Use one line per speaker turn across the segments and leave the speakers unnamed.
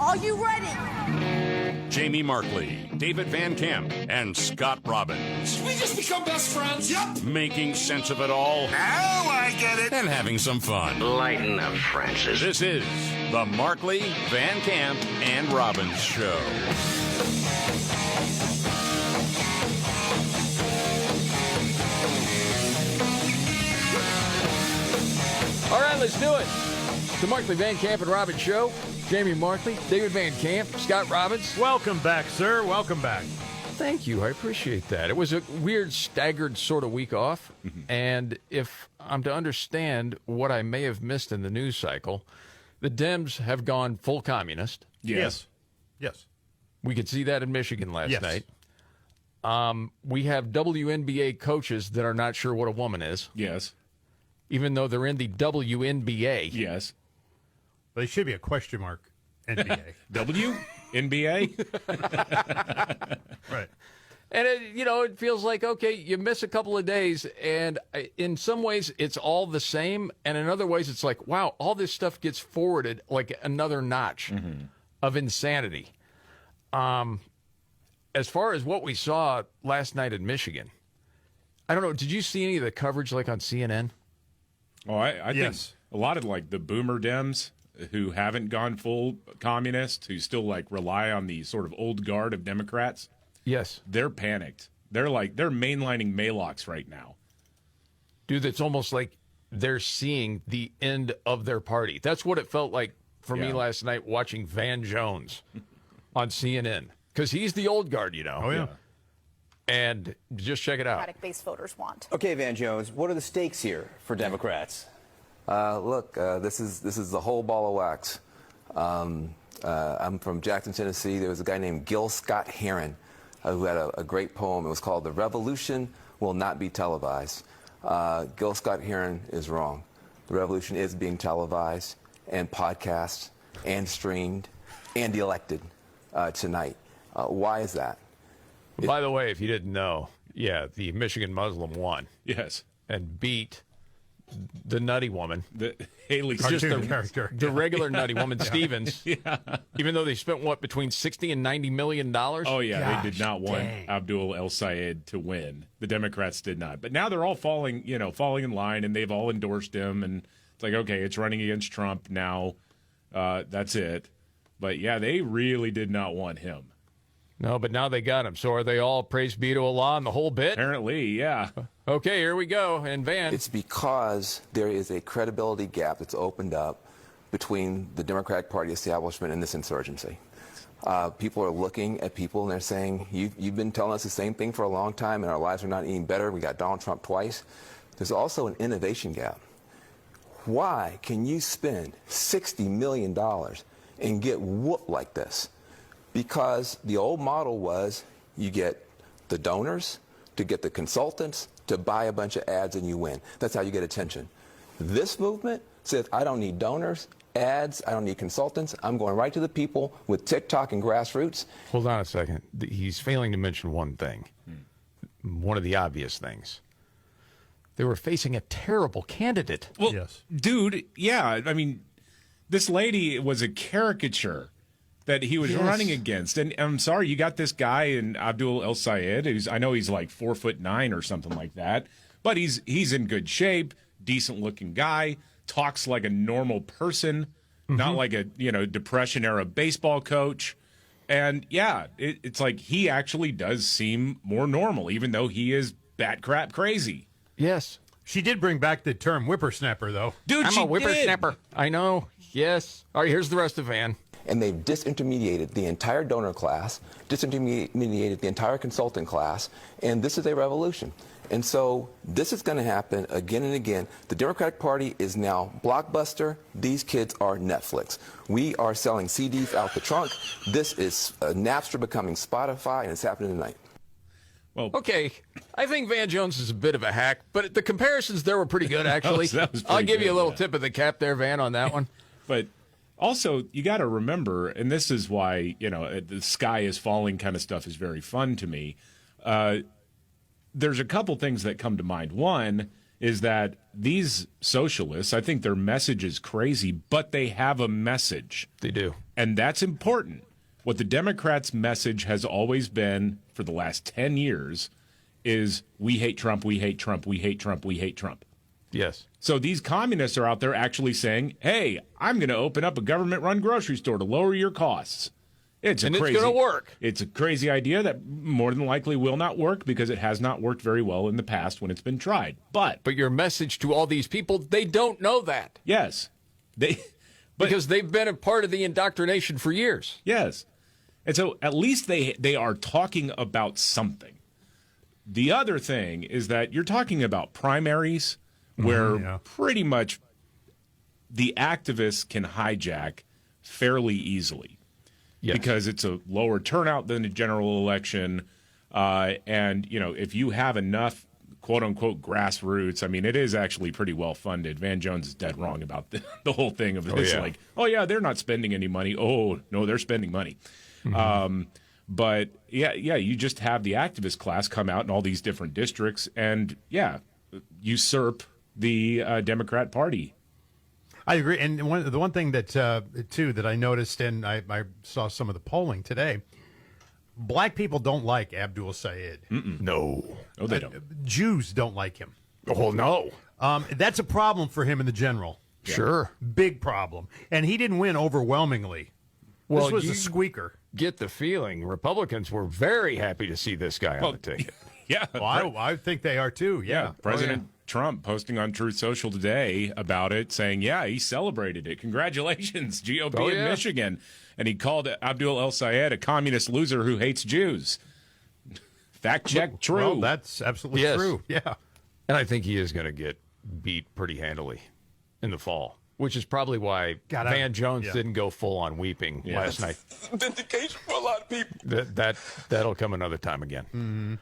Are you ready?
Jamie Markley, David Van Camp, and Scott Robbins.
We just become best friends. Yep.
Making sense of it all.
Now I get it.
And having some fun.
Lighten up, Francis.
This is the Markley, Van Camp, and Robbins Show.
All right, let's do it. The Markley, Van Camp, and Robbins Show. Jamie Markley, David Van Camp, Scott Robbins.
Welcome back, sir. Welcome back.
Thank you. I appreciate that. It was a weird, staggered sort of week off. And if I'm to understand what I may have missed in the news cycle, the Dems have gone full communist.
Yes.
We could see that in Michigan last
Yes.
night. We have WNBA coaches that are not sure what a woman is,
Yes.
even though they're in the WNBA.
Yes.
They should be a question mark NBA.
W? NBA?
Right.
And, it feels like, okay, you miss a couple of days, and in some ways it's all the same, and in other ways it's like, wow, all this stuff gets forwarded like another notch of insanity. As far as what we saw last night in Michigan, I don't know, did you see any of the coverage like on CNN?
Oh, I
Yes.
think a lot of like the boomer Dems who haven't gone full communist, who still like rely on the sort of old guard of Democrats,
Yes.
they're panicked. They're mainlining Maylocks right now.
Dude, it's almost like they're seeing the end of their party. That's what it felt like for me
Yeah.
last night watching Van Jones on CNN. Because he's the old guard,
Oh, yeah.
And just check it out.
Democratic-based voters want.
Okay, Van Jones, what are the stakes here for Democrats?
Look, this is the whole ball of wax. I'm from Jackson, Tennessee. There was a guy named Gil Scott Heron who had a great poem. It was called "The Revolution Will Not Be Televised." Gil Scott Heron is wrong. The revolution is being televised and podcast and streamed and elected tonight. Why is that?
By the way, if you didn't know, the Michigan Muslim won
Yes.
and beat the nutty woman.
The Haley
Just
Cartoon character.
the regular nutty woman, Stevens. Even though they spent, between $60 and $90 million?
Oh, yeah, they did not want
dang.
Abdul El Sayed to win. The Democrats did not. But now they're all falling in line, and they've all endorsed him. And it's like, okay, it's running against Trump now. That's it. But, yeah, they really did not want him.
No, but now they got him. So are they all praise be to Allah and the whole bit?
Apparently, yeah.
Okay, here we go. And Van.
It's because there is a credibility gap that's opened up between the Democratic Party establishment and this insurgency. People are looking at people and they're saying, you've been telling us the same thing for a long time and our lives are not any better. We got Donald Trump twice. There's also an innovation gap. Why can you spend $60 million and get whooped like this? Because the old model was you get the donors to get the consultants to buy a bunch of ads and you win. That's how you get attention. This movement says, I don't need donors, ads, I don't need consultants. I'm going right to the people with TikTok and grassroots.
Hold on a second. He's failing to mention one thing. One of the obvious things. They were facing a terrible candidate.
Well,
Yes.
dude, yeah. I mean, this lady was a caricature that he was running against. And I'm sorry, you got this guy in Abdul El Sayed, who's, I know he's like 4'9" or something like that, but he's in good shape, decent looking guy, talks like a normal person, not like a, Depression era baseball coach. And yeah, it's like he actually does seem more normal, even though he is bat crap crazy.
Yes.
She did bring back the term whippersnapper, though.
Dude,
I'm
she
a whippersnapper.
did.
I know. Yes. All right, here's the rest of Van.
And they've disintermediated the entire donor class, disintermediated the entire consultant class, and this is a revolution. And so this is going to happen again and again. The Democratic Party is now Blockbuster. These kids are Netflix. We are selling CDs out the trunk. This is Napster becoming Spotify, and it's happening tonight.
Well,
Okay, I think Van Jones is a bit of a hack, but the comparisons there were pretty good, actually.
That was pretty
I'll give you a
good,
little
yeah.
tip of the cap there, Van, on that one.
But also, you got to remember, and this is why, the sky is falling kind of stuff is very fun to me. There's a couple things that come to mind. One is that these socialists, I think their message is crazy, but they have a message.
They do.
And that's important. What the Democrats' message has always been for the last 10 years is we hate Trump, we hate Trump, we hate Trump, we hate Trump.
Yes.
So these communists are out there actually saying, hey, I'm going to open up a government-run grocery store to lower your costs. It's
going to work.
It's a crazy idea that more than likely will not work because it has not worked very well in the past when it's been tried. But
your message to all these people, they don't know that.
Yes.
Because they've been a part of the indoctrination for years.
Yes. And so at least they are talking about something. The other thing is that you're talking about primaries where pretty much the activists can hijack fairly easily. Yes. Because it's a lower turnout than a general election. And, if you have enough, quote unquote, grassroots, I mean, it is actually pretty well funded. Van Jones is dead wrong about the whole thing of this. They're not spending any money. Oh, no, they're spending money. Mm-hmm. But you just have the activist class come out in all these different districts and, usurp the Democrat Party.
I agree. And the one thing that, too, that I noticed, and I saw some of the polling today, black people don't like Abdul Sayed.
No,
they don't.
Jews don't like him.
Oh, no.
That's a problem for him in the general.
Yeah. Sure.
Big problem. And he didn't win overwhelmingly. Well, this was a squeaker.
Get the feeling Republicans were very happy to see this guy on the ticket.
Yeah.
Well, I think they are, too. Yeah.
President Trump posting on Truth Social today about it, saying, he celebrated it. Congratulations, GOP in Michigan. And he called Abdul El-Sayed a communist loser who hates Jews. Fact check, true.
Well, that's absolutely true. Yeah.
And I think he is going to get beat pretty handily in the fall, which is probably why Van Jones didn't go full on weeping last night.
Vindication for a lot of people.
That'll come another time again. Mm-hmm.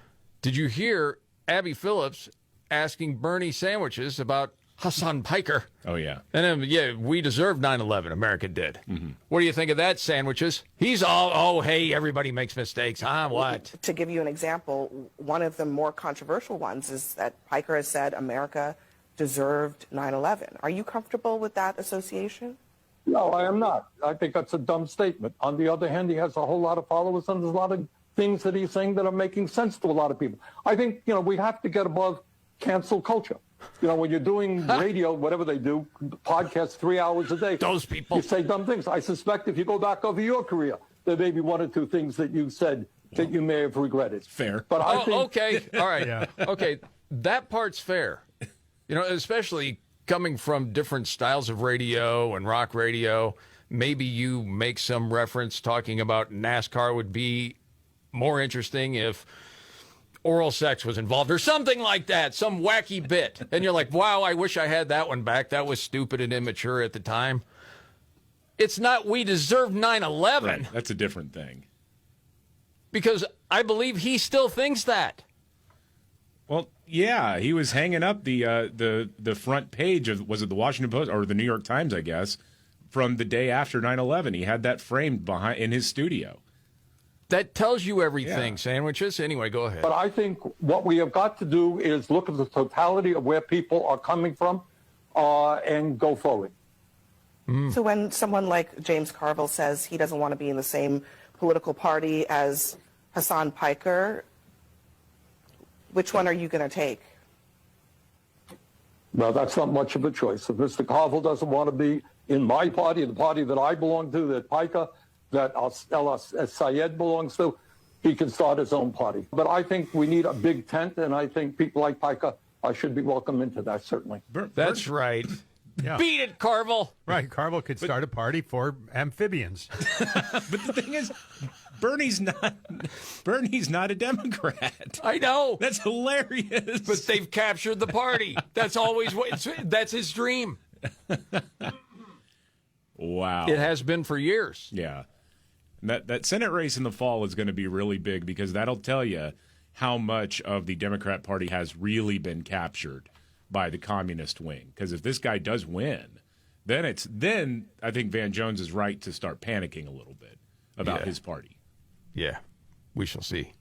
Did you hear Abby Phillips asking Bernie sandwiches about Hassan Piker?
Oh, yeah.
And then, we deserved 9/11. America did. Mm-hmm. What do you think of that, sandwiches? He's all, hey, everybody makes mistakes. What?
To give you an example, one of the more controversial ones is that Piker has said America deserved 9/11. Are you comfortable with that association?
No, I am not. I think that's a dumb statement. On the other hand, he has a whole lot of followers, and there's a lot of things that he's saying that are making sense to a lot of people. I think, we have to get above cancel culture. When you're doing radio, whatever they do, podcasts 3 hours a day.
Those people.
You say dumb things. I suspect if you go back over your career, there may be one or two things that you said that you may have regretted.
Fair.
But I think...
Okay. All right. Okay. That part's fair. Especially coming from different styles of radio and rock radio, maybe you make some reference talking about NASCAR would be more interesting if oral sex was involved or something like that, some wacky bit. And you're like, wow, I wish I had that one back. That was stupid and immature at the time. It's not we deserve 9/11.
Right. That's a different thing.
Because I believe he still thinks that.
Well, yeah, he was hanging up the front page of, was it the Washington Post or the New York Times, I guess, from the day after 9/11. He had that framed in his studio.
That tells you everything, sandwiches. Anyway, go ahead.
But I think what we have got to do is look at the totality of where people are coming from and go forward.
So when someone like James Carville says he doesn't want to be in the same political party as Hassan Piker, which one are you going to take?
Well, that's not much of a choice. If Mr. Carville doesn't want to be in my party, the party that I belong to, that Piker, that Sayed belongs to, he can start his own party. But I think we need a big tent, and I think people like Piker should be welcome into that, certainly.
That's right.
Yeah.
Beat it, Carville.
Right, Carville could start a party for amphibians.
But the thing is, Bernie's not a Democrat.
I know.
That's hilarious.
But they've captured the party. That's always that's his dream.
Wow.
It has been for years.
Yeah. That Senate race in the fall is going to be really big because that'll tell you how much of the Democrat Party has really been captured by the communist wing. Because if this guy does win, then I think Van Jones is right to start panicking a little bit about his party.
Yeah, we shall see.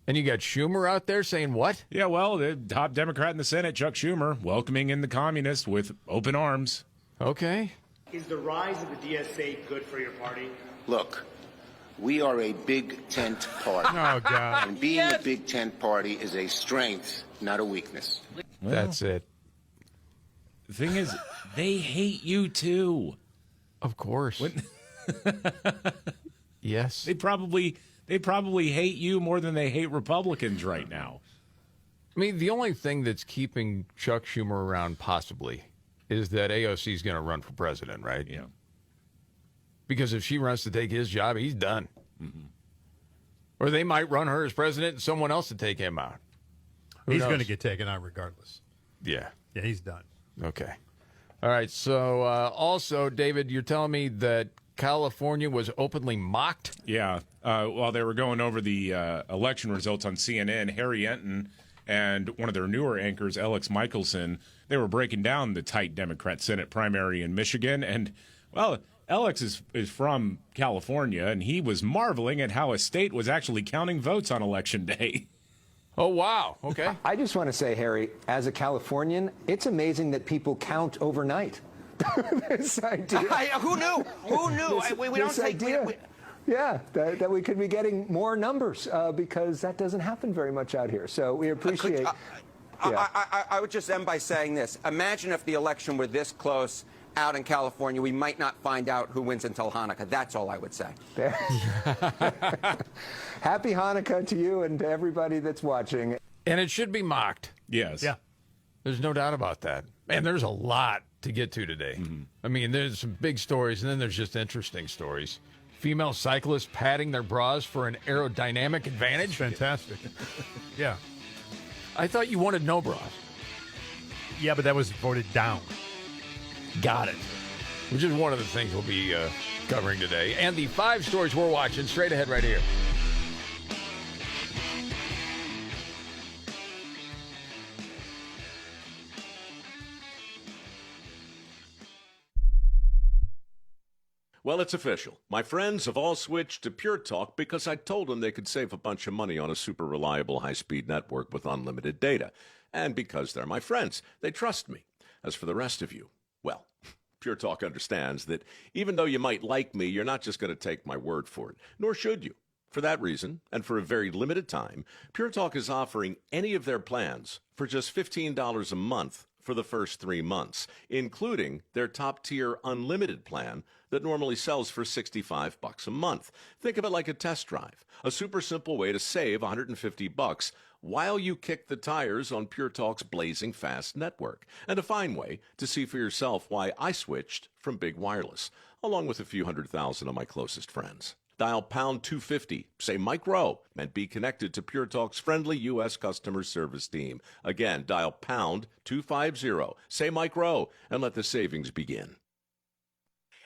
And you got Schumer out there saying what?
Yeah, well, the top Democrat in the Senate, Chuck Schumer, welcoming in the communists with open arms.
Okay.
Is the rise of the DSA good for your party?
Look, we are a big tent party.
Oh, God.
And being a big tent party is a strength, not a weakness.
Well,
that's it.
The thing is, they hate you too.
Of course. Yes.
They probably hate you more than they hate Republicans right now.
I mean, the only thing that's keeping Chuck Schumer around possibly is that AOC is going to run for president, right?
Yeah.
Because if she runs to take his job, he's done. Mm-hmm. Or they might run her as president and someone else to take him out.
He's going to get taken out regardless.
Yeah.
Yeah, he's done.
Okay. All right. So also, David, you're telling me that California was openly mocked?
Yeah. While they were going over the election results on CNN, Harry Enton and one of their newer anchors, Alex Michelson, they were breaking down the tight Democrat Senate primary in Michigan. And, well, Alex is from California, and he was marveling at how a state was actually counting votes on Election Day.
Oh, wow. Okay.
I just want to say, Harry, as a Californian, it's amazing that people count overnight. This idea.
Who knew? Who knew? We don't
this
say.
idea. Yeah, that we could be getting more numbers because that doesn't happen very much out here. So we appreciate.
I would just end by saying this. Imagine if the election were this close out in California. We might not find out who wins until Hanukkah. That's all I would say.
Happy Hanukkah to you and to everybody that's watching.
And it should be mocked.
Yes.
Yeah.
There's no doubt about that. Man, there's a lot to get to today. Mm-hmm. I mean, there's some big stories, and then there's just interesting stories. Female cyclists padding their bras for an aerodynamic advantage.
Fantastic. Yeah.
I thought you wanted no bras.
Yeah, but that was voted down.
Got it. Which is one of the things we'll be covering today. And the 5 stories we're watching straight ahead right here.
Well, it's official. My friends have all switched to Pure Talk because I told them they could save a bunch of money on a super reliable high-speed network with unlimited data. And because they're my friends, they trust me. As for the rest of you, well, Pure Talk understands that even though you might like me, you're not just going to take my word for it, nor should you. For that reason, and for a very limited time, Pure Talk is offering any of their plans for just $15 a month for the first 3 months, including their top-tier unlimited plan that normally sells for $65 a month. Think of it like a test drive, a super simple way to save $150 while you kick the tires on Pure Talk's blazing fast network, and a fine way to see for yourself why I switched from big wireless, along with a few 100,000 of my closest friends. Dial pound 250, say Mike Rowe, and be connected to Pure Talk's friendly U.S. customer service team. Again, dial pound 250, say Mike Rowe, and let the savings begin.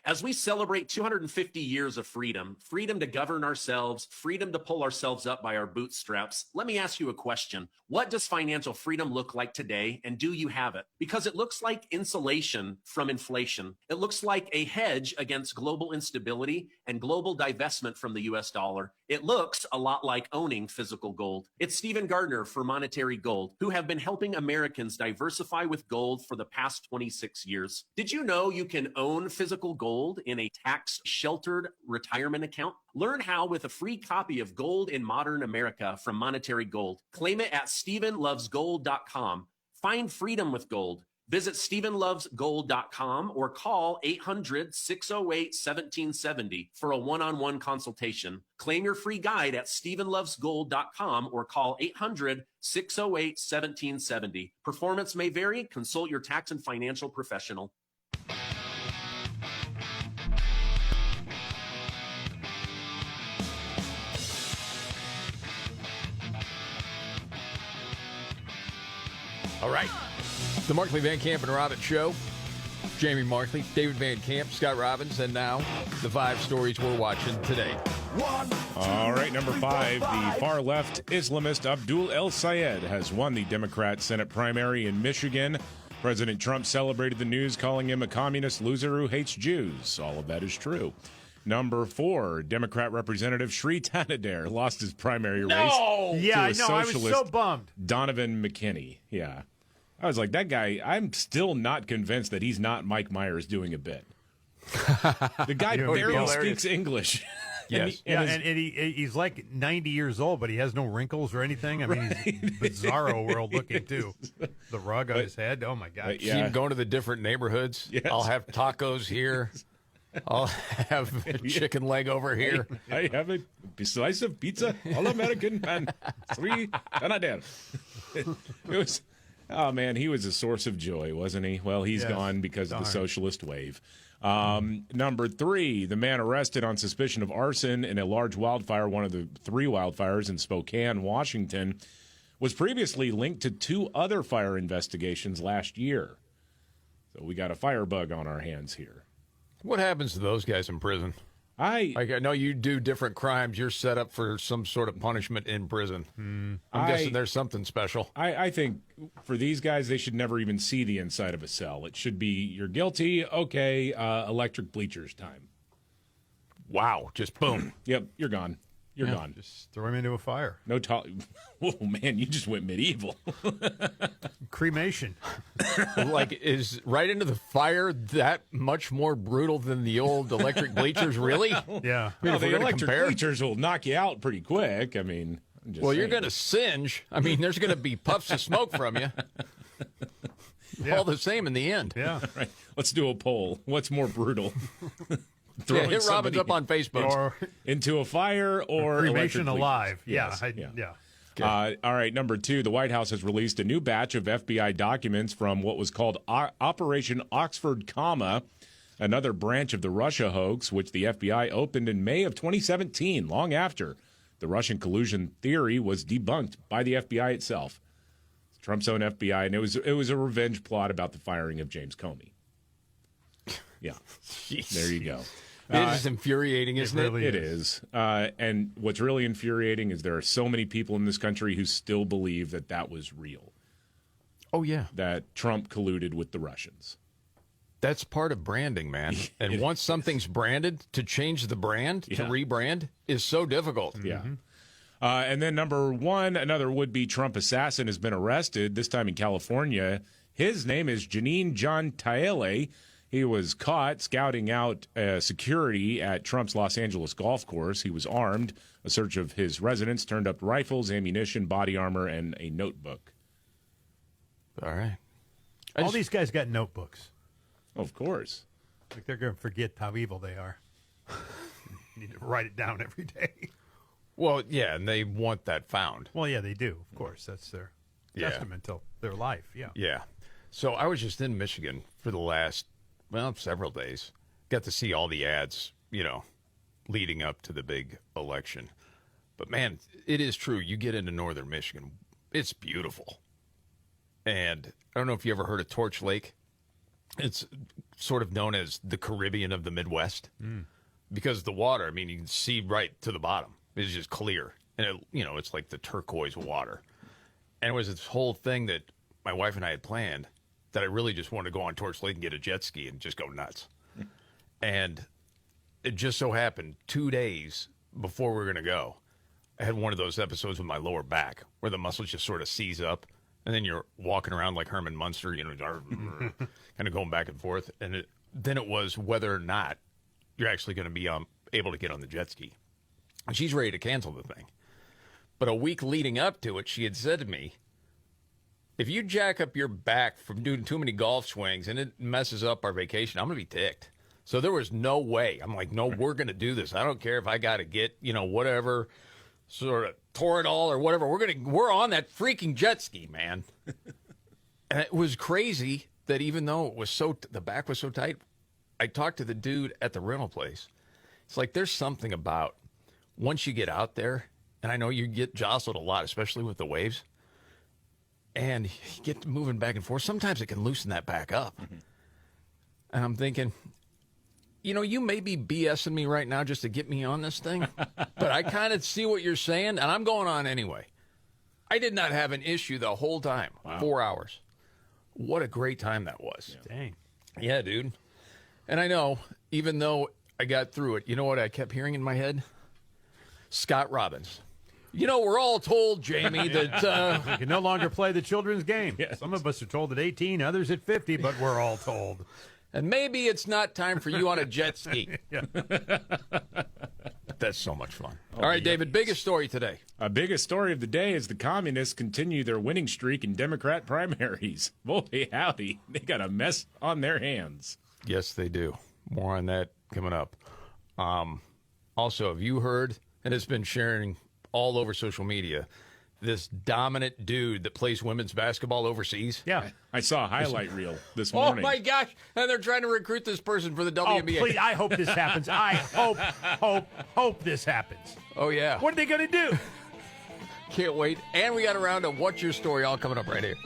As we celebrate 250 years of freedom, freedom to govern ourselves, freedom to pull ourselves up by our bootstraps, let me ask you a question. What does financial freedom look like today, and do you have it? Because it looks like insulation from inflation. It looks like a hedge against global instability and global divestment from the U.S. dollar. It looks a lot like owning physical gold. It's Stephen Gardner for Monetary Gold, who have been helping Americans diversify with gold for the past 26 years. Did you know you can own physical gold in a tax-sheltered retirement account? Learn how with a free copy of Gold in Modern America from Monetary Gold. Claim it at StephenLovesGold.com. Find freedom with gold. Visit StephenLovesGold.com or call 800-608-1770 for a one-on-one consultation. Claim your free guide at StephenLovesGold.com or call 800-608-1770. Performance may vary. Consult your tax and financial professional.
All right. The Markley, Van Camp, and Robbins Show. Jamie Markley, David Van Camp, Scott Robbins, and now the 5 stories we're watching today.
All right, number 5, the far-left Islamist Abdul El Sayed has won the Democrat Senate primary in Michigan. President Trump celebrated the news, calling him a communist loser who hates Jews. All of that is true. Number 4, Democrat Representative Sri Tanadare lost his primary race.
Yeah, I
to a
know. I was
socialist,
so bummed.
Donovan McKinney. Yeah. I was like, that guy, I'm still not convinced that he's not Mike Myers doing a bit. The guy barely speaks English.
Yes. And he's like 90 years old, but he has no wrinkles or anything. I mean, he's bizarro world looking, too. The rug on his head. Oh, my God.
See him going to the different neighborhoods.
Yes.
I'll have tacos here. I'll have a chicken leg over here.
I have a slice of pizza, all-American, and 3 Tanadare. It was... Oh, man, he was a source of joy, wasn't he? Well, he's gone because of the socialist wave. Number 3, the man arrested on suspicion of arson in a large wildfire, one of the 3 wildfires in Spokane, Washington, was previously linked to 2 other fire investigations last year. So we got a firebug on our hands here.
What happens to those guys in prison? I know you do different crimes. You're set up for some sort of punishment in prison. I'm guessing there's something special.
I think for these guys, they should never even see the inside of a cell. It should be, you're guilty, okay, electric bleachers time.
Wow, just boom.
Yep, you're gone. You're gone.
Just throw him into a fire.
No talk. Whoa, man, you just went medieval.
Cremation.
Like, is right into the fire that much more brutal than the old electric bleachers, really?
Yeah.
Well, the electric bleachers will knock you out pretty quick. I mean, I'm just
well, you're
saying.
going to singe. I mean, there's going to be puffs of smoke from you. All the same in the end.
Yeah.
Right. Let's do a poll. What's more brutal?
Hit Robbins up on Facebook.
Or
into a fire or
cremation
electric
alive.
bleachers.
Yeah.
All right, number 2, the White House has released a new batch of FBI documents from what was called Operation Oxford Comma, another branch of the Russia hoax, which the FBI opened in May of 2017, long after the Russian collusion theory was debunked by the FBI itself. Trump's own FBI, and it was a revenge plot about the firing of James Comey. Yeah, there you go.
It is infuriating, isn't it?
It is. And what's really infuriating is there are so many people in this country who still believe that that was real.
Oh, yeah.
That Trump colluded with the Russians.
That's part of branding, man. And once something's branded, to change the brand, to rebrand, is so difficult.
Yeah. And then number 1, another would-be Trump assassin has been arrested, this time in California. His name is Janine John Taele. He was caught scouting out security at Trump's Los Angeles golf course. He was armed. A search of his residence turned up rifles, ammunition, body armor, and a notebook.
All right.
All these guys got notebooks.
Of course.
Like they're going to forget how evil they are. You need to write it down every day.
Well, yeah, and they want that found.
Well, yeah, they do. Of course, that's their testament to their life. Yeah.
Yeah. So I was just in Michigan for the last, several days. Got to see all the ads, leading up to the big election. But, man, it is true. You get into northern Michigan, it's beautiful. And I don't know if you ever heard of Torch Lake. It's sort of known as the Caribbean of the Midwest because the water, you can see right to the bottom. It's just clear. And, it's like the turquoise water. And it was this whole thing that my wife and I had planned that I really just wanted to go on Torch Lake and get a jet ski and just go nuts. And it just so happened 2 days before we were going to go, I had one of those episodes with my lower back where the muscles just sort of seize up. And then you're walking around like Herman Munster, kind of going back and forth. And then it was whether or not you're actually going to be able to get on the jet ski. And she's ready to cancel the thing. But a week leading up to it, she had said to me, if you jack up your back from doing too many golf swings and it messes up our vacation, I'm going to be ticked. So there was no way. I'm like, no, we're going to do this. I don't care if I got to get, whatever sort of Toradol or whatever. We're on that freaking jet ski, man. And it was crazy that even though it was the back was so tight, I talked to the dude at the rental place. It's like there's something about once you get out there, and I know you get jostled a lot, especially with the waves, and you get moving back and forth. Sometimes it can loosen that back up. Mm-hmm. And I'm thinking, you may be BSing me right now just to get me on this thing, but I kind of see what you're saying, and I'm going on anyway. I did not have an issue the whole time. Wow. 4 hours. What a great time that was.
Yeah. Dang.
Yeah, dude. And I know, even though I got through it. You know what I kept hearing in my head? Scott Robbins. You know, we're all told, Jamie, that
we can no longer play the children's game.
Yes.
Some of us are told at 18, others at 50, but we're all told.
And maybe it's not time for you on a jet ski.
Yeah.
That's so much fun. All right, David, biggest story today.
Biggest story of the day is the communists continue their winning streak in Democrat primaries. Boy, howdy, they got a mess on their hands.
Yes, they do. More on that coming up. Also, have you heard, and it's been sharing all over social media, this dominant dude that plays women's basketball overseas?
Yeah.
I saw a highlight reel this
Oh,
morning.
my gosh. And they're trying to recruit this person for the WNBA.
Oh, please, I hope this happens. I hope this happens.
Oh, yeah.
What are they going to do?
Can't wait. And we got a round of What's Your Story all coming up right here.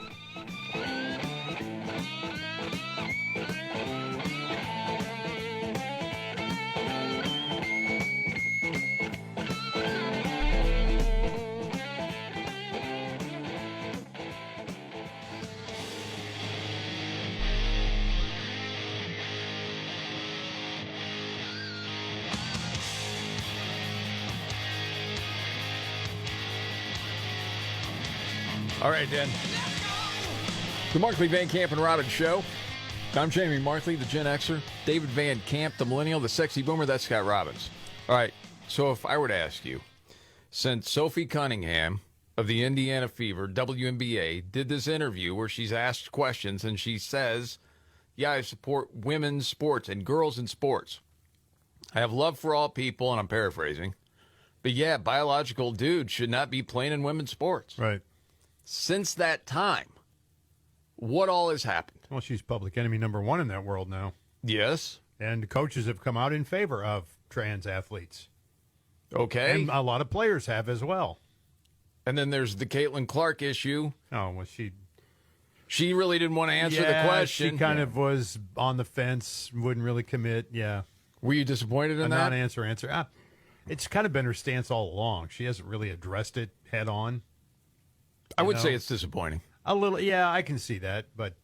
All right, Dan. The Markley, Van Camp, and Robbins Show. I'm Jamie Markley, the Gen Xer. David Van Camp, the Millennial, the Sexy Boomer. That's Scott Robbins. All right, so if I were to ask you, since Sophie Cunningham of the Indiana Fever, WNBA, did this interview where she's asked questions and she says, yeah, I support women's sports and girls in sports. I have love for all people, and I'm paraphrasing. But yeah, biological dudes should not be playing in women's sports.
Right.
Since that time, what all has happened?
Well, she's public enemy number one in that world now.
Yes.
And coaches have come out in favor of trans athletes.
Okay.
And a lot of players have as well.
And then there's the Caitlin Clark issue.
Oh, well,
she really didn't want to answer the question.
She kind of was on the fence, wouldn't really commit. Yeah.
Were you disappointed in
a
that?
Non-answer answer. It's kind of been her stance all along. She hasn't really addressed it head on.
I would say it's disappointing.
A little, yeah, I can see that, but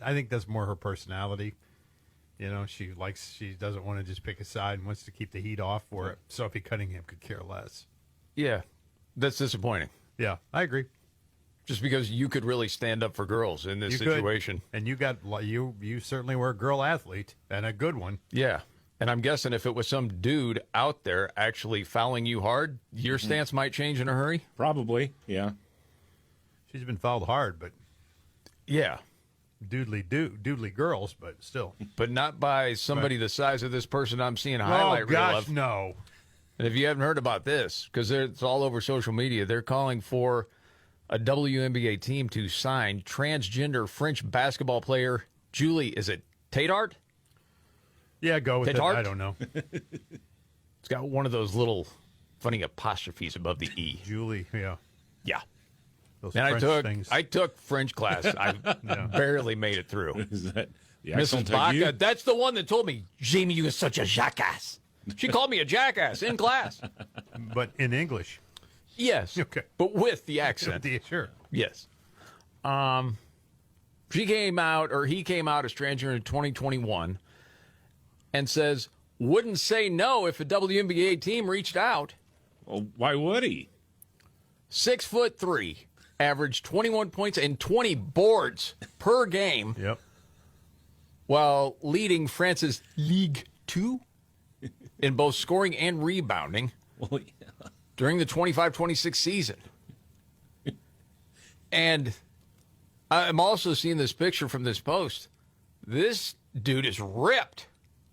I think that's more her personality. You know, she doesn't want to just pick a side and wants to keep the heat off, where Sophie Cunningham could care less.
Yeah, that's disappointing.
Yeah, I agree.
Just because you could really stand up for girls in this situation.
And you certainly were a girl athlete, and a good one.
Yeah. And I'm guessing if it was some dude out there actually fouling you hard, your stance might change in a hurry?
Probably,
She's been fouled hard, but
yeah,
doodly girls, but still,
but not by somebody the size of this person I'm seeing a highlight reel of.
No.
And if you haven't heard about this, because it's all over social media, they're calling for a WNBA team to sign transgender French basketball player Julie. Is it Tatart?
Yeah, go with
Tatart?
it. I don't know.
It's got one of those little funny apostrophes above the E.
Julie, yeah.
Yeah.
Those
And
French things.
I took French class. I barely made it through.
Is that the
Mrs.
accent of you?
Baca, that's the one that told me, Jamie, you are such a jackass. She called me a jackass in class.
But in English.
Yes.
Okay.
But with the accent.
Sure.
Yes. He came out as transgender in 2021 and says, wouldn't say no if a WNBA team reached out.
Well, why would he?
6'3", averaged 21 points and 20 boards per game.
Yep.
While leading France's Ligue 2 in both scoring and rebounding during the 25-26 season. And I'm also seeing this picture from this post. This dude is ripped.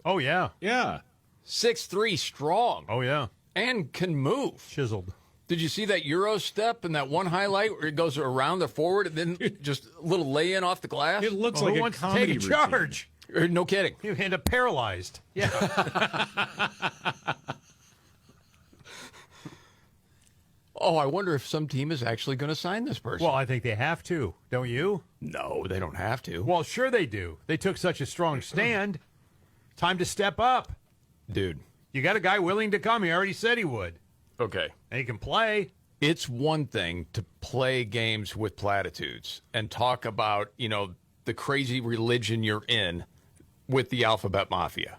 Oh, yeah.
Yeah.
6'3", strong.
Oh, yeah.
And can move.
Chiseled.
Did you see that Euro step and that one highlight where it goes around the forward and then just a little lay-in off the glass?
It looks like
who
a
wants to
comedy
take charge?
routine.
No kidding.
You end up paralyzed. Yeah.
Oh, I wonder if some team is actually going to sign this person.
Well, I think they have to, don't you?
No, they don't have to.
Well, sure they do. They took such a strong stand. Time to step up.
Dude.
You got a guy willing to come. He already said he would.
Okay.
And he can play.
It's one thing to play games with platitudes and talk about, the crazy religion you're in with the Alphabet Mafia.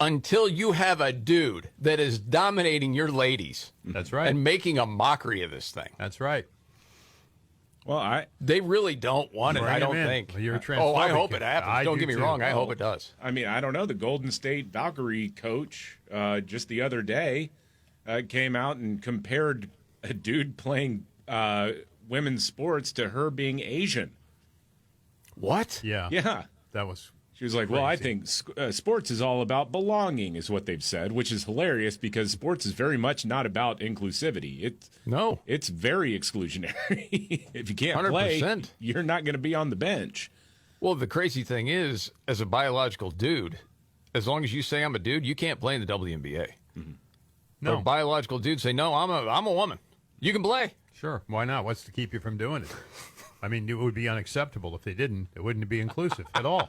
until you have a dude that is dominating your ladies.
That's right.
And making a mockery of this thing.
That's right.
Well,
they really don't want it,
Bring
I don't
him in.
think.
Well, you're
Oh, I
transphobic.
hope it happens.
I
Don't
do
get me
too.
wrong. I hope it does.
I mean, I don't know. The Golden State Valkyrie coach just the other day came out and compared a dude playing women's sports to her being Asian.
What?
Yeah.
Yeah.
That was.
She was like, well, I think sports is all about belonging, is what they've said, which is hilarious because sports is very much not about inclusivity. It's very exclusionary. If you can't
100%.
play, you're not going to be on the bench.
Well, the crazy thing is, as a biological dude, as long as you say I'm a dude, you can't play in the WNBA.
No.
But a biological dude say, no, I'm a woman. You can play.
Sure. Why not? What's to keep you from doing it? I mean, it would be unacceptable if they didn't. It wouldn't be inclusive at all.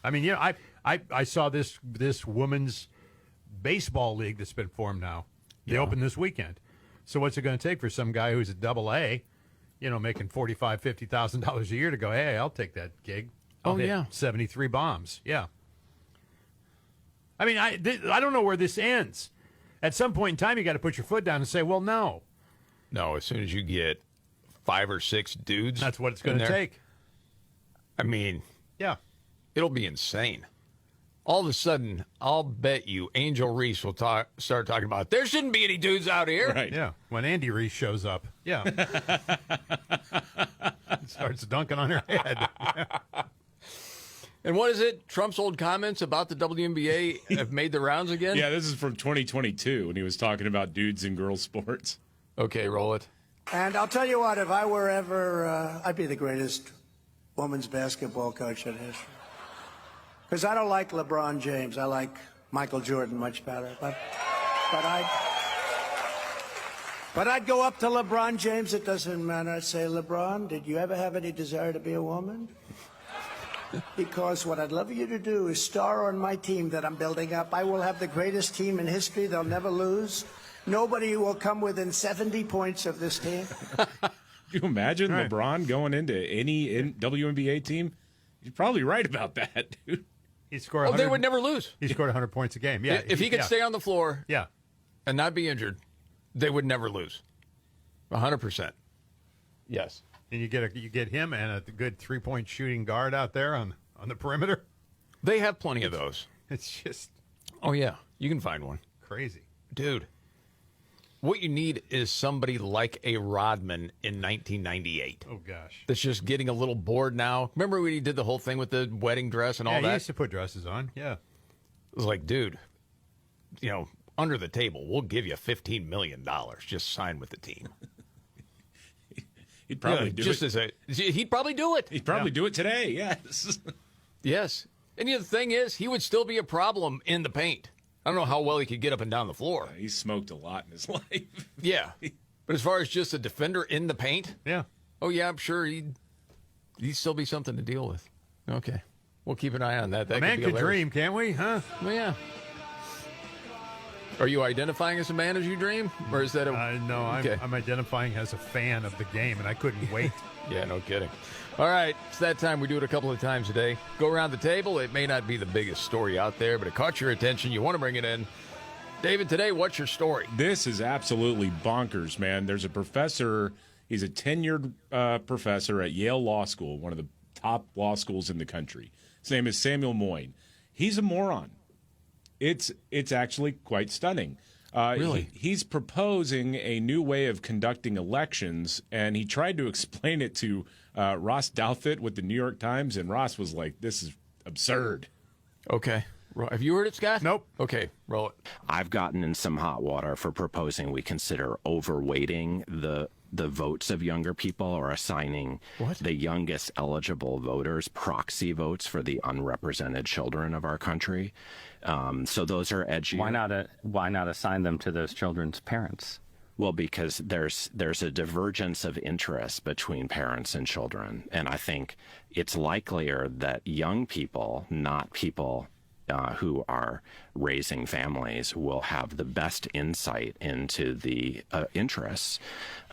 I mean, yeah, I saw this women's baseball league that's been formed now. They opened this weekend. So what's it going to take for some guy who's a double A, making $45,000, $50,000 a year to go, hey, I'll take that gig. I'll hit 73 bombs. Yeah. I mean, I don't know where this ends. At some point in time, you got to put your foot down and say, well, no.
No, as soon as you get 5 or 6 dudes.
That's what it's going to take.
I mean.
Yeah.
It'll be insane. All of a sudden, I'll bet you Angel Reese will start talking about there shouldn't be any dudes out here.
Right.
Yeah. When Andy Reese shows up. Yeah. Starts dunking on her head.
And what is it? Trump's old comments about the WNBA have made the rounds again?
Yeah, this is from 2022 when he was talking about dudes and girls sports.
Okay, roll it.
And I'll tell you what, if I were ever, I'd be the greatest women's basketball coach in history. Because I don't like LeBron James. I like Michael Jordan much better. But I'd go up to LeBron James. It doesn't matter. I'd say, LeBron, did you ever have any desire to be a woman? Because what I'd love you to do is star on my team that I'm building up. I will have the greatest team in history. They'll never lose. Nobody will come within 70 points of this team.
Can you imagine LeBron going into any WNBA team? You're probably right about that, dude.
He scored.
They would never lose.
He scored 100 points a game. Yeah.
If he could stay on the floor,
yeah,
and not be injured, they would never lose. 100%. Yes.
And you get him and a good 3-point shooting guard out there on the perimeter.
They have plenty of those.
It's just.
Oh yeah, you can find one.
Crazy,
dude. What you need is somebody like a Rodman in 1998.
Oh, gosh.
That's just getting a little bored now. Remember when he did the whole thing with the wedding dress and all that?
Yeah, he used to put dresses on. Yeah.
It was like, dude, under the table, we'll give you $15 million. Just sign with the team.
He'd probably do it.
He'd probably do it.
He'd probably do it today, yes.
Yes. And the thing is, he would still be a problem in the paint. I don't know how well he could get up and down the floor.
He smoked a lot in his life.
Yeah. But as far as just a defender in the paint?
Yeah.
Oh, yeah, I'm sure he'd still be something to deal with. Okay. We'll keep an eye on that.
A man could dream, can't we? Huh?
Well, yeah. Are you identifying as a man as you dream? Or is that a...
No, I'm identifying as a fan of the game, and I couldn't wait.
Yeah, no kidding. All right, it's that time. We do it a couple of times a day. Go around the table. It may not be the biggest story out there, but it caught your attention. You want to bring it in. David, today, what's your story?
This is absolutely bonkers, man. There's a professor. He's a tenured professor at Yale Law School, one of the top law schools in the country. His name is Samuel Moyn. He's a moron. It's actually quite stunning.
Really?
He's proposing a new way of conducting elections, and he tried to explain it to Ross Douthat with the New York Times, and Ross was like, this is absurd.
Okay. Have you heard it, Scott?
Nope.
Okay, roll it.
I've gotten in some hot water for proposing we consider overweighting the votes of younger people or assigning the youngest eligible voters proxy votes for the unrepresented children of our country. So those are edgy.
Why not assign them to those children's parents?
Well, because there's a divergence of interest between parents and children, and I think it's likelier that young people, not people who are raising families, will have the best insight into the interests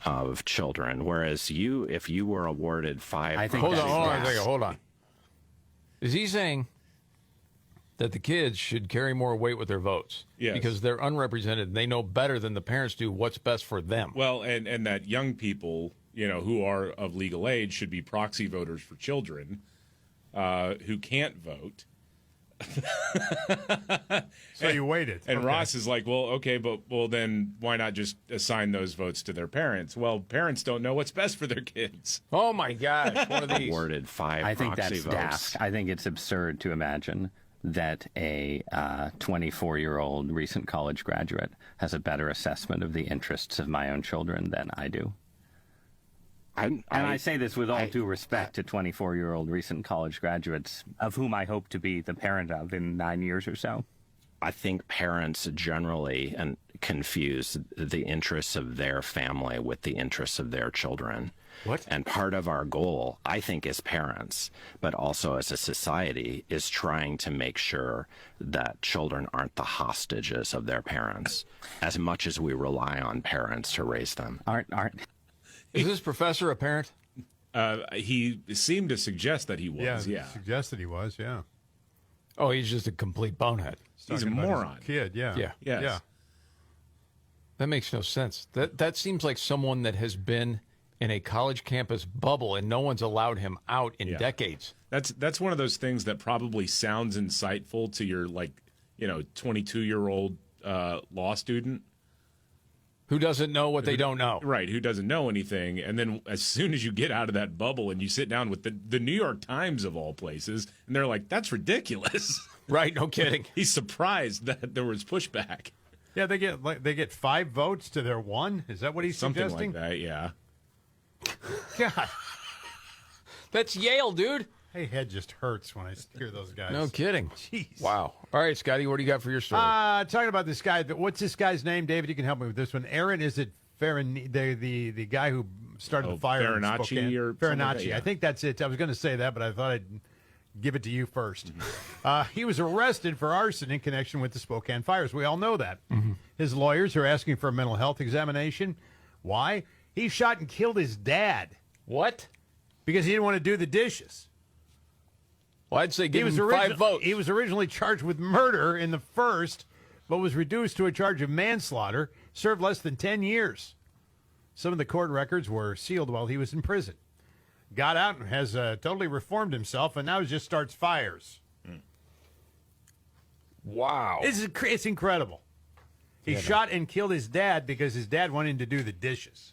of children. Whereas if you were awarded 5...
Hold on. Is he saying that the kids should carry more weight with their votes.
Yes.
Because they're unrepresented. They know better than the parents do what's best for them.
Well, and that young people, who are of legal age should be proxy voters for children who can't vote.
So you waited.
And
Okay.
Ross is like, well, okay, but then why not just assign those votes to their parents? Well, parents don't know what's best for their kids.
Oh, my gosh. One of these.
Awarded 5
I think
proxy
that's
votes.
daft. I think it's absurd to imagine that a 24-year-old recent college graduate has a better assessment of the interests of my own children than I do. I say this with all due respect to 24-year-old recent college graduates, of whom I hope to be the parent of in 9 years or so.
I think parents generally confuse the interests of their family with the interests of their children.
What?
And part of our goal, I think, as parents, but also as a society, is trying to make sure that children aren't the hostages of their parents, as much as we rely on parents to raise them.
Aren't.
Is this professor a parent?
He seemed to suggest that he was,
Yeah, suggested he was, yeah.
Oh, he's just a complete bonehead.
He's a
Talking about his
moron.
kid, yeah.
Yeah.
Yes.
Yeah.
That makes no sense. That seems like someone that has been in a college campus bubble and no one's allowed him out in decades.
That's one of those things that probably sounds insightful to your 22-year-old law student
who doesn't know what they don't know.
Right, who doesn't know anything. And then as soon as you get out of that bubble and you sit down with the New York Times of all places, and they're like, that's ridiculous.
Right, no kidding.
He's surprised that there was pushback.
Yeah, they get 5 votes to their 1. Is that what he's
Something
suggesting?
like that, yeah.
God.
That's Yale, dude.
Hey, head just hurts when I hear those guys.
No kidding.
Jeez.
Wow. All right, Scotty, what do you got for your story?
Talking about this guy. What's this guy's name, David? You can help me with this one. Aaron, is it the guy who started the fire? in
Farinacci
Spokane?
or something
Farinacci.
like that, yeah.
I think that's it. I was going to say that, but I thought I'd give it to you first. He was arrested for arson in connection with the Spokane fires. We all know that. His lawyers are asking for a mental health examination. Why? He shot and killed his dad.
What?
Because he didn't want to do the dishes.
Well, I'd say give him 5 votes.
He was originally charged with murder in the first, but was reduced to a charge of manslaughter, served less than 10 years. Some of the court records were sealed while he was in prison. Got out and has totally reformed himself, and now he just starts fires.
Wow.
It's incredible. He shot and killed his dad because his dad wanted him to do the dishes.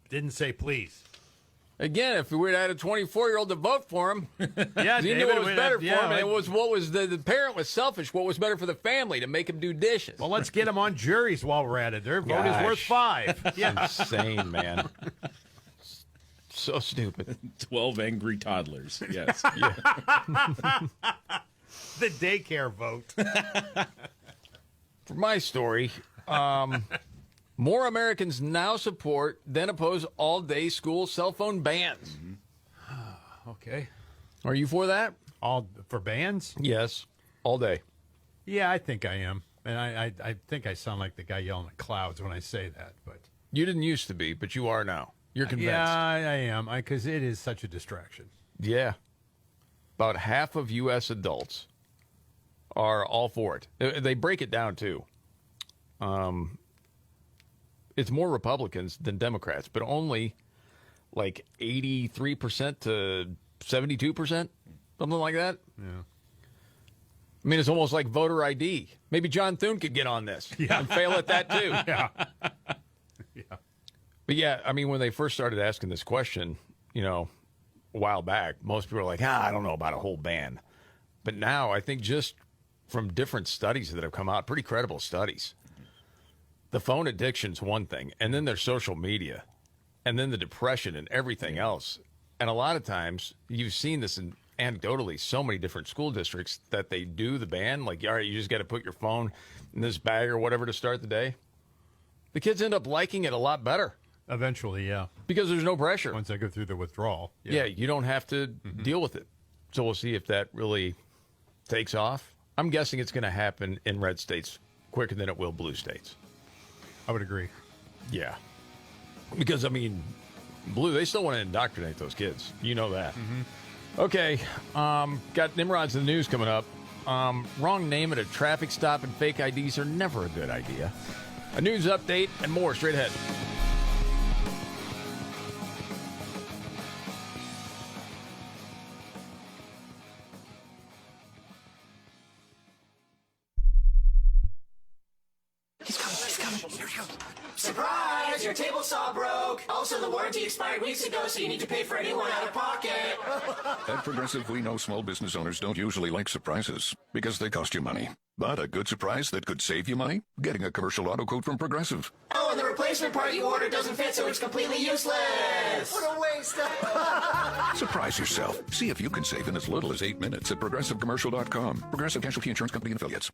Didn't say please.
Again, if we would have had a 24-year-old to vote for him,
Yeah,
he knew
David,
what was
we'd
better
have-
for
yeah,
him. And
like-
it was what was the parent was selfish. What was better for the family to make him do dishes?
Well, let's get him on juries while we're at it. Their vote is worth 5. Yeah.
Insane, man. So stupid.
12 angry toddlers. Yes.
The daycare vote.
For my story, more Americans now support than oppose all-day school cell phone bans.
Okay.
Are you for that?
All for bans?
Yes, all day.
Yeah, I think I am. And I think I sound like the guy yelling at clouds when I say that. But
You didn't used to be, but you are now. You're convinced.
yeah, I am. Because it is such a distraction.
Yeah. About half of U.S. adults are all for it. They break it down, too. It's more Republicans than Democrats, but only like 83% to 72%, something like that.
Yeah.
I mean, it's almost like voter ID. Maybe John Thune could get on this and fail at that, too.
Yeah.
But, yeah, I mean, when they first started asking this question, a while back, most people were like, I don't know about a whole ban. But now I think just from different studies that have come out, pretty credible studies, the phone addiction's one thing, and then there's social media, and then the depression and everything else. And a lot of times, you've seen this anecdotally, so many different school districts that they do the ban, like, all right, you just got to put your phone in this bag or whatever to start the day. The kids end up liking it a lot better.
Eventually, yeah.
Because there's no pressure.
Once I go through the withdrawal.
Yeah, you don't have to deal with it. So we'll see if that really takes off. I'm guessing it's going to happen in red states quicker than it will blue states.
I would agree.
Yeah. Because, I mean, blue, they still want to indoctrinate those kids. You know that. Okay, got Nimrod's in the news coming up. Wrong name at a traffic stop and fake IDs are never a good idea. A news update and more straight ahead.
He's coming. Here he comes. Surprise! Your table saw broke. Also, the warranty expired weeks ago, so you need to pay for a new one out of pocket.
At Progressive, we know small business owners don't usually like surprises because they cost you money. But a good surprise that could save you money? Getting a commercial auto quote from Progressive.
Oh, and the replacement part you ordered doesn't fit, so it's completely useless. What a waste.
Surprise yourself. See if you can save in as little as 8 minutes at ProgressiveCommercial.com. Progressive Casualty Insurance Company and Affiliates.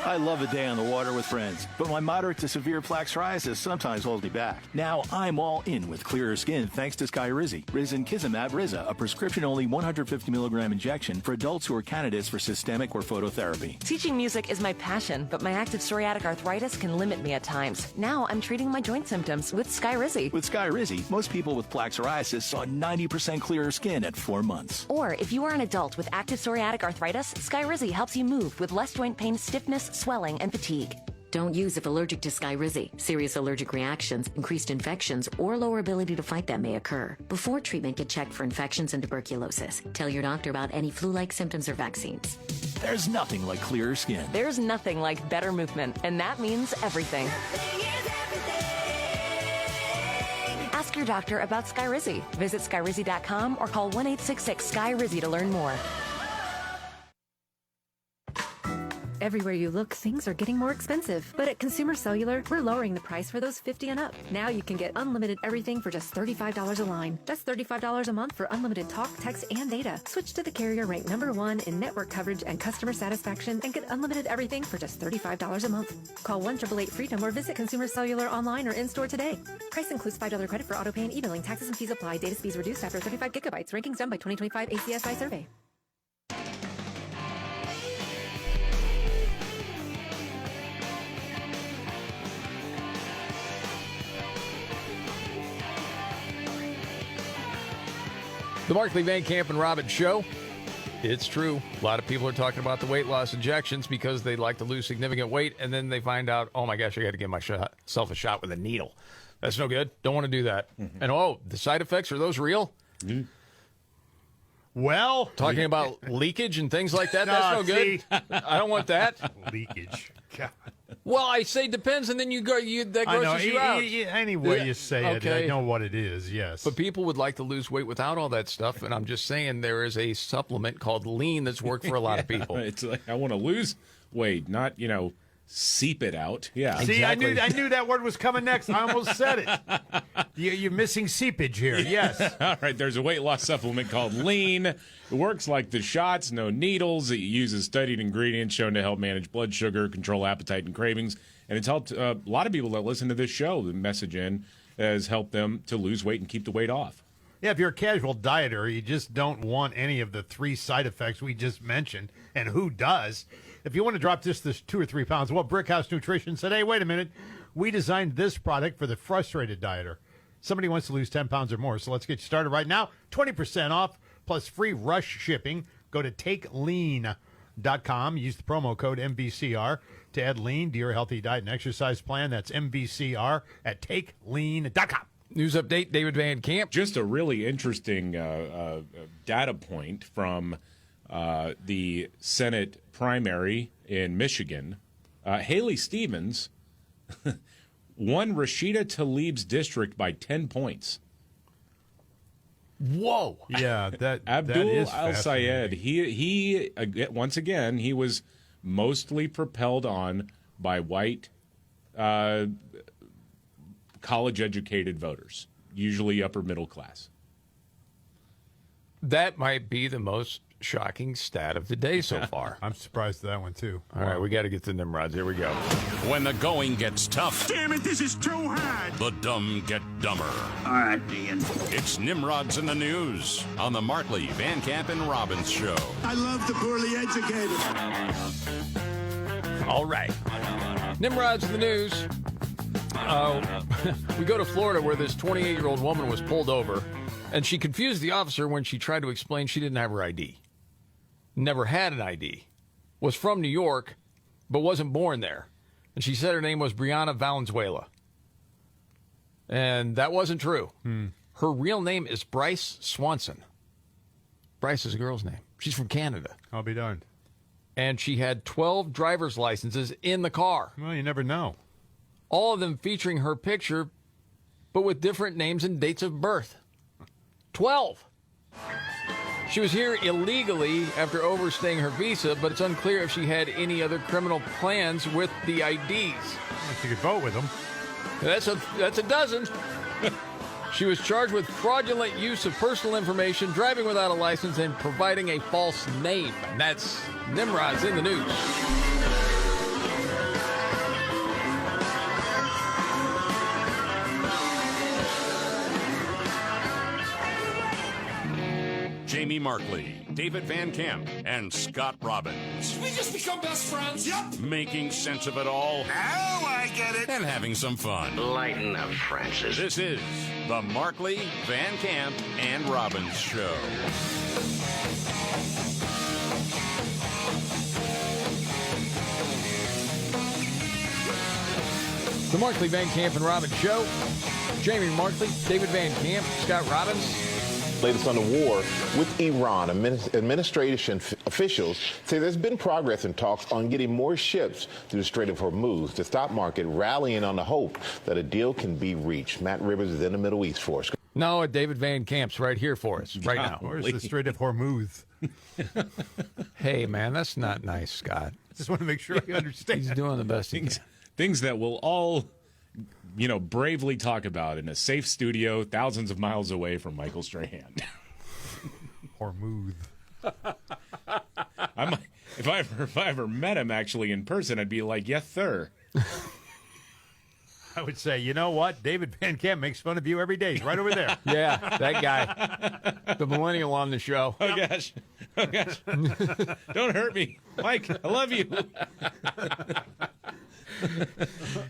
I love a day on the water with friends, but my moderate to severe plaque psoriasis sometimes holds me back. Now I'm all in with clearer skin thanks to Skyrizi. Risankizumab Riza, a prescription-only 150 milligram injection for adults who are candidates for systemic or phototherapy.
Teaching music is my passion, but my active psoriatic arthritis can limit me at times. Now I'm treating my joint symptoms with Skyrizi.
With Skyrizi, most people with plaque psoriasis saw 90% clearer skin at 4 months.
Or if you are an adult with active psoriatic arthritis, Skyrizi helps you move with less joint pain, stiffness, swelling, and fatigue.
Don't use if allergic to Skyrizi. Serious allergic reactions, increased infections, or lower ability to fight them may occur. Before treatment, get checked for infections and tuberculosis. Tell your doctor about any flu-like symptoms or vaccines.
There's nothing like clearer skin.
There's nothing like better movement, and that means everything. Ask your doctor about Skyrizi. Visit Skyrizi.com or call 1-866-SKY-RIZI to learn more.
Everywhere you look, things are getting more expensive. But at Consumer Cellular, we're lowering the price for those 50 and up. Now you can get unlimited everything for just $35 a line. That's $35 a month for unlimited talk, text, and data. Switch to the carrier ranked #1 in network coverage and customer satisfaction and get unlimited everything for just $35 a month. Call 1-888-FREEDOM or visit Consumer Cellular online or in-store today. Price includes $5 credit for auto pay and e-billing. Taxes and fees apply. Data speeds reduced after 35 gigabytes. Rankings done by 2025 ACSI survey.
The Markley, Van Camp, and Robbins Show. It's true. A lot of people are talking about the weight loss injections because they'd like to lose significant weight, and then they find out, oh my gosh, I got to give myself a shot with a needle. That's no good. Don't want to do that. Mm-hmm. And oh, the side effects, are those real?
Mm-hmm. Well,
talking about leakage and things like that, that's no good. I don't want that.
Leakage. God.
Well, I say depends, and then that grosses you out.
Any way you say it, I know what it is, yes.
But people would like to lose weight without all that stuff, and I'm just saying there is a supplement called Lean that's worked for a lot of people.
It's like, I want to lose weight, not, seep it out. Yeah.
See,
exactly.
I knew that word was coming next. I almost said it. You're missing seepage here. Yes.
All right. There's a weight loss supplement called Lean. It works like the shots, no needles. It uses studied ingredients shown to help manage blood sugar, control appetite and cravings. And it's helped a lot of people that listen to this show. The message has helped them to lose weight and keep the weight off.
Yeah, if you're a casual dieter, you just don't want any of the 3 side effects we just mentioned. And who does? If you want to drop just this 2 or 3 pounds, well, Brickhouse Nutrition said, hey, wait a minute. We designed this product for the frustrated dieter. Somebody wants to lose 10 pounds or more, so let's get you started right now. 20% off plus free rush shipping. Go to takelean.com. Use the promo code MVCR to add lean to your healthy diet and exercise plan. That's MVCR at takelean.com.
News update, David Van Camp.
Just a really interesting data point from the Senate primary in Michigan. Haley Stevens won Rashida Tlaib's district by 10 points.
Whoa!
Yeah, that
Abdul
is
Al-Sayed. He once again he was mostly propelled on by white college-educated voters, usually upper middle class.
That might be the most shocking stat of the day so far.
I'm surprised at that one, too.
All right, we got to get to Nimrods. Here we go.
When the going gets tough.
Damn it, this is too hard.
The dumb get dumber.
All right, Ian.
It's Nimrods in the News on the Markley, Van Camp, and Robbins Show.
I love the poorly educated.
All right. Nimrods in the News. We go to Florida where this 28-year-old woman was pulled over And she confused the officer when she tried to explain she didn't have her ID. Never had an ID. Was from New York, but wasn't born there. And she said her name was Brianna Valenzuela. And that wasn't true. Her real name is Bryce Swanson. Bryce is a girl's name. She's from Canada.
I'll be darned.
And she had 12 driver's licenses in the car.
Well, you never know.
All of them featuring her picture, but with different names and dates of birth. 12. She was here illegally after overstaying her visa, but it's unclear if she had any other criminal plans with the IDs.
Well, she could vote with them.
That's a dozen. She was charged with fraudulent use of personal information, driving without a license, and providing a false name. And that's Nimrod's in the news.
Jamie Markley, David Van Camp, and Scott Robbins.
We just become best friends. Yep.
Making sense of it all.
Now I get it.
And having some fun.
Lighten up, Francis.
This is the Markley, Van Camp, and Robbins Show.
The Markley, Van Camp, and Robbins Show. Jamie Markley, David Van Camp, Scott Robbins.
Latest on the war with Iran. Administration officials say there's been progress in talks on getting more ships through the Strait of Hormuz. The stock market rallying on the hope that a deal can be reached. Matt Rivers is in the Middle East for us.
No, David Van Camp's right here for us right now.
Where's the Strait of Hormuz?
Hey, man, that's not nice, Scott.
Just want to make sure you understand.
He's doing the best he can.
Things that we'll all, bravely talk about in a safe studio thousands of miles away from Michael Strahan.
Hormuz.
If I ever met him actually in person, I'd be like, yes, sir.
I would say, you know what? David Van Camp makes fun of you every day. He's right over there.
Yeah, that guy. The millennial on the show.
Oh, gosh. Don't hurt me. Mike, I love you.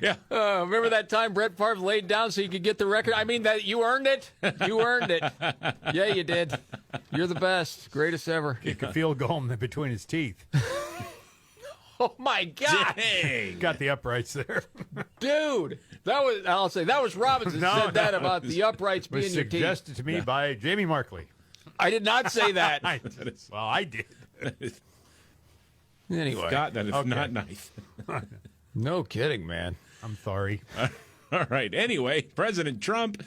Yeah.
Remember that time Brett Favre laid down so you could get the record? I mean, that you earned it. You earned it. Yeah, you did. You're the best. Greatest ever.
Kick a field goal between his teeth.
Oh, my God.
Dang.
Got the uprights there.
Dude, that was Robbins that said that about the uprights being your teeth.
Suggested to me by Jamie Markley.
I did not say that.
Well, I did.
Anyway.
Scott, that is not nice.
No kidding, man.
I'm sorry.
All right. Anyway, President Trump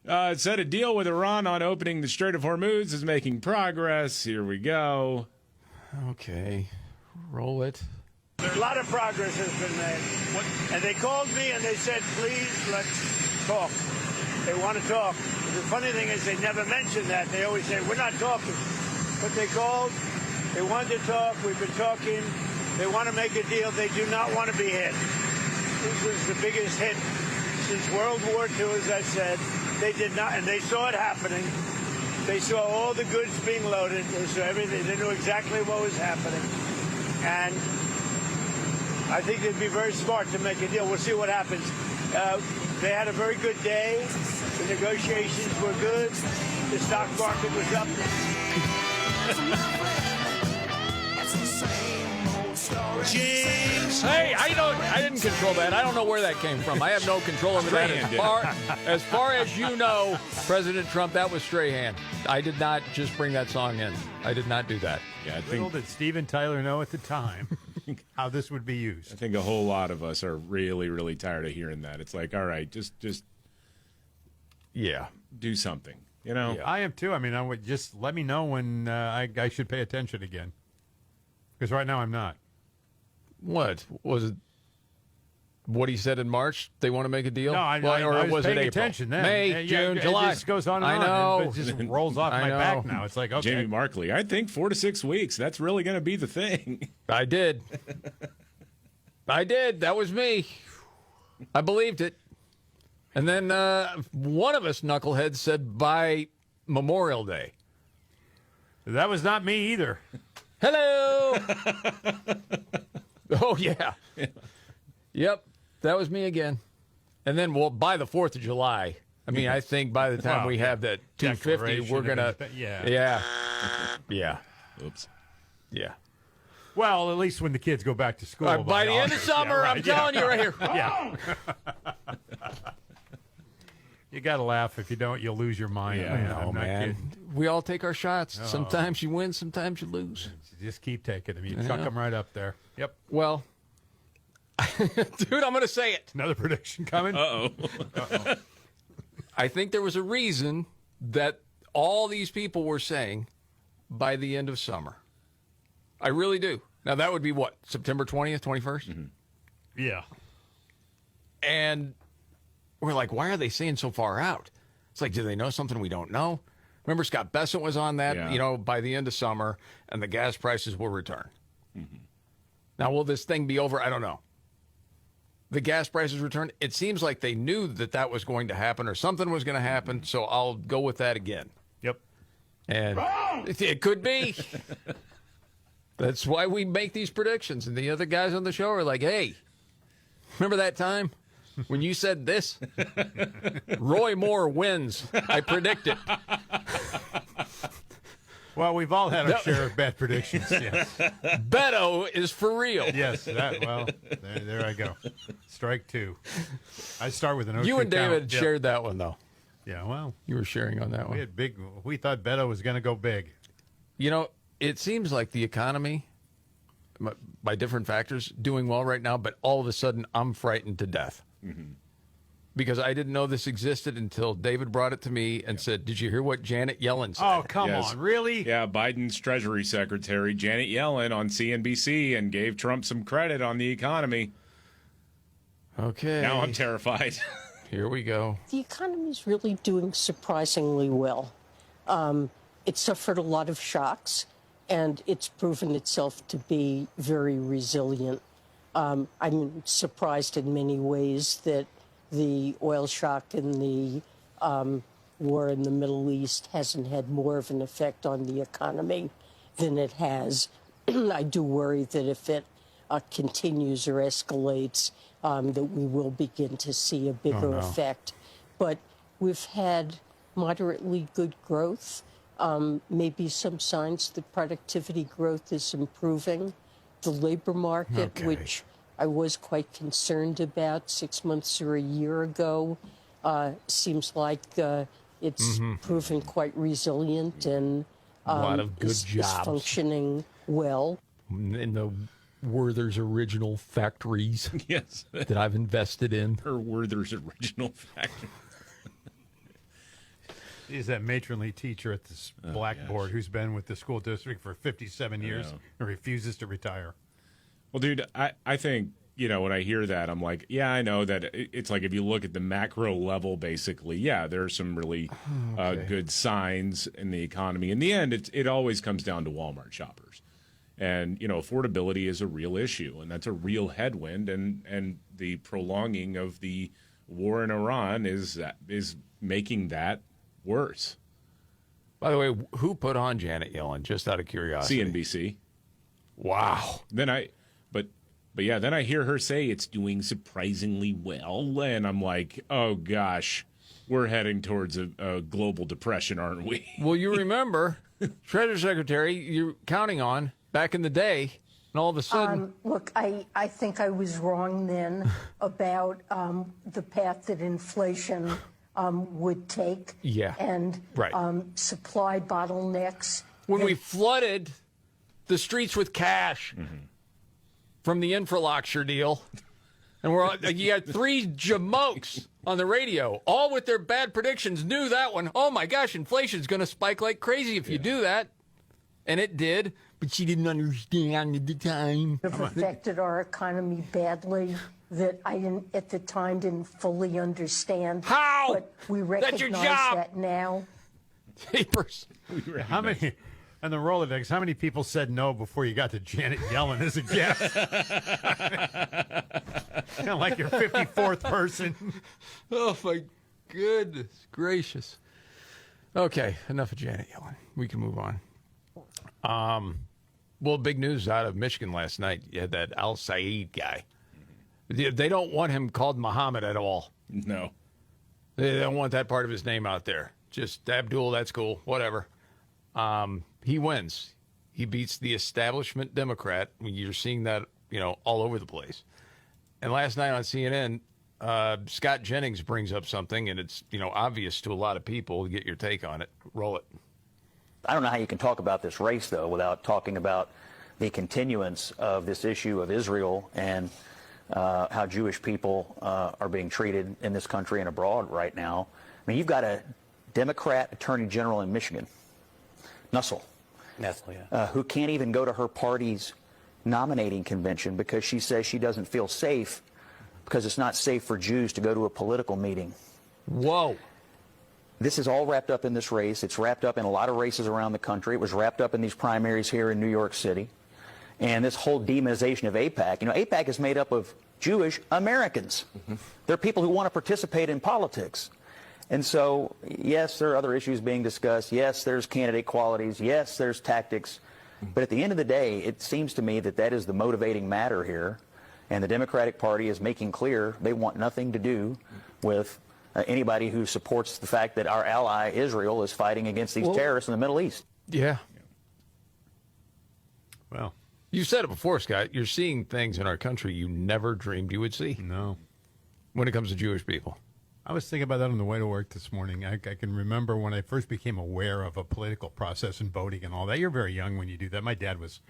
said a deal with Iran on opening the Strait of Hormuz is making progress. Here we go.
Okay. Roll it.
A lot of progress has been made. And they called me and they said, please, let's talk. They want to talk. The funny thing is they never mention that. They always say, we're not talking. But they called. They wanted to talk. We've been talking. They want to make a deal. They do not want to be hit. This was the biggest hit since World War II, as I said. They did not, and they saw it happening. They saw all the goods being loaded. They saw everything. They knew exactly what was happening. And I think they'd be very smart to make a deal. We'll see what happens. They had a very good day. The negotiations were good. The stock market was up.
James. Hey, I didn't control that. I don't know where that came from. I have no control over that. As far as you know, President Trump, that was Strahan. I did not just bring that song in. I did not do that.
Yeah,
Little did Steve and Tyler know at the time how this would be used.
I think a whole lot of us are really, really tired of hearing that. It's like, all right, just do something.
Yeah, I am too. I mean, I would just let me know when I should pay attention again. Because right now I'm not.
What was it? What he said in March? They want to make a deal.
No, I was paying attention then.
May, June, July.
It just goes on and
I
on.
know.
It just rolls off my back now. It's like, okay.
Jamie Markley, I think 4 to 6 weeks. That's really going to be the thing.
I did. That was me. I believed it. And then one of us knuckleheads said by Memorial Day.
That was not me either.
Hello. Oh, yeah. Yep. That was me again. And then, by the 4th of July, I mean, I think by the time we have that 250, we're going to. Yeah.
Oops.
Yeah.
Well, at least when the kids go back to school.
By the end of summer, I'm telling you right here.
Yeah. You got to laugh. If you don't, you'll lose your mind.
Yeah,
I'm not kidding.
We all take our shots.
Oh.
Sometimes you win, sometimes you lose.
Just keep taking them. You chuck them right up there. Yep.
Well, dude, I'm going to say it.
Another prediction coming?
Uh-oh.
I think there was a reason that all these people were saying by the end of summer. I really do. Now, that would be what? September 20th, 21st?
Mm-hmm.
Yeah.
And we're like, why are they saying so far out? It's like, do they know something we don't know? Remember, Scott Bessent was on that, by the end of summer, and the gas prices will return.
Mm-hmm.
Now, will this thing be over? I don't know. The gas prices return. It seems like they knew that was going to happen or something was going to happen, so I'll go with that again.
Yep.
And it could be. That's why we make these predictions. And the other guys on the show are like, hey, remember that time when you said this? Roy Moore wins. I predict it.
Well, we've all had our share of bad predictions. Yes.
Beto is for real.
Yes. There I go. Strike two. I start with an 0-2
You and David
count.
shared that one, though.
Yeah, well.
You were sharing on that one.
We thought Beto was going to go big.
It seems like the economy, by different factors, doing well right now, but all of a sudden I'm frightened to death.
Mm-hmm.
Because I didn't know this existed until David brought it to me and said, did you hear what Janet Yellen said?
Oh, come on. Really?
Yeah, Biden's Treasury Secretary, Janet Yellen, on CNBC and gave Trump some credit on the economy.
Okay.
Now I'm terrified.
Here we go.
The economy is really doing surprisingly well. It suffered a lot of shocks, and it's proven itself to be very resilient. I'm surprised in many ways that the oil shock and the war in the Middle East hasn't had more of an effect on the economy than it has. I do worry that if it continues or escalates, that we will begin to see a bigger effect. But we've had moderately good growth, maybe some signs that productivity growth is improving. The labor market, which I was quite concerned about 6 months or a year ago, seems like it's proven quite resilient and
a lot of good
is
jobs
functioning well.
In the Werther's original factories
yes.
that I've invested in.
Her Werther's original factory.
He's that matronly teacher at this blackboard who's been with the school district for 57 years and refuses to retire.
Well, dude, I think, when I hear that, I'm like, yeah, I know that it's like if you look at the macro level, basically, there are some really good signs in the economy. In the end, it always comes down to Walmart shoppers. And, affordability is a real issue, and that's a real headwind. And the prolonging of the war in Iran is making that worse.
By the way, who put on Janet Yellen, just out of curiosity?
CNBC.
Wow.
Then I hear her say it's doing surprisingly well, and I'm like, oh gosh, we're heading towards a global depression, aren't we?
Well, you remember, Treasury Secretary, you're counting on back in the day, and all of a sudden...
Look, I think I was wrong then about the path that inflation would take.
Yeah.
And supply bottlenecks.
When we flooded the streets with cash from the infrastructure deal, and you had three jamokes on the radio, all with their bad predictions, knew that one. Oh my gosh, inflation's going to spike like crazy if you do that. And it did, but she didn't understand at the time.
It affected our economy badly that I at the time didn't fully understand.
How?
But we recognize
That's your job.
that now.
Papers.
How many? And the Rolodex, how many people said no before you got to Janet Yellen as a guest? Kind of like your 54th person.
Oh, my goodness gracious. Okay, enough of Janet Yellen. We can move on. Well, big news out of Michigan last night. You had that Al Saeed guy. They don't want him called Muhammad at all.
No.
They don't want that part of his name out there. Just Abdul, that's cool, whatever. He wins. He beats the establishment Democrat. I mean, you're seeing that, all over the place. And last night on CNN, Scott Jennings brings up something, and it's, obvious to a lot of people. Get your take on it. Roll it.
I don't know how you can talk about this race, though, without talking about the continuance of this issue of Israel and how Jewish people are being treated in this country and abroad right now. I mean, you've got a Democrat Attorney General in Michigan, Nussel, who can't even go to her party's nominating convention because she says she doesn't feel safe because it's not safe for Jews to go to a political meeting.
Whoa.
This is all wrapped up in this race. It's wrapped up in a lot of races around the country. It was wrapped up in these primaries here in New York City. And this whole demonization of AIPAC. AIPAC is made up of Jewish Americans. They're people who want to participate in politics. And so, yes, there are other issues being discussed. Yes, there's candidate qualities. Yes, there's tactics. But at the end of the day, it seems to me that that is the motivating matter here. And the Democratic Party is making clear they want nothing to do with anybody who supports the fact that our ally Israel is fighting against these terrorists in the Middle East.
Yeah.
Well,
you said it before, Scott. You're seeing things in our country you never dreamed you would see.
No.
When it comes to Jewish people.
I was thinking about that on the way to work this morning. I can remember when I first became aware of a political process and voting and all that. You're very young when you do that. My dad was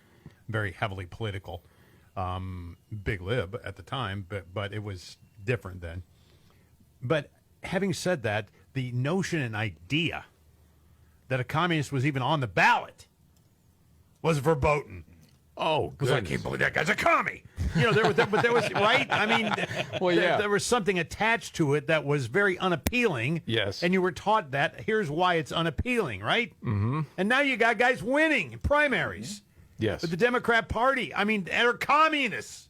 very heavily political, big lib at the time, but it was different then. But having said that, the notion and idea that a communist was even on the ballot was verboten.
Oh,
because I can't believe that guy's a commie. There was right. I mean,
well, yeah.
There was something attached to it that was very unappealing.
Yes,
and you were taught that. Here's why it's unappealing, right?
Mm-hmm.
And now you got guys winning primaries.
Yes,
but the Democrat Party. I mean, they're communists.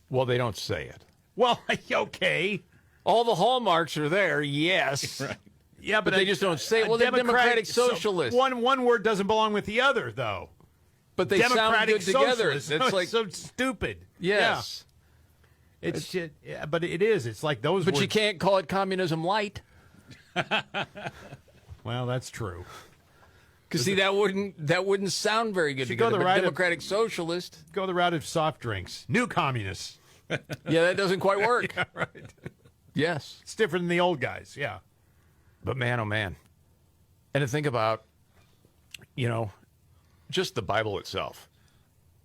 Well, they don't say it.
Well, okay.
All the hallmarks are there. Yes.
Right. Yeah, but
they just don't say it. Well, they're Democratic Socialists.
One word doesn't belong with the other, though.
But they sound good together. It's like
so stupid.
Yes,
yeah. It's just, yeah, but it is. It's like those.
But
words.
You can't call it communism light.
Well, that's true.
Because see, that wouldn't sound very good.
Go the route
Democratic Socialist.
Go the route of soft drinks. New communists.
Yeah, that doesn't quite work.
Yeah, right.
Yes,
it's different than the old guys. Yeah,
but man, oh man, and to think about, just the Bible itself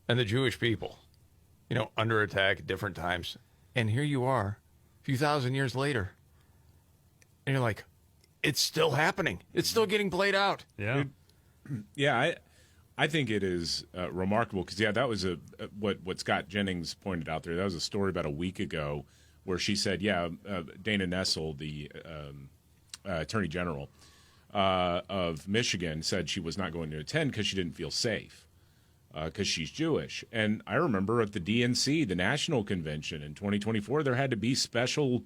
and the Jewish people, under attack at different times. And here you are, a few thousand years later, and you're like, it's still happening. It's still getting played out.
Yeah.
Yeah, I think it is remarkable because, that was what Scott Jennings pointed out there. That was a story about a week ago where she said, Dana Nessel, the Attorney General, of Michigan, said she was not going to attend because she didn't feel safe because she's Jewish. And I remember at the DNC, the National Convention in 2024, there had to be special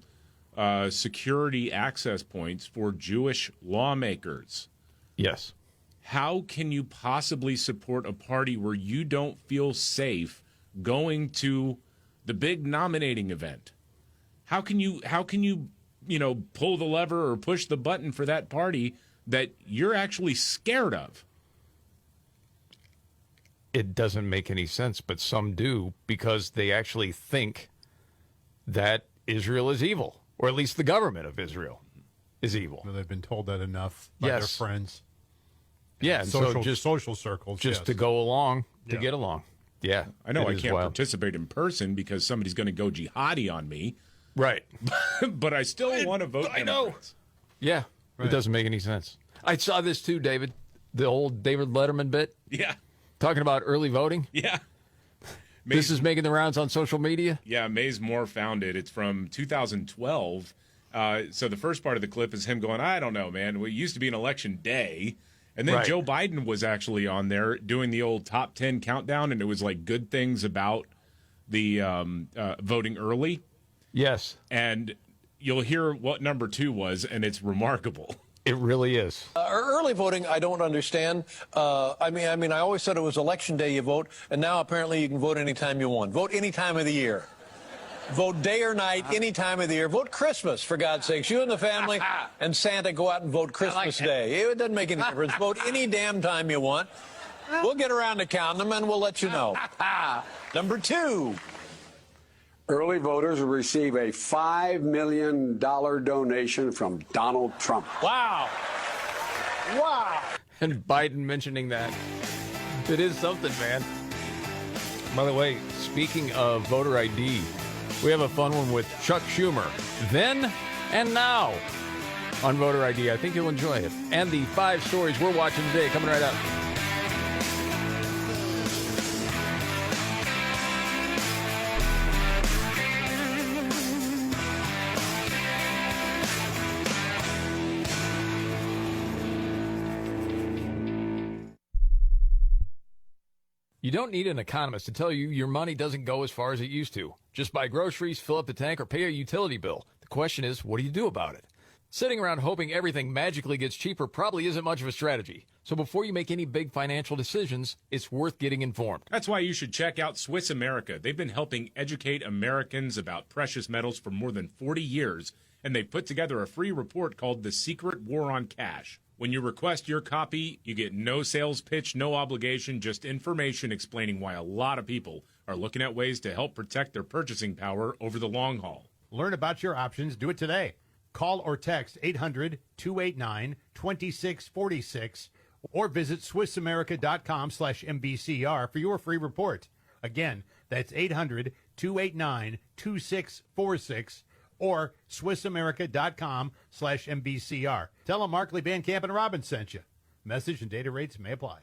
security access points for Jewish lawmakers.
Yes.
How can you possibly support a party where you don't feel safe going to the big nominating event? How can you pull the lever or push the button for that party that you're actually scared of?
It doesn't make any sense, but some do because they actually think that Israel is evil, or at least the government of Israel is evil.
Well, they've been told that enough by their friends.
Yeah, and
social,
so just
social circles.
Just to go along, to get along. Yeah.
I know I can't participate in person because somebody's going to go jihadi on me.
Right.
But I still want to vote.
I know. Yeah. Right. It doesn't make any sense. I saw this too, David. The old David Letterman bit.
Yeah.
Talking about early voting.
Yeah.
This is making the rounds on social media.
Yeah, Mays Moore found it. It's from 2012. So the first part of the clip is him going, I don't know, man. It used to be an election day. And then Joe Biden was actually on there doing the old top 10 countdown, and it was like good things about the voting early.
Yes.
And you'll hear what number 2 was, and it's remarkable.
It really is.
Early voting, I don't understand. I mean, I always said it was election day you vote, and now apparently you can vote anytime you want. Vote any time of the year. Vote day or night, any time of the year. Vote Christmas, for God's sakes. You and the family and Santa go out and vote Christmas Day. It doesn't make any difference. Vote any damn time you want. We'll get around to counting them, and we'll let you know. Number 2.
Early voters will receive a $5 million donation from Donald Trump.
Wow. Wow.
And Biden mentioning that. It is something, man. By the way, speaking of voter ID, we have a fun one with Chuck Schumer. Then and now on voter ID. I think you'll enjoy it. And the 5 stories we're watching today coming right up. You don't need an economist to tell you your money doesn't go as far as it used to. Just buy groceries, fill up the tank, or pay a utility bill. The question is, what do you do about it? Sitting around hoping everything magically gets cheaper probably isn't much of a strategy. So before you make any big financial decisions, it's worth getting informed.
That's why you should check out Swiss America. They've been helping educate Americans about precious metals for more than 40 years, and they've put together a free report called The Secret War on Cash. When you request your copy, you get no sales pitch, no obligation, just information explaining why a lot of people are looking at ways to help protect their purchasing power over the long haul.
Learn about your options. Do it today. Call or text 800-289-2646 or visit SwissAmerica.com/MVCR for your free report. Again, that's 800-289-2646 or SwissAmerica.com/MVCR. Tell them Markley, Van Camp, and Robbins sent you. Message and data rates may apply.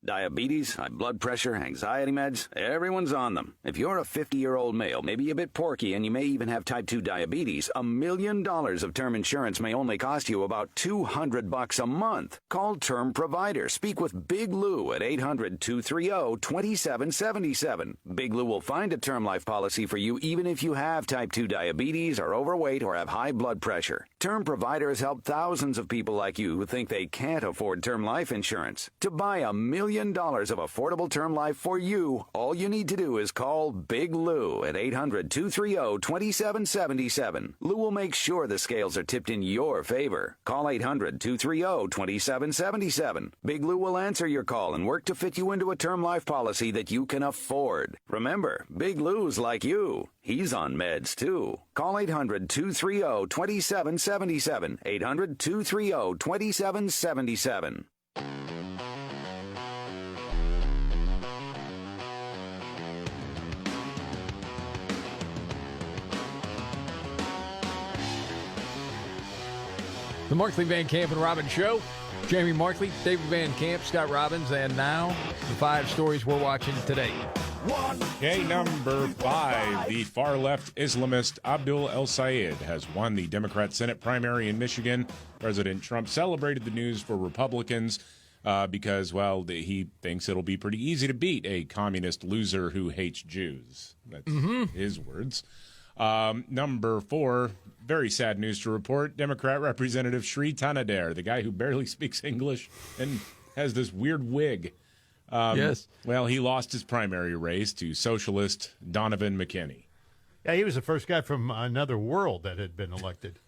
Diabetes, high blood pressure, anxiety meds, everyone's on them. If you're a 50-year-old male, maybe a bit porky, and you may even have type 2 diabetes, $1 million of term insurance may only cost you about $200 a month. Call Term Provider. Speak with Big Lou at 800-230-2777. Big Lou will find a term life policy for you even if you have type 2 diabetes, are overweight, or have high blood pressure. Term Provider has helped thousands of people like you who think they can't afford term life insurance. To buy $1 million of affordable term life for you, all you need to do is call Big Lou at 800-230-2777. Lou will make sure the scales are tipped in your favor. Call 800-230-2777. Big Lou will answer your call and work to fit you into a term life policy that you can afford. Remember, Big Lou's like you. He's on meds, too. Call 800-230-2777. 800-230-2777.
The Markley, Van Camp, and Robbins Show. Jamie Markley, David Van Camp, Scott Robbins, and now the 5 stories we're watching today.
Okay, number 5. The far-left Islamist Abdul El-Sayed has won the Democrat Senate primary in Michigan. President Trump celebrated the news for Republicans because, well, he thinks it'll be pretty easy to beat a communist loser who hates Jews. That's his words. Number 4, very sad news to report. Democrat Representative Shri Tanadare, the guy who barely speaks English and has this weird wig.
Yes.
Well, he lost his primary race to socialist Donovan McKinney.
Yeah, he was the first guy from another world that had been elected.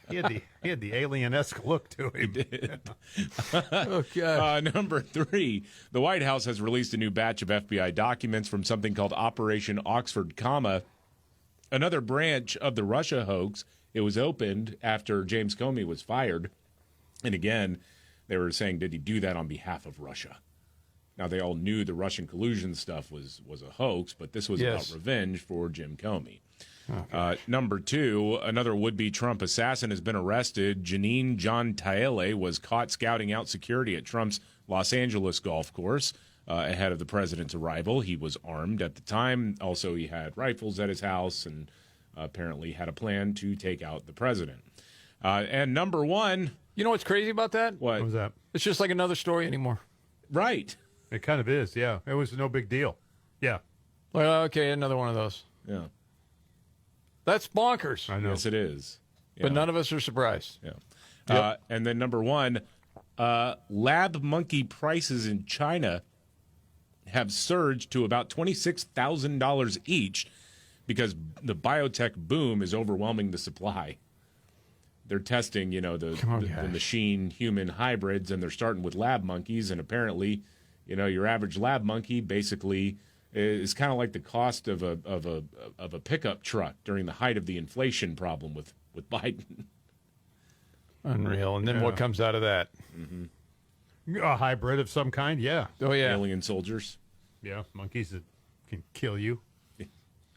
He had the alien-esque look to him.
He did.
Okay.
Number 3, the White House has released a new batch of FBI documents from something called Operation Oxford Comma, another branch of the Russia hoax. It was opened after James Comey was fired. And again, they were saying, did he do that on behalf of Russia? Now, they all knew the Russian collusion stuff was a hoax, but this was about revenge for Jim Comey. Okay. Number 2, another would-be Trump assassin has been arrested. Janine John Taele was caught scouting out security at Trump's Los Angeles golf course ahead of the president's arrival. He was armed at the time. Also, he had rifles at his house and apparently had a plan to take out the president. And number 1...
You know what's crazy about that?
What
was that?
It's just like another story anymore.
Right.
It kind of is, yeah. It was no big deal. Yeah.
Well, okay, another one of those.
Yeah.
That's bonkers.
I know.
Yes, it is.
But none of us are surprised.
Yeah.
Yep.
And then number 1, lab monkey prices in China have surged to about $26,000 each because the biotech boom is overwhelming the supply. They're testing, the machine-human hybrids, and they're starting with lab monkeys, and apparently, your average lab monkey basically is kind of like the cost of a pickup truck during the height of the inflation problem with Biden.
Unreal. And then what comes out of that?
Mm-hmm.
A hybrid of some kind, yeah.
Oh, yeah.
Alien soldiers.
Yeah, monkeys that can kill you.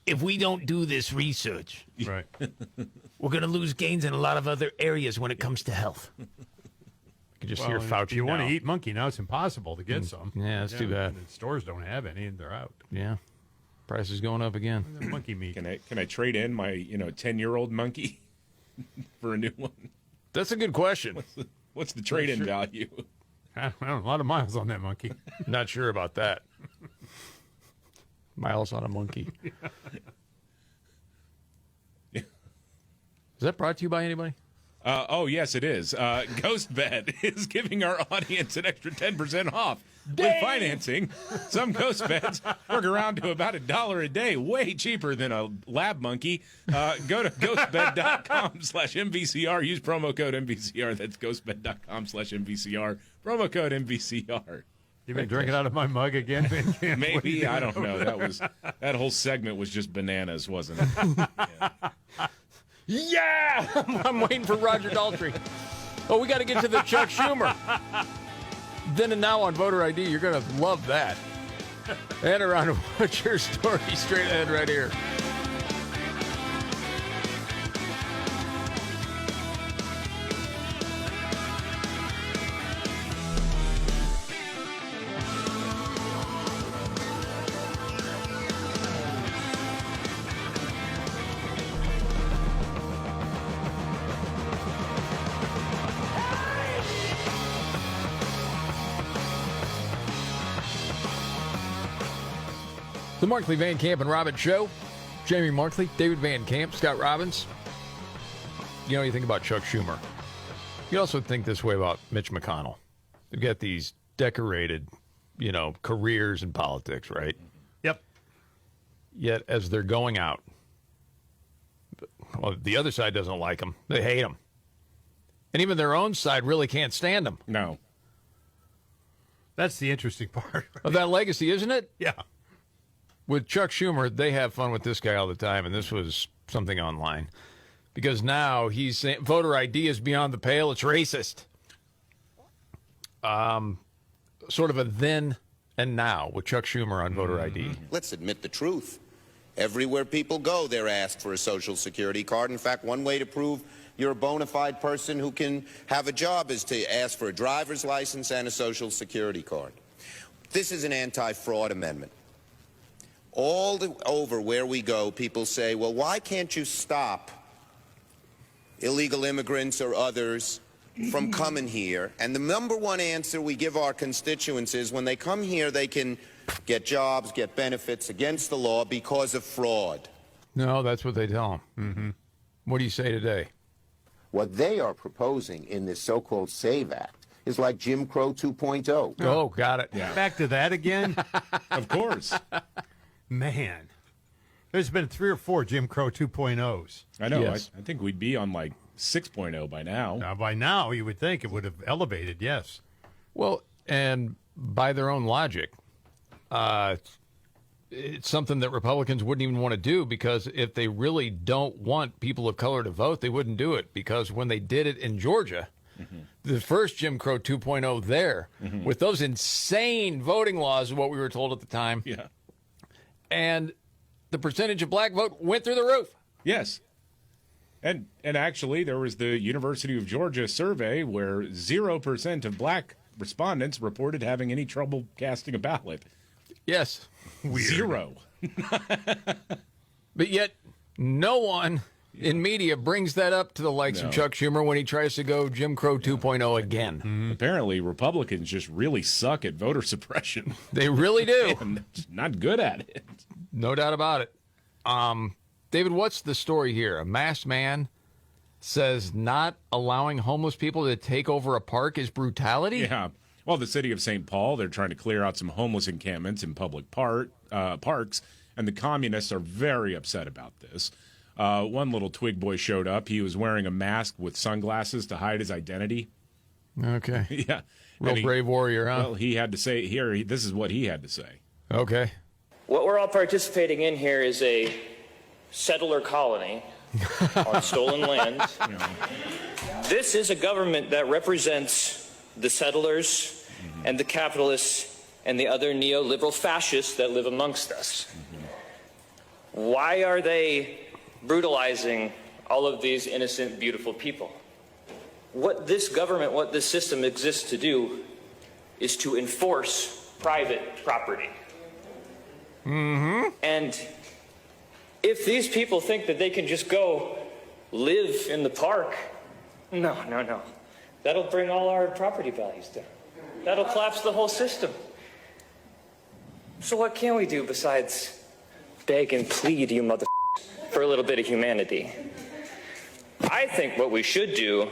If we don't do this research,
right,
we're going to lose gains in a lot of other areas when it comes to health.
You could just hear Fauci
If you want
now.
to eat monkey now, it's impossible to get some.
Yeah, that's too bad.
The stores don't have any, and they're out.
Yeah. Price is going up again.
Monkey meat.
Can I trade in my 10-year-old monkey for a new one?
That's a good question.
What's the trade-in value?
I don't know, a lot of miles on that monkey.
Not sure about that. Miles on a monkey. Is that brought to you by anybody?
Oh, yes, it is. GhostBed is giving our audience an extra 10% off with financing. Some ghost beds work around to about $1 a day, way cheaper than a lab monkey. Go to ghostbed.com/MVCR. Use promo code MVCR. That's ghostbed.com/MVCR. Promo code MVCR.
You been drinking out of my mug again?
Maybe. I don't know. That whole segment was just bananas, wasn't it?
Yeah! I'm waiting for Roger Daltrey. Oh, we got to get to the Chuck Schumer. Then and now on voter ID, you're going to love that. And around what's your story straight ahead right here. The Markley, Van Camp, and Robbins Show. Jamie Markley, David Van Camp, Scott Robbins. You think about Chuck Schumer. You also think this way about Mitch McConnell. They've got these decorated, careers in politics, right?
Yep.
Yet, as they're going out, well, the other side doesn't like them. They hate them. And even their own side really can't stand them.
No.
That's the interesting part.
Of that legacy, isn't it?
Yeah.
With Chuck Schumer, they have fun with this guy all the time, and this was something online. Because now he's saying voter ID is beyond the pale, it's racist. Sort of a then and now with Chuck Schumer on voter ID.
Let's admit the truth. Everywhere people go, they're asked for a Social Security card. In fact, one way to prove you're a bona fide person who can have a job is to ask for a driver's license and a Social Security card. This is an anti-fraud amendment. Over where we go, people say, well, why can't you stop illegal immigrants or others from coming here? And the number one answer we give our constituents is when they come here, they can get jobs, get benefits against the law because of fraud.
No, that's what they tell them.
Mm-hmm.
What do you say today?
What they are proposing in this so-called SAVE Act is like Jim Crow 2.0.
Oh, got it.
Yeah. Back to that again?
Of course.
Man, there's been 3 or 4 Jim Crow 2.0s.
I know.
Yes.
I think we'd be on like 6.0 by now.
Now, by now, you would think it would have elevated, yes.
Well, and by their own logic, it's something that Republicans wouldn't even want to do because if they really don't want people of color to vote, they wouldn't do it. Because when they did it in Georgia, the first Jim Crow 2.0 there, with those insane voting laws, is what we were told at the time.
Yeah.
And the percentage of black vote went through the roof.
Yes. And actually, there was the University of Georgia survey where 0% of black respondents reported having any trouble casting a ballot.
Yes.
Weird.
0.
But yet, no one in media brings that up to the likes of Chuck Schumer when he tries to go Jim Crow 2.0 again.
Apparently, Republicans just really suck at voter suppression.
They really do.
And not good at it.
No doubt about it. David, what's the story here? A masked man says not allowing homeless people to take over a park is brutality?
Yeah. Well, the city of St. Paul, they're trying to clear out some homeless encampments in public parks, and the communists are very upset about this. One little twig boy showed up. He was wearing a mask with sunglasses to hide his identity.
Okay.
Yeah.
Real brave warrior, huh?
Well, he had to say here, this is what he had to say.
Okay.
What we're all participating in here is a settler colony on stolen land. This is a government that represents the settlers and the capitalists and the other neoliberal fascists that live amongst us. Why are they brutalizing all of these innocent, beautiful people? What this government, what this system exists to do is to enforce private property. And if these people think that they can just go live in the park, no. That'll bring all our property values down. That'll collapse the whole system. So what can we do besides beg and plead, you mother for a little bit of humanity? I think what we should do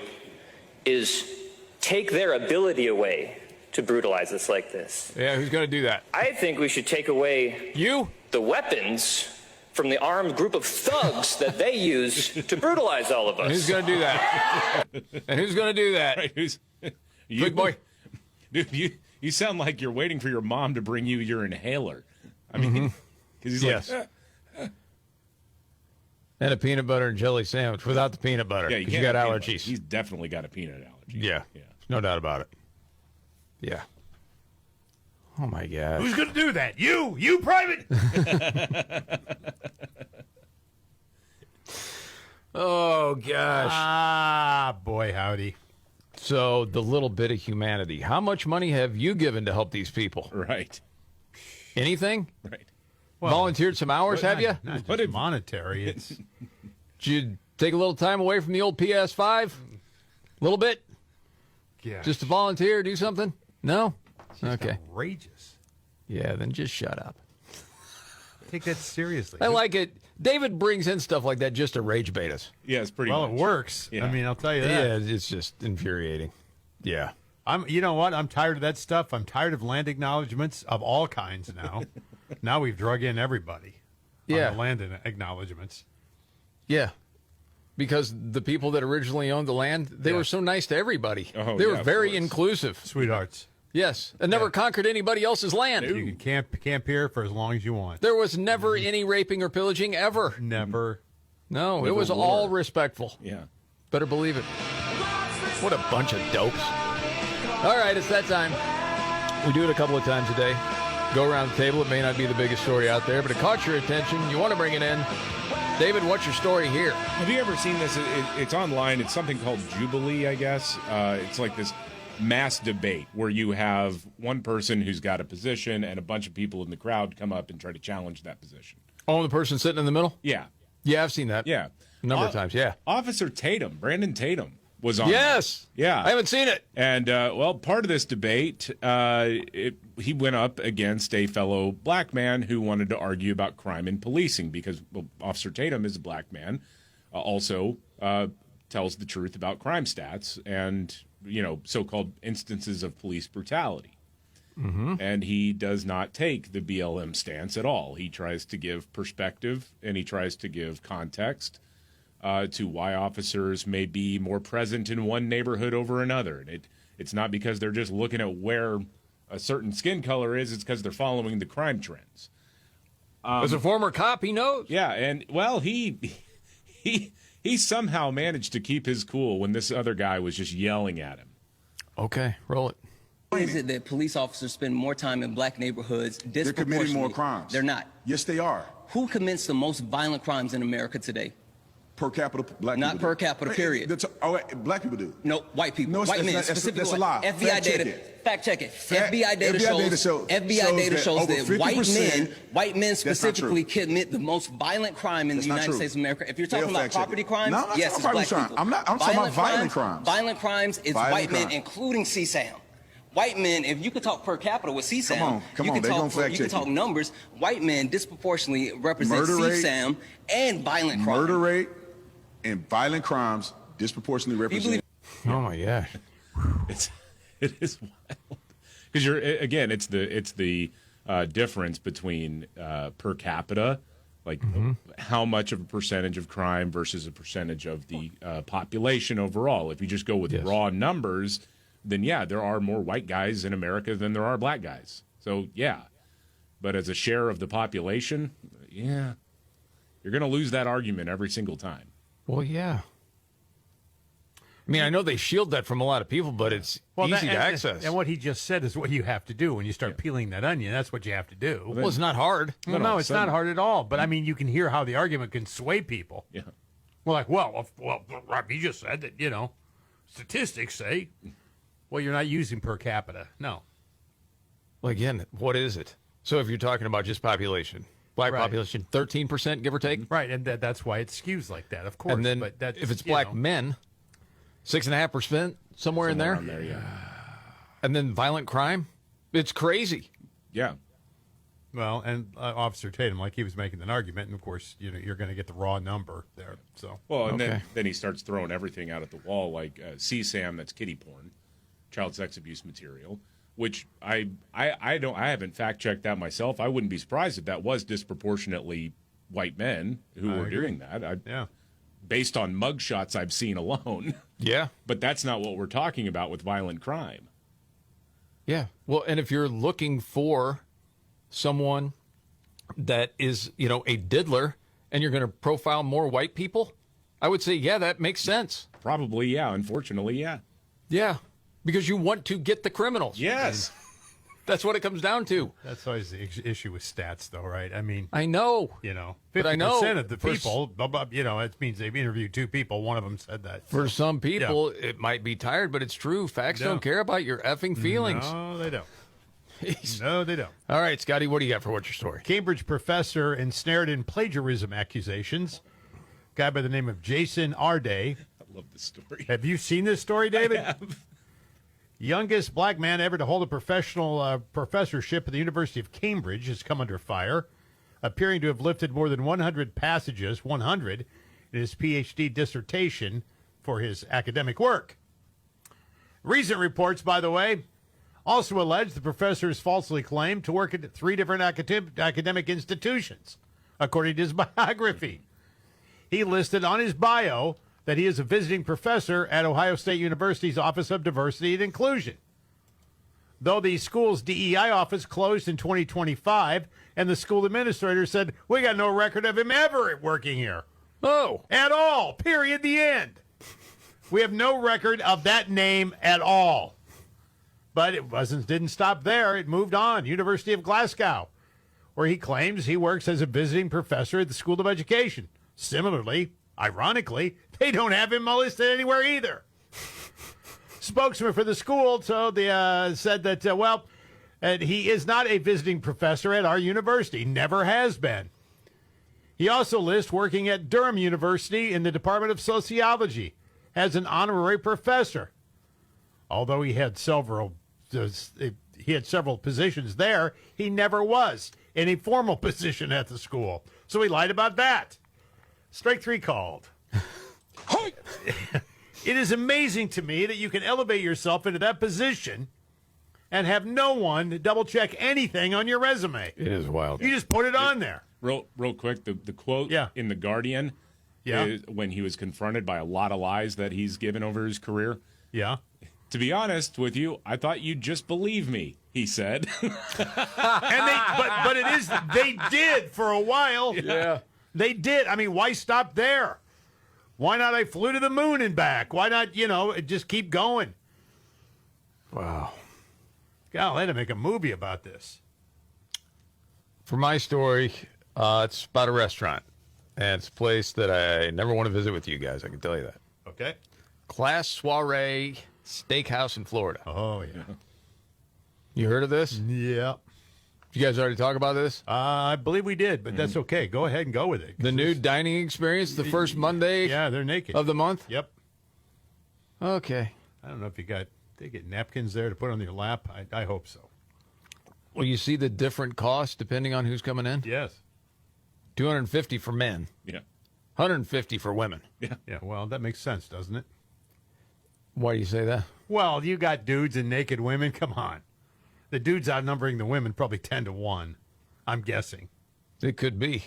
is take their ability away to brutalize us like this.
Yeah, who's going to do that?
I think we should take away the weapons from the armed group of thugs that they use to brutalize all of us.
And who's going to do that? And who's going to do that?
Right,
Big boy.
Dude, you sound like you're waiting for your mom to bring you your inhaler. I mean, because he's like...
And a peanut butter and jelly sandwich without the peanut butter.
Yeah,
you got allergies.
He's definitely got a peanut allergy.
Yeah, no doubt about it. Yeah. Oh, my gosh.
Who's going to do that? You, Private.
Oh, gosh.
Ah, boy, howdy.
So, the little bit of humanity. How much money have you given to help these people?
Right.
Anything?
Right.
Well,
volunteered some hours, have you?
Not just monetary. It's
Did you take a little time away from the old PS5? A little bit?
Yeah.
Just to volunteer, do something? No? Okay.
Outrageous.
Yeah, then just shut up.
Take that seriously.
I like it. David brings in stuff like that just to rage bait us.
Yeah, it's pretty
well,
much.
It works.
Yeah.
I mean, I'll tell you that.
Yeah, it's just infuriating. Yeah.
You know what? I'm tired of that stuff. I'm tired of land acknowledgments of all kinds now. Now we've drug in everybody.
Yeah.
On the land acknowledgments.
Yeah. Because the people that originally owned the land, they were so nice to everybody.
Oh,
they were
yeah,
very
of course.
inclusive.
Sweethearts.
Yes. And never conquered anybody else's land.
You can camp here for as long as you want.
There was never any raping or pillaging ever.
Never.
No,
Never
it was
war.
all respectful.
Yeah.
Better believe it. What a bunch of dopes. All right, it's that time. We do it a couple of times a day. Go around the table. It may not be the biggest story out there, but it caught your attention. You want to bring it in. David, what's your story here?
Have you ever seen this? It's online. It's something called Jubilee, I guess. It's like this mass debate where you have one person who's got a position and a bunch of people in the crowd come up and try to challenge that position.
Oh, the person sitting in the middle?
Yeah.
Yeah, I've seen that.
Yeah.
A number of times, yeah.
Officer Tatum, Brandon Tatum, was on.
Yes.
There. Yeah.
I haven't seen it.
And, well, part of this debate, he went up against a fellow black man who wanted to argue about crime and policing because Officer Tatum is a black man, also tells the truth about crime stats and, so-called instances of police brutality.
Mm-hmm.
And he does not take the BLM stance at all. He tries to give perspective and he tries to give context to why officers may be more present in one neighborhood over another. And it's not because they're just looking at where a certain skin color is. It's because they're following the crime trends.
As a former cop, he knows.
Yeah, and, well, he somehow managed to keep his cool when this other guy was just yelling at him.
Okay, roll it.
Why is it that police officers spend more time in black neighborhoods disproportionately?
They're committing more crimes.
They're not.
Yes, they are.
Who commits the most violent crimes in America today?
Per capita, black
Not
people
per
do.
capita, period.
Black people do.
No, white people.
No,
white men,
that's
specifically.
a lie.
FBI
Fact check
data.
it.
Fact check it. FBI data shows
over
that white men
That's not
specifically
true.
commit the most violent crime in
That's
the
not
United
true.
States of America. If you're
They'll
talking about
fact check
property
it.
crimes,
No, I'm not
yes, it's
talking
black
about
people.
I'm talking about violent crimes.
Violent crimes is
Violent
white men,
crimes.
including CSAM. White men, if you could talk per capita with CSAM,
Come on, they gonna fact
you can
check
talk
you.
numbers. White men disproportionately represent
Murder rate,
CSAM and violent crime.
Murder rate and violent crimes disproportionately represent.
Oh, my gosh.
It is wild. Because it's the difference between per capita, like how much of a percentage of crime versus a percentage of the population overall. If you just go with raw numbers, then there are more white guys in America than there are black guys. So but as a share of the population, you're going to lose that argument every single time.
Well, yeah. I mean, I know they shield that from a lot of people, but it's easy to access.
And what he just said is what you have to do when you start peeling that onion. That's what you have to do.
Well, it's not hard.
No, it's not hard at all. But, I mean, you can hear how the argument can sway people.
Yeah.
Well, he just said that, statistics say, well, you're not using per capita. No.
Well, again, what is it? So if you're talking about just population, black population, 13%, give or take?
Right, and that's why it skews like that, of course.
And then
but
if it's black men, 6.5%, somewhere in there.
Around there, yeah.
And then violent crime, it's crazy.
Yeah.
Well, and Officer Tatum, like he was making an argument, and of course, you're going to get the raw number there. So
and then he starts throwing everything out at the wall, like CSAM, that's kiddie porn, child sex abuse material, which I haven't fact checked that myself. I wouldn't be surprised if that was disproportionately white men who were doing that. Based on mugshots I've seen alone.
Yeah.
But that's not what we're talking about with violent crime.
Yeah. Well, and if you're looking for someone that is, a diddler and you're going to profile more white people, I would say, that makes sense.
Probably, Unfortunately,
Yeah. Because you want to get the criminals.
Yes.
That's what it comes down to.
That's always the issue with stats, though, right? I mean,
I know.
50% of the people, it means they've interviewed two people. One of them said that.
For some people, it might be tired, but it's true. Facts don't care about your effing feelings.
No, they don't. No, they don't.
All right, Scotty, what do you got for what's your story?
Cambridge professor ensnared in plagiarism accusations. Guy by the name of Jason Arday.
I love this story.
Have you seen this story, David?
I have.
Youngest black man ever to hold a professional professorship at the University of Cambridge has come under fire, appearing to have lifted more than 100 passages, 100, in his PhD dissertation for his academic work. Recent reports, by the way, also allege the professor is falsely claimed to work at 3 different academic institutions, according to his biography. He listed on his bio that he is a visiting professor at Ohio State University's Office of Diversity and Inclusion. Though the school's DEI office closed in 2025, and the school administrator said, we got no record of him ever working here.
Oh.
At all. Period. The end. We have no record of that name at all. But it didn't stop there. It moved on. University of Glasgow, where he claims he works as a visiting professor at the School of Education. Similarly, ironically, they don't have him listed anywhere either. Spokesman for the school said that, he is not a visiting professor at our university. Never has been. He also lists working at Durham University in the Department of Sociology as an honorary professor. Although he had several positions there, he never was in a formal position at the school. So he lied about that. Strike 3 called. It is amazing to me that you can elevate yourself into that position and have no one double-check anything on your resume.
It is wild.
You just put it on there.
Real quick, the quote in The Guardian is when he was confronted by a lot of lies that he's given over his career.
Yeah.
To be honest with you, I thought you'd just believe me, he said.
But it is, they did for a while.
Yeah.
They did. I mean, why stop there? Why not I flew to the moon and back? Why not, just keep going?
Wow.
God, I had to make a movie about this.
For my story, it's about a restaurant. And it's a place that I never want to visit with you guys, I can tell you that.
Okay.
Class Soiree Steakhouse in Florida.
Oh, yeah.
You heard of this?
Yeah.
You guys already talk about this?
I believe we did, but that's okay. Go ahead and go with it.
The new dining experience, the first Monday
they're naked.
of the month?
Yep.
Okay.
I don't know if they get napkins there to put on your lap. I hope so.
Well, you see the different costs depending on who's coming in?
Yes.
$250 for men.
Yeah.
$150 for women.
Yeah.
Yeah, well, that makes sense, doesn't it?
Why do you say that?
Well, you got dudes and naked women. Come on. The dudes outnumbering the women probably 10-1. I'm guessing.
It could be.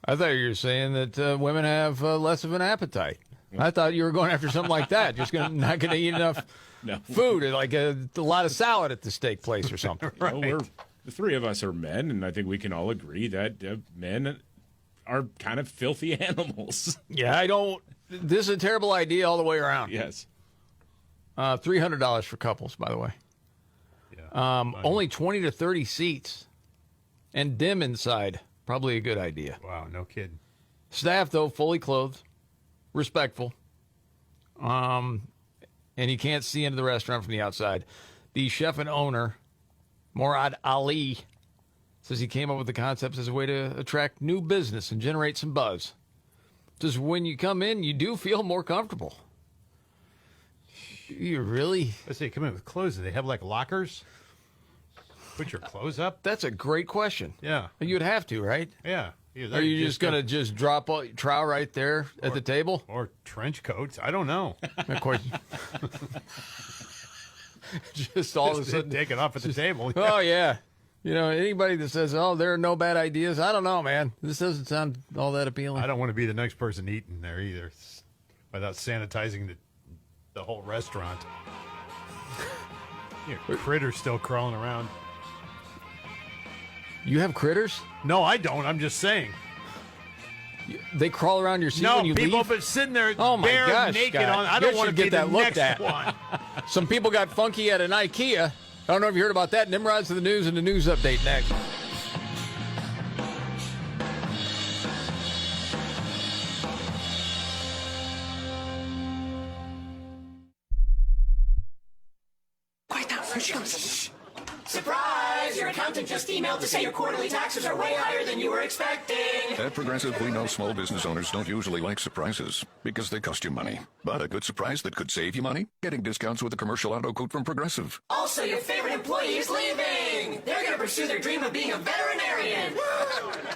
I thought you were saying that women have less of an appetite. I thought you were going after something like that. Just not going to eat enough food, like a lot of salad at the steak place or something.
Right. Well, the three of us are men, and I think we can all agree that men are kind of filthy animals.
Yeah, this is a terrible idea all the way around.
Yes.
$300 for couples, by the way. Yeah. Only 20 to 30 seats and dim inside. Probably a good idea.
Wow, no kidding.
Staff, though, fully clothed, respectful. And you can't see into the restaurant from the outside. The chef and owner, Morad Ali, says he came up with the concept as a way to attract new business and generate some buzz. Just when you come in, you do feel more comfortable. You really?
Let's say, come in with clothes. Do they have like lockers? Put your clothes up?
That's a great question.
Yeah.
You'd have to, right?
Yeah.
Are you just going to just drop a trowel right there at the table?
Or trench coats? I don't know.
Of course. Just all of a sudden.
Take it off at the table.
Yeah. Oh, yeah. You know, anybody that says, oh, there are no bad ideas, I don't know, man. This doesn't sound all that appealing.
I don't want to be the next person eating there either without sanitizing the whole restaurant. Critters still crawling around.
You have critters?
No, I don't. I'm just saying.
They crawl around your seat when you leave?
No, people but sitting there
oh my
bare
gosh,
naked
God.
on. I don't want to
get
be
that
the
looked
next
at.
one.
Some people got funky at an IKEA. I don't know if you heard about that. Nimrod's to the news and the news update next.
Quiet down. Surprise! Your accountant just emailed to say your quarterly taxes are way higher than you were expecting.
At Progressive, we know small business owners don't usually like surprises because they cost you money. But a good surprise that could save you money? Getting discounts with a commercial auto quote from Progressive.
Also, your favorite employee is leaving. They're going to pursue their dream of being a veterinarian.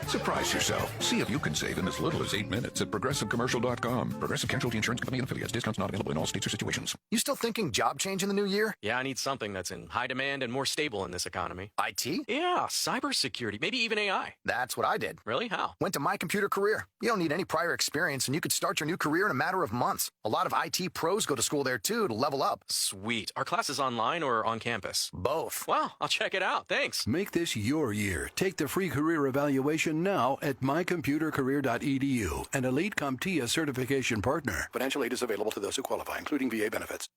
Surprise yourself. See if you can save in as little as 8 minutes at ProgressiveCommercial.com. Progressive Casualty Insurance Company and affiliates. Discounts not available in all states or situations.
You still thinking job change in the new year?
Yeah, I need something that's in high demand and more stable in this economy.
IT?
Yeah, cybersecurity, maybe even AI.
That's what I did.
Really? How?
Went to My Computer Career. You don't need any prior experience, and you could start your new career in a matter of months. A lot of IT pros go to school there, too, to level up.
Sweet. Are classes online or on campus?
Both.
Wow, I'll check it out. Thanks.
Make this your year. Take the free career evaluation now at mycomputercareer.edu, an Elite CompTIA certification partner. Financial aid is available to those who qualify, including VA benefits.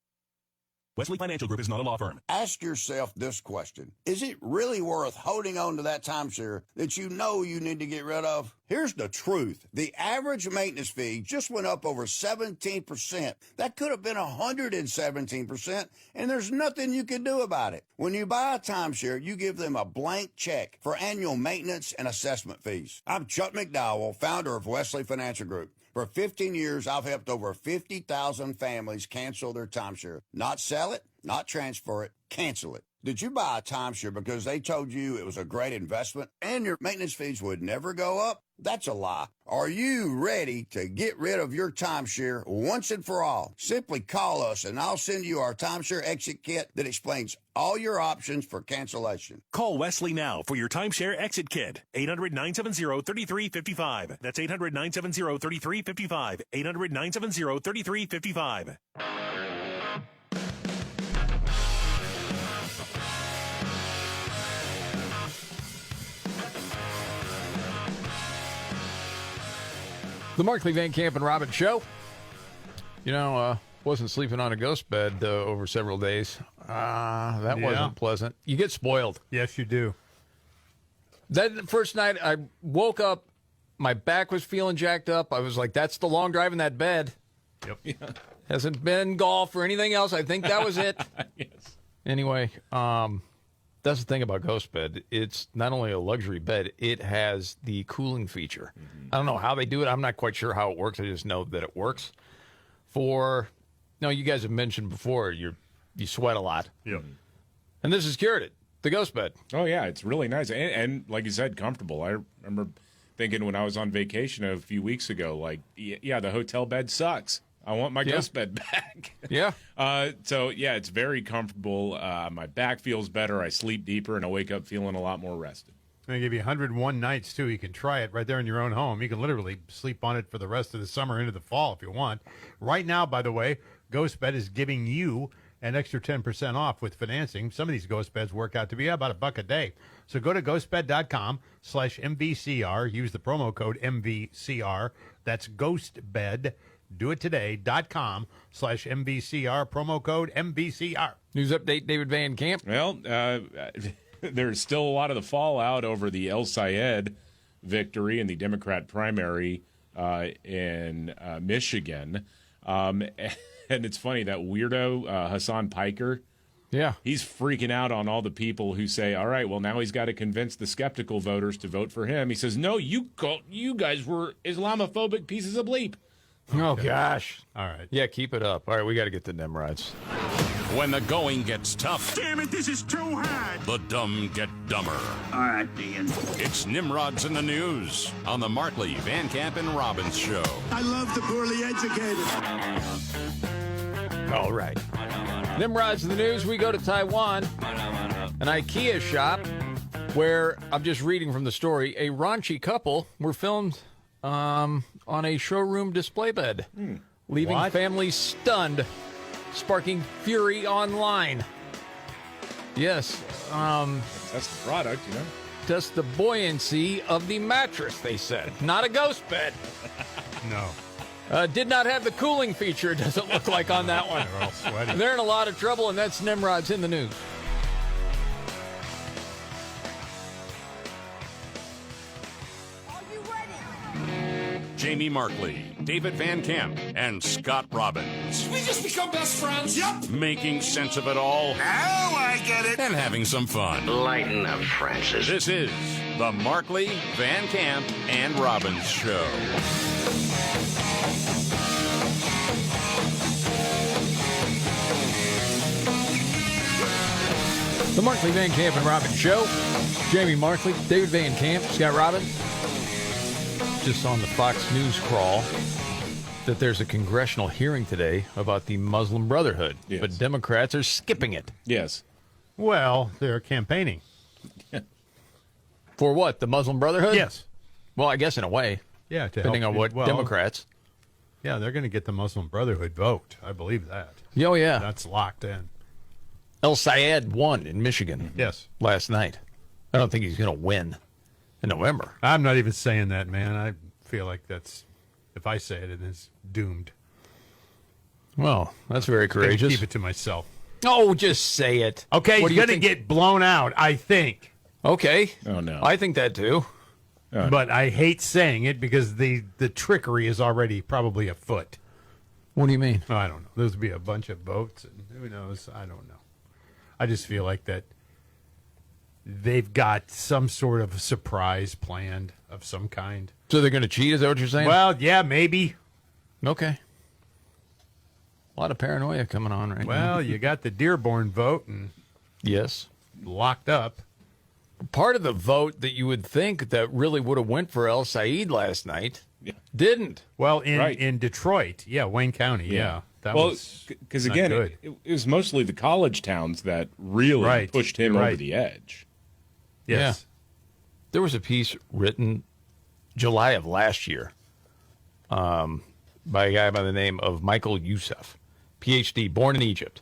Wesley Financial Group is not a law firm.
Ask yourself this question. Is it really worth holding on to that timeshare that you know you need to get rid of? Here's the truth. The average maintenance fee just went up over 17%. That could have been 117%, and there's nothing you can do about it. When you buy a timeshare, you give them a blank check for annual maintenance and assessment fees. I'm Chuck McDowell, founder of Wesley Financial Group. For 15 years, I've helped over 50,000 families cancel their timeshare. Not sell it, not transfer it, cancel it. Did you buy a timeshare because they told you it was a great investment and your maintenance fees would never go up? That's a lie. Are you ready to get rid of your timeshare once and for all? Simply call us and I'll send you our timeshare exit kit that explains all your options for cancellation.
Call Wesley now for your timeshare exit kit. 800-970-3355. That's 800-970-3355. 800-970-3355.
The Markley, Van Camp, and Robin Show. You know, wasn't sleeping on a ghost bed over several days. That wasn't pleasant. You get spoiled.
Yes, you do.
That first night, I woke up, my back was feeling jacked up. I was like, that's the long drive in that bed.
Yep.
Yeah. Hasn't been golf or anything else. I think that was it.
Yes.
Anyway, that's the thing about Ghost Bed. It's not only a luxury bed, it has the cooling feature. Mm-hmm. I don't know how they do it. I'm not quite sure how it works. I just know that it works. You guys have mentioned before, you sweat a lot.
Yep.
And this has cured it. The Ghost Bed.
Oh, yeah, it's really nice. And like you said, comfortable. I remember thinking when I was on vacation a few weeks ago, like, yeah, the hotel bed sucks. I want my ghost bed back.
Yeah.
So, yeah, it's very comfortable. My back feels better. I sleep deeper, and I wake up feeling a lot more rested.
I'm going to give you 101 nights, too. You can try it right there in your own home. You can literally sleep on it for the rest of the summer into the fall if you want. Right now, by the way, GhostBed is giving you an extra 10% off with financing. Some of these ghost beds work out to be about $1 a day. So go to ghostbed.com/MVCR. Use the promo code MVCR. That's ghostbed. Do it today.com/MVCR. Promo code MVCR.
News update, David Van Camp.
Well, there's still a lot of the fallout over the El Sayed victory in the Democrat primary in Michigan. And it's funny, that weirdo Hassan Piker, he's freaking out on all the people who say, all right, well, now he's got to convince the skeptical voters to vote for him. He says, no, you guys were Islamophobic pieces of bleep.
Oh, gosh.
All right.
Yeah, keep it up. All right, we got to get the Nimrods.
When the going gets tough,
Damn it, this is too hard.
the dumb get dumber.
All right, Dean.
It's Nimrods in the News on the Markley, Van Camp, and Robbins Show.
I love the poorly educated.
All right. Nimrods in the News, we go to Taiwan, an IKEA shop where, I'm just reading from the story, a raunchy couple were filmed on a showroom display bed, leaving families stunned, sparking fury online. Yes.
That's the product, you know.
Test the buoyancy of the mattress, they said. Not a ghost bed.
No.
Did not have the cooling feature, doesn't look like, on that one.
They're all sweaty.
They're in a lot of trouble, and that's Nimrod's in the News.
Jamie Markley, David Van Camp, and Scott Robbins.
We just become best friends. Yep.
Making sense of it all.
Now I get it.
And having some fun.
Lighten up, Francis.
This is the Markley, Van Camp, and Robbins Show.
The Markley, Van Camp, and Robbins Show. Jamie Markley, David Van Camp, Scott Robbins. Just on the Fox News crawl that there's a congressional hearing today about the Muslim Brotherhood, but Democrats are skipping it.
Yes.
Well, they're campaigning.
For what? The Muslim Brotherhood?
Yes.
Well, I guess in a way.
Yeah,
depending on what Democrats.
Yeah, they're going to get the Muslim Brotherhood vote. I believe that.
Oh, yeah.
That's locked in.
El Sayed won in Michigan.
Yes.
Last night. I don't think he's going to win in November.
I'm not even saying that, man. I feel like that's, if I say it, it is doomed.
Well, that's very courageous.
Keep it to myself.
Oh, just say it.
Okay,
What
he's
do you
going to
think?
get blown out, I think.
Okay.
Oh, no.
I think that too.
But I hate saying it because the trickery is already probably afoot.
What do you mean?
I don't know. There's be a bunch of votes, and who knows? I don't know. I just feel like that they've got some sort of surprise planned of some kind.
So they're going to cheat? Is that what you're saying?
Well, yeah, maybe.
Okay. A lot of paranoia coming on right now.
Well, you got the Dearborn vote, and
yes,
locked up.
Part of the vote that you would think that really would have went for El Sayed last night didn't.
Well, in Detroit, Wayne County, that was
because
not
again,
good.
it was mostly the college towns that really pushed him over the edge.
Yes.
Yeah. There was a piece written July of last year by a guy by the name of Michael Youssef, PhD, born in Egypt,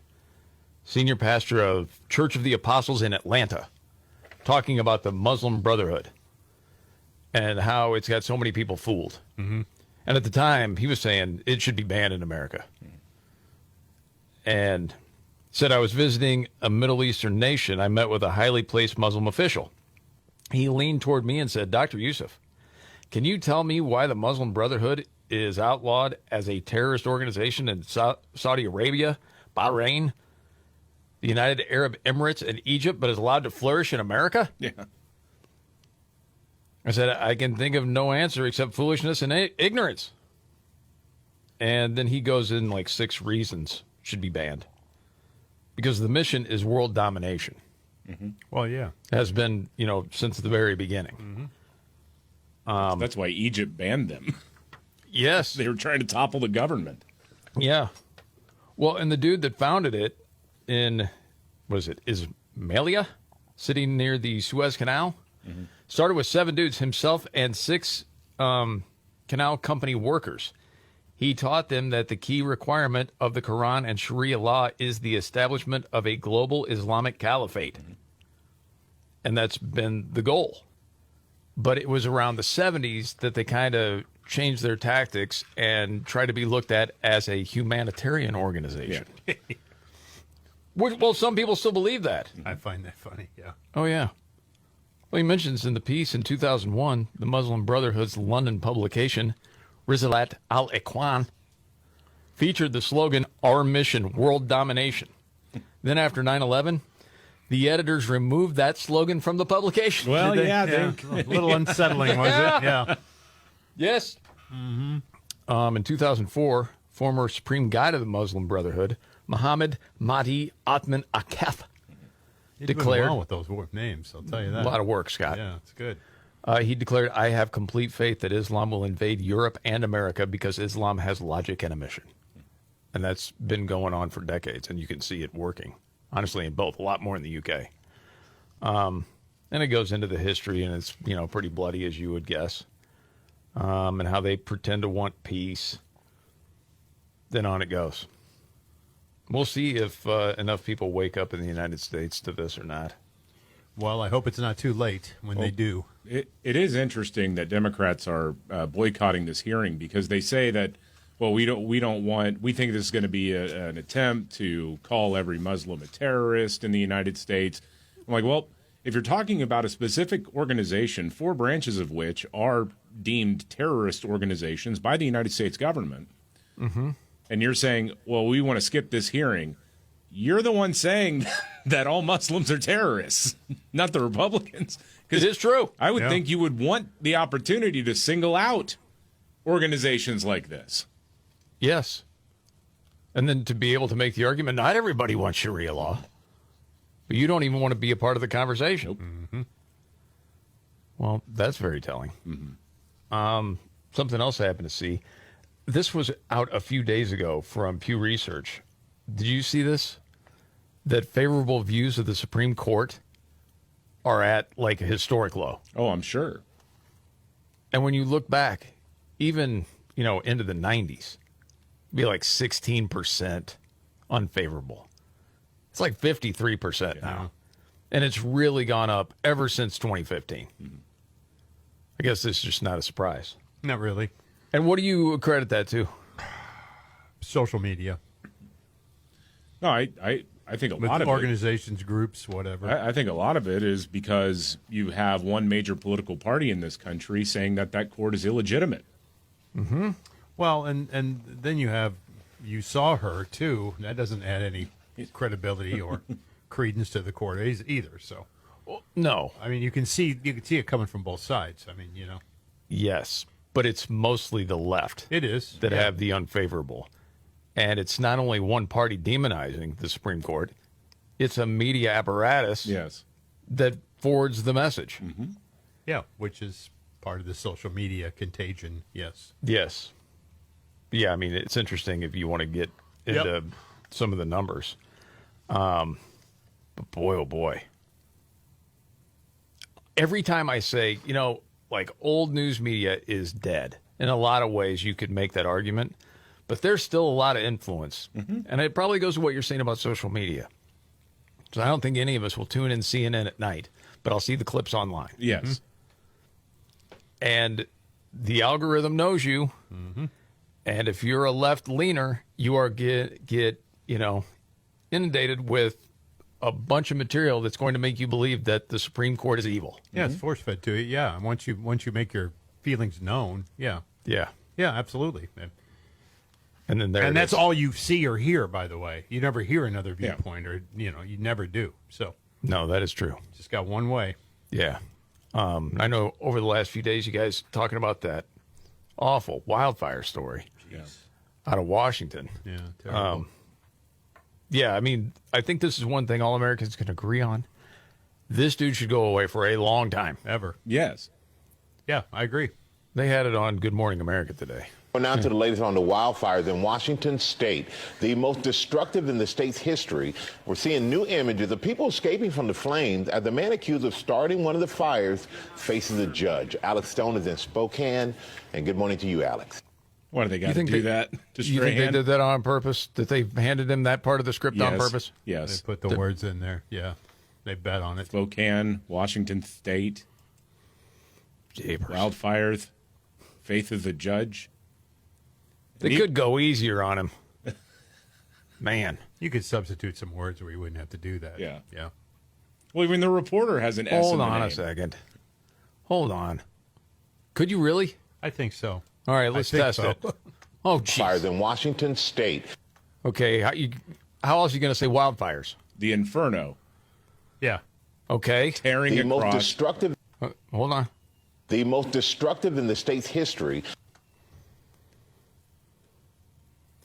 senior pastor of Church of the Apostles in Atlanta, talking about the Muslim Brotherhood and how it's got so many people fooled.
Mm-hmm.
And at the time, he was saying it should be banned in America. And said, I was visiting a Middle Eastern nation. I met with a highly placed Muslim official. He leaned toward me and said, Dr. Youssef, can you tell me why the Muslim Brotherhood is outlawed as a terrorist organization in Saudi Arabia, Bahrain, the United Arab Emirates, and Egypt, but is allowed to flourish in America?
Yeah.
I said, I can think of no answer except foolishness and ignorance. And then he goes in like 6 reasons should be banned. Because the mission is world domination.
Mm-hmm.
Well, yeah.
Has been, since the very beginning.
Mm-hmm. That's why Egypt banned them.
Yes.
They were trying to topple the government.
Yeah. Well, and the dude that founded it in, Ismailia, sitting near the Suez Canal, started with 7 dudes, himself and 6 canal company workers. He taught them that the key requirement of the Quran and Sharia law is the establishment of a global Islamic caliphate. And that's been the goal. But it was around the 70s that they kind of changed their tactics and tried to be looked at as a humanitarian organization. Yeah. Well, some people still believe that.
I find that funny, yeah.
Oh, yeah. Well, he mentions in the piece in 2001, the Muslim Brotherhood's London publication, Risalat al-Ikhwan, featured the slogan, "Our mission, world domination." Then after 9/11, the editors removed that slogan from the publication.
Well, yeah.
A little unsettling, was it? Yeah.
Yes. Mm-hmm. In 2004, former Supreme Guide of the Muslim Brotherhood, Muhammad Mahdi Atman Akef, declared,
well with those names, I'll tell you that.
A lot of work, Scott.
Yeah, it's good.
He declared, "I have complete faith that Islam will invade Europe and America because Islam has logic and a mission." And that's been going on for decades, and you can see it working, honestly, in both, a lot more in the UK. And it goes into the history, and it's, pretty bloody, as you would guess, and how they pretend to want peace. Then on it goes. We'll see if enough people wake up in the United States to this or not.
Well, I hope it's not too late when they do.
It is interesting that Democrats are boycotting this hearing because they say that, well, we think this is going to be an attempt to call every Muslim a terrorist in the United States. I'm like, well, if you're talking about a specific organization, 4 branches of which are deemed terrorist organizations by the United States government, and you're saying, well, we want to skip this hearing, you're the one saying that all Muslims are terrorists, not the Republicans.
It is true.
I would think you would want the opportunity to single out organizations like this.
Yes. And then to be able to make the argument, not everybody wants Sharia law, but you don't even want to be a part of the conversation.
Nope.
Mm-hmm. Well, that's very telling.
Mm-hmm.
Something else I happened to see. This was out a few days ago from Pew Research. Did you see this? That favorable views of the Supreme Court are at like a historic low.
Oh, I'm sure.
And when you look back, even, into the 90s, it'd be like 16% unfavorable. It's like 53% now. And it's really gone up ever since 2015. I guess this is just not a surprise.
Not really.
And what do you credit that to?
Social media.
No, I think a lot of
organizations, groups, whatever.
I think a lot of it is because you have one major political party in this country saying that court is illegitimate.
Mm-hmm. Well, and then you saw her too. That doesn't add any credibility or credence to the court either. So,
no.
I mean, you can see it coming from both sides. I mean,
Yes, but it's mostly the left.
It is
that have the unfavorable. And it's not only one party demonizing the Supreme Court, it's a media apparatus that forwards the message.
Mm-hmm. Yeah, which is part of the social media contagion, yes.
Yes. Yeah, I mean, it's interesting if you want to get into some of the numbers. But boy, oh boy. Every time I say, like old news media is dead, in a lot of ways you could make that argument. But there's still a lot of influence. Mm-hmm. And it probably goes to what you're saying about social media. So I don't think any of us will tune in CNN at night, but I'll see the clips online.
Yes.
Mm-hmm. And the algorithm knows you.
Mm-hmm.
And if you're a left leaner, you are get inundated with a bunch of material that's going to make you believe that the Supreme Court is evil.
Yeah, it's force-fed to you. Yeah, and once you make your feelings known, yeah, absolutely.
And then
that's all you see or hear. By the way, you never hear another viewpoint, or you never do. So
no, that is true.
Just got one way.
Yeah, I know. Over the last few days, you guys talking about that awful wildfire story out of Washington.
Yeah, terrible.
Yeah, I mean, I think this is one thing all Americans can agree on. This dude should go away for a long time.
Ever.
Yes.
Yeah, I agree.
They had it on Good Morning America today.
Now to the latest on the wildfires in Washington state, the most destructive in the state's history. We're seeing new images of people escaping from the flames as the man accused of starting one of the fires faces a judge. Alex Stone is in Spokane, and good morning to you, Alex.
What, do they got to do that?
You think they did that on purpose? That they handed him that part of the script on purpose?
Yes.
They put the words in there. Yeah. They bet on it.
Spokane, Washington State, wildfires, faith of the judge.
They could go easier on him. Man.
You could substitute some words where you wouldn't have to do that.
Yeah.
Yeah.
Well, even the reporter has an S in
Hold
the
on
name.
a second. Hold on. Could you really?
I think so.
All right, let's test it. Oh, geez.
Fires in Washington state.
Okay, how else are you going to say wildfires?
The Inferno.
Yeah.
Okay.
Tearing
The
across.
most destructive.
Hold on.
The most destructive in the state's history.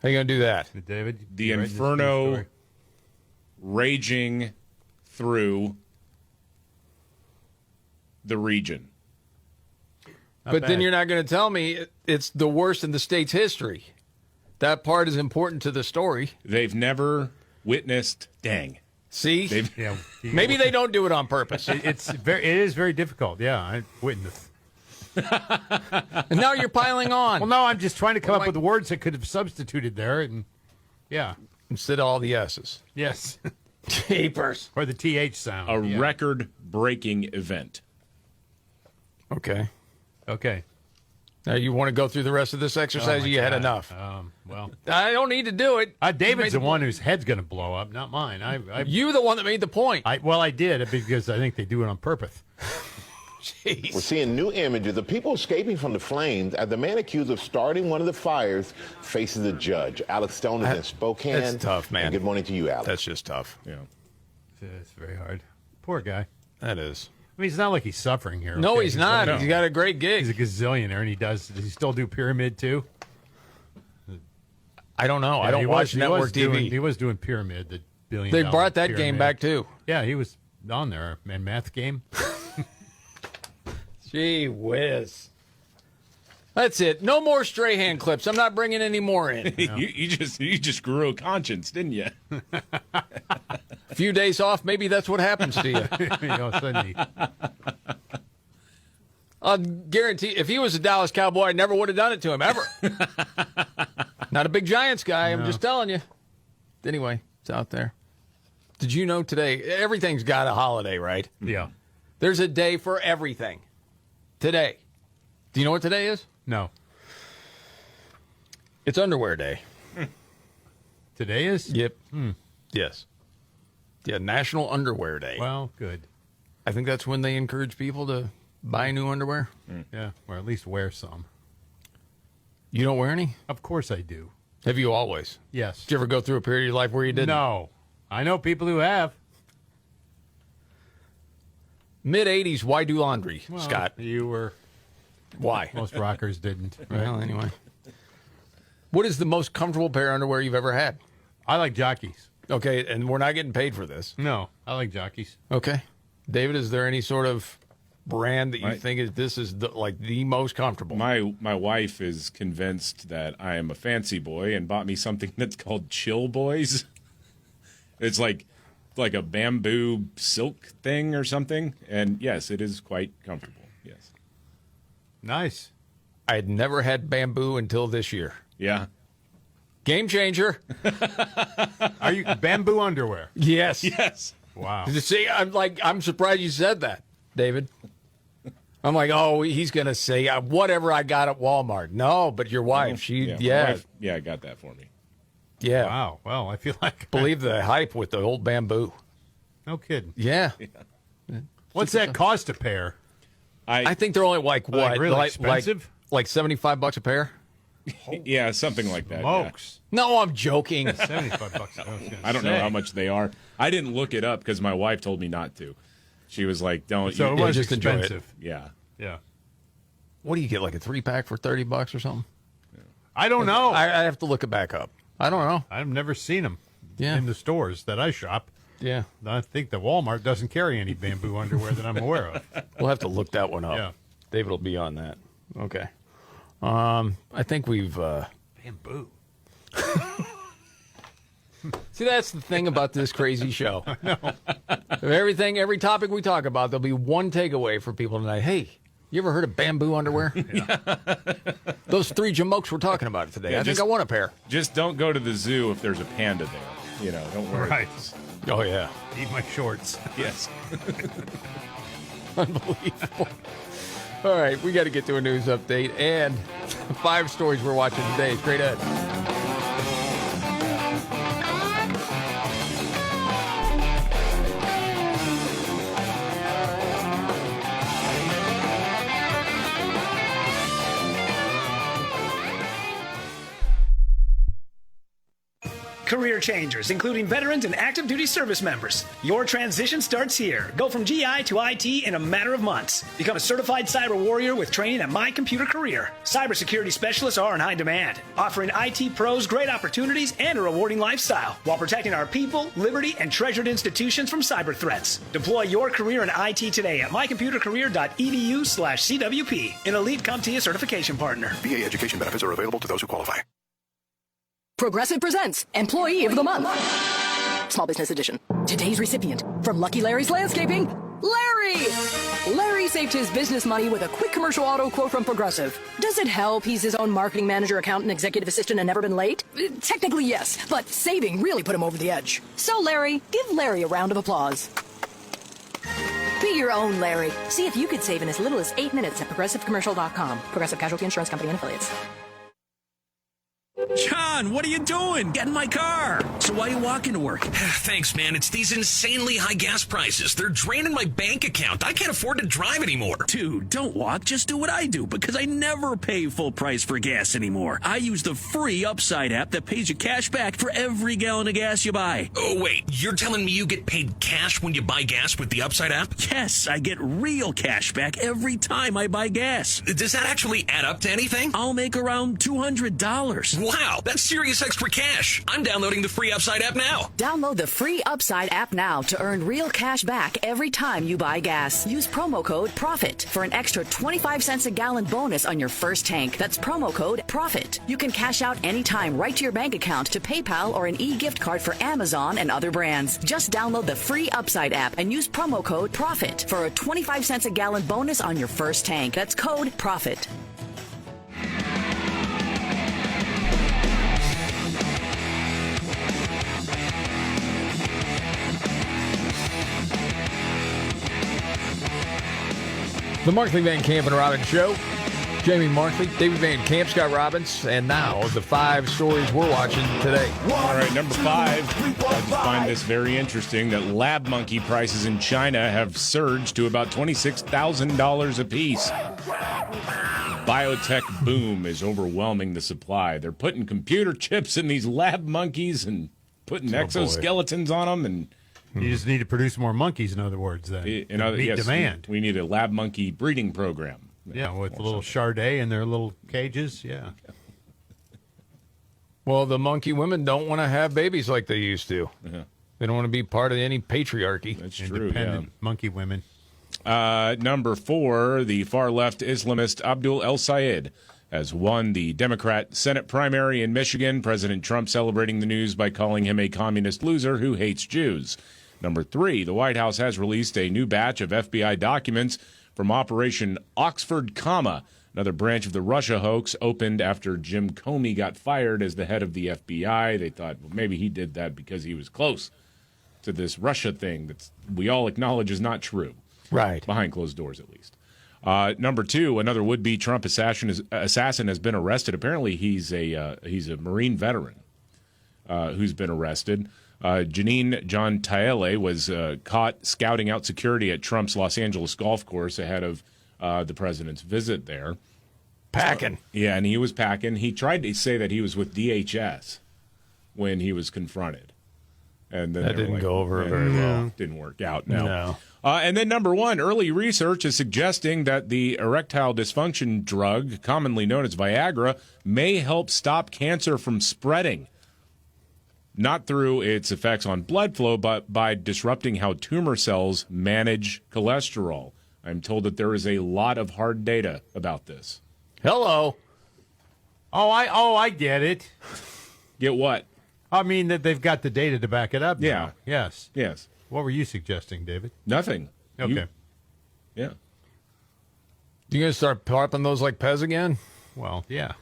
How you going to do that?
David?
The Inferno raging through the region.
But then you're not going to tell me it's the worst in the state's history. That part is important to the story.
They've never witnessed. Dang.
See?
Yeah.
Maybe they don't do it on purpose.
It is very difficult. Yeah, I witnessed.
And now you're piling on.
Well, no, I'm just trying to come up with words that could have substituted there, and yeah,
instead of all the S's.
Yes.
Jeepers.
Or the TH sound.
A record-breaking event.
Okay.
Okay.
Now you want to go through the rest of this exercise?
Oh,
or you had
God.
enough.
Well,
I don't need to do it.
David's the one whose head's going to blow up, not mine.
You the one that made the point.
I did because I think they do it on purpose.
Jeez.
We're seeing new images of people escaping from the flames as the man accused of starting one of the fires faces a judge. Alex Stone is in Spokane.
That's tough, man.
And good morning to you, Alex.
That's just tough.
Yeah.
It's very hard. Poor guy.
That is.
I mean, it's not like he's suffering here.
No,
okay?
he's not. He's got a great gig.
He's a gazillionaire, and does he still do Pyramid, too?
I don't know.
Yeah,
I don't watch network TV.
He was doing Pyramid, the $1 billion.
They brought that
Pyramid.
game back, too.
Yeah, he was on there, man. Math game.
Gee whiz. That's it. No more Strahan clips. I'm not bringing any more in.
You just grew a conscience, didn't you?
A few days off, maybe that's what happens to you. I'll guarantee, if he was a Dallas Cowboy, I never would have done it to him, ever. Not a big Giants guy, I'm just telling you. Anyway, it's out there. Did you know today, everything's got a holiday, right?
Yeah.
There's a day for everything. Today. Do you know what today is?
No.
It's Underwear Day.
Today is?
Yep. Yes. Yeah, National Underwear Day.
Well, good.
I think that's when they encourage people to buy new underwear.
Yeah, or at least wear some.
You don't wear any?
Of course I do.
Have you always?
Yes.
Did you ever go through a period of your life where you didn't?
No. I know people who have.
Mid-'80s, why do laundry,
Well,
Scott?
You were.
Why?
Most rockers didn't. Right?
Well, anyway. What is the most comfortable pair of underwear you've ever had?
I like jockeys.
Okay, and we're not getting paid for this.
No, I like jockeys.
Okay. David, is there any sort of brand that you think is the most comfortable?
My wife is convinced that I am a fancy boy and bought me something that's called Chill Boys. It's like a bamboo silk thing or something. And yes, it is quite comfortable. Yes.
Nice.
I had never had bamboo until this year.
Yeah.
Game changer.
Are you bamboo underwear?
Yes.
Yes.
Wow.
See, I'm surprised you said that, David. I'm like, oh, he's going to say whatever I got at Walmart. No, but your wife,
my wife, I got that for me.
Yeah.
Wow. Well, I feel like
Believe the hype with the old bamboo.
No kidding.
Yeah.
What's that cost a pair?
I think they're only like what?
Like really expensive?
Like $75 a pair?
Yeah, something like that.
Smokes.
Yeah.
No, I'm joking.
$75.
I don't know how much they are. I didn't look it up because my wife told me not to. She was like, "Don't."
So it was
just enjoy it.
expensive.
Yeah.
Yeah.
What do you get, like a 3-pack for $30 or something?
I don't know.
I have to look it back up. I don't know.
I've never seen them
Yeah.
in the stores that I shop.
Yeah.
I think the Walmart doesn't carry any bamboo underwear that I'm aware of.
We'll have to look that one up.
Yeah.
David will be on that. Okay. I think we've
bamboo.
See, that's the thing about this crazy show. No. Every topic we talk about, there'll be one takeaway for people tonight. Hey, you ever heard of bamboo underwear? Those 3 jamokes we're talking about today.
Yeah,
I think I want a pair.
Just don't go to the zoo if there's a panda there. Don't wear
Right.
those.
Oh, yeah.
Need my shorts.
Yes.
Unbelievable. All right, we got to get to a news update and 5 stories we're watching today. Straight ahead.
Career changers, including veterans and active duty service members. Your transition starts here. Go from GI to IT in a matter of months. Become a certified cyber warrior with training at My Computer Career. Cybersecurity specialists are in high demand, offering IT pros great opportunities and a rewarding lifestyle while protecting our people, liberty, and treasured institutions from cyber threats. Deploy your career in IT today at mycomputercareer.edu/CWP, an elite CompTIA certification partner.
VA education benefits are available to those who qualify.
Progressive presents Employee of the Month. Small Business Edition. Today's recipient from Lucky Larry's Landscaping, Larry! Larry saved his business money with a quick commercial auto quote from Progressive. Does it help he's his own marketing manager, accountant, executive assistant, and never been late? Technically, yes, but saving really put him over the edge. So, Larry, give Larry a round of applause. Be your own Larry. See if you could save in as little as 8 minutes at ProgressiveCommercial.com. Progressive Casualty Insurance Company and Affiliates.
John, what are you doing? Get in my car. So why are you walking to work? Thanks, man. It's these insanely high gas prices. They're draining my bank account. I can't afford to drive anymore. Dude, don't walk. Just do what I do, because I never pay full price for gas anymore. I use the free Upside app that pays you cash back for every gallon of gas you buy. Oh, wait. You're telling me you get paid cash when you buy gas with the Upside app? Yes, I get real cash back every time I buy gas. Does that actually add up to anything? I'll make around $200. Wow, that's serious extra cash. I'm downloading the free Upside app now.
Download the free Upside app now to earn real cash back every time you buy gas. Use promo code PROFIT for an extra 25 cents a gallon bonus on your first tank. That's promo code PROFIT. You can cash out anytime right to your bank account, to PayPal, or an e-gift card for Amazon and other brands. Just download the free Upside app and use promo code PROFIT for a 25 cents a gallon bonus on your first tank. That's code PROFIT.
The Markley, Van Camp, and Robbins Show. Jamie Markley, David Van Camp, Scott Robbins, and now the 5 stories we're watching today.
All right, number 5. I just find this very interesting that lab monkey prices in China have surged to about $26,000 apiece. Biotech boom is overwhelming the supply. They're putting computer chips in these lab monkeys and putting exoskeletons on them, and
you just need to produce more monkeys, in other words, then. Meet demand.
We need a lab monkey breeding program.
Yeah, with a little Chardonnay in their little cages, yeah.
Well, the monkey women don't want to have babies like they used to. They don't want to be part of any patriarchy.
That's true,
Independent monkey women.
Number 4, the far-left Islamist Abdul El Sayed has won the Democrat Senate primary in Michigan. President Trump celebrating the news by calling him a communist loser who hates Jews. Number 3, the White House has released a new batch of FBI documents from Operation Oxford Comma, another branch of the Russia hoax opened after Jim Comey got fired as the head of the FBI. They thought, well, maybe he did that because he was close to this Russia thing that we all acknowledge is not true.
Right.
Behind closed doors, at least. Number 2, another would-be Trump assassin has been arrested. Apparently, he's a Marine veteran who's been arrested. Janine John Taele was caught scouting out security at Trump's Los Angeles golf course ahead of the president's visit there.
Packing.
Yeah, and he was packing. He tried to say that he was with DHS when he was confronted. And then
that didn't go over very well.
Didn't work out, no. And then number 1, early research is suggesting that the erectile dysfunction drug, commonly known as Viagra, may help stop cancer from spreading. Not through its effects on blood flow, but by disrupting how tumor cells manage cholesterol. I'm told that there is a lot of hard data about this.
Hello.
I get it.
Get what?
I mean that they've got the data to back it up.
Yeah.
Now. Yes.
Yes.
What were you suggesting, David?
Nothing.
Okay.
Yeah.
You going to start popping those like Pez again?
Well, yeah.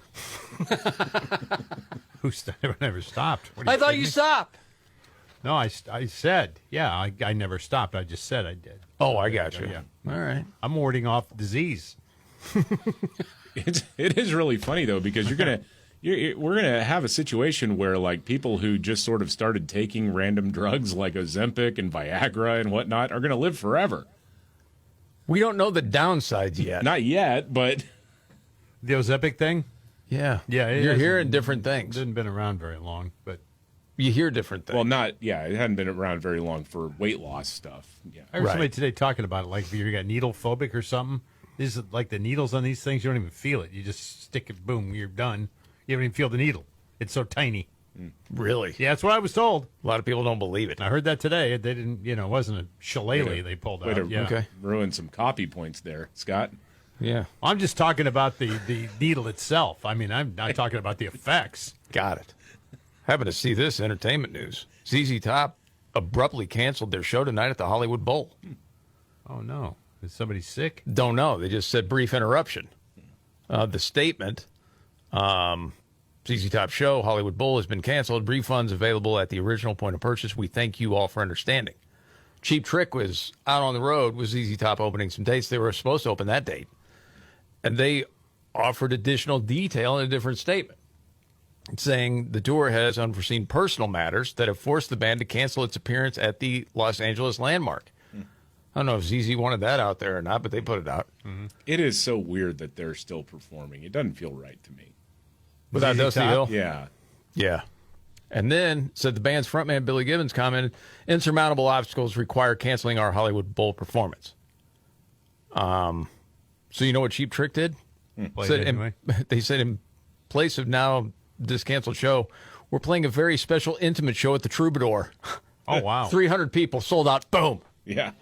Never stopped.
I thought you stopped.
No, I said, yeah, I never stopped. I just said I did.
Oh, I got you.
Yeah.
All right.
I'm warding off disease.
It is really funny though, because we're gonna have a situation where like people who just sort of started taking random drugs like Ozempic and Viagra and whatnot are gonna live forever.
We don't know the downsides yet.
Not yet, but
the Ozempic thing.
Yeah,
You're
hearing different things.
It hasn't been around very long, but
you hear different things.
Well, it hadn't been around very long for weight loss stuff. Yeah,
I heard somebody today talking about it, like if you got needle phobic or something. These are like the needles on these things, you don't even feel it. You just stick it, boom, you're done. You don't even feel the needle. It's so tiny.
Really?
Yeah, that's what I was told.
A lot of people don't believe it.
I heard that today. They didn't, it wasn't a shillelagh they pulled out.
Okay. Ruin some copy points there, Scott.
Yeah.
I'm just talking about the needle itself. I mean, I'm not talking about the effects.
Got it. Happen to see this entertainment news. ZZ Top abruptly canceled their show tonight at the Hollywood Bowl.
Oh, no. Is somebody sick?
Don't know. They just said brief interruption. The statement, ZZ Top show, Hollywood Bowl has been canceled. Refunds available at the original point of purchase. We thank you all for understanding. Cheap Trick was out on the road with ZZ Top opening some dates. They were supposed to open that date. And they offered additional detail in a different statement, saying the tour has unforeseen personal matters that have forced the band to cancel its appearance at the Los Angeles landmark. I don't know if ZZ wanted that out there or not, but they put it out.
Mm-hmm. It is so weird that they're still performing. It doesn't feel right to me.
Without Dusty Hill?
Yeah.
Yeah. And then, said the band's frontman Billy Gibbons commented, insurmountable obstacles require canceling our Hollywood Bowl performance. So you know what Cheap Trick did? They said in place of now this canceled show, we're playing a very special intimate show at the Troubadour.
Oh, wow.
300 people sold out. Boom.
Yeah.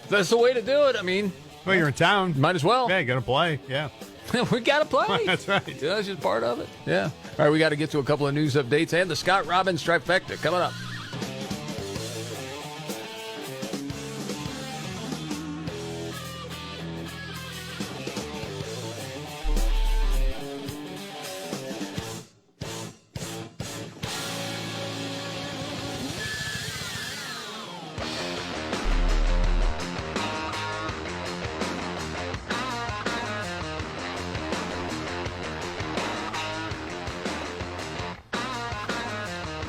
That's the way to do it. I mean,
well, you're in town.
Might as well.
Yeah, you got to play. Yeah.
We got to play.
That's right.
Yeah, that's just part of it. Yeah. All right, we got to get to a couple of news updates and the Scott Robbins trifecta coming up.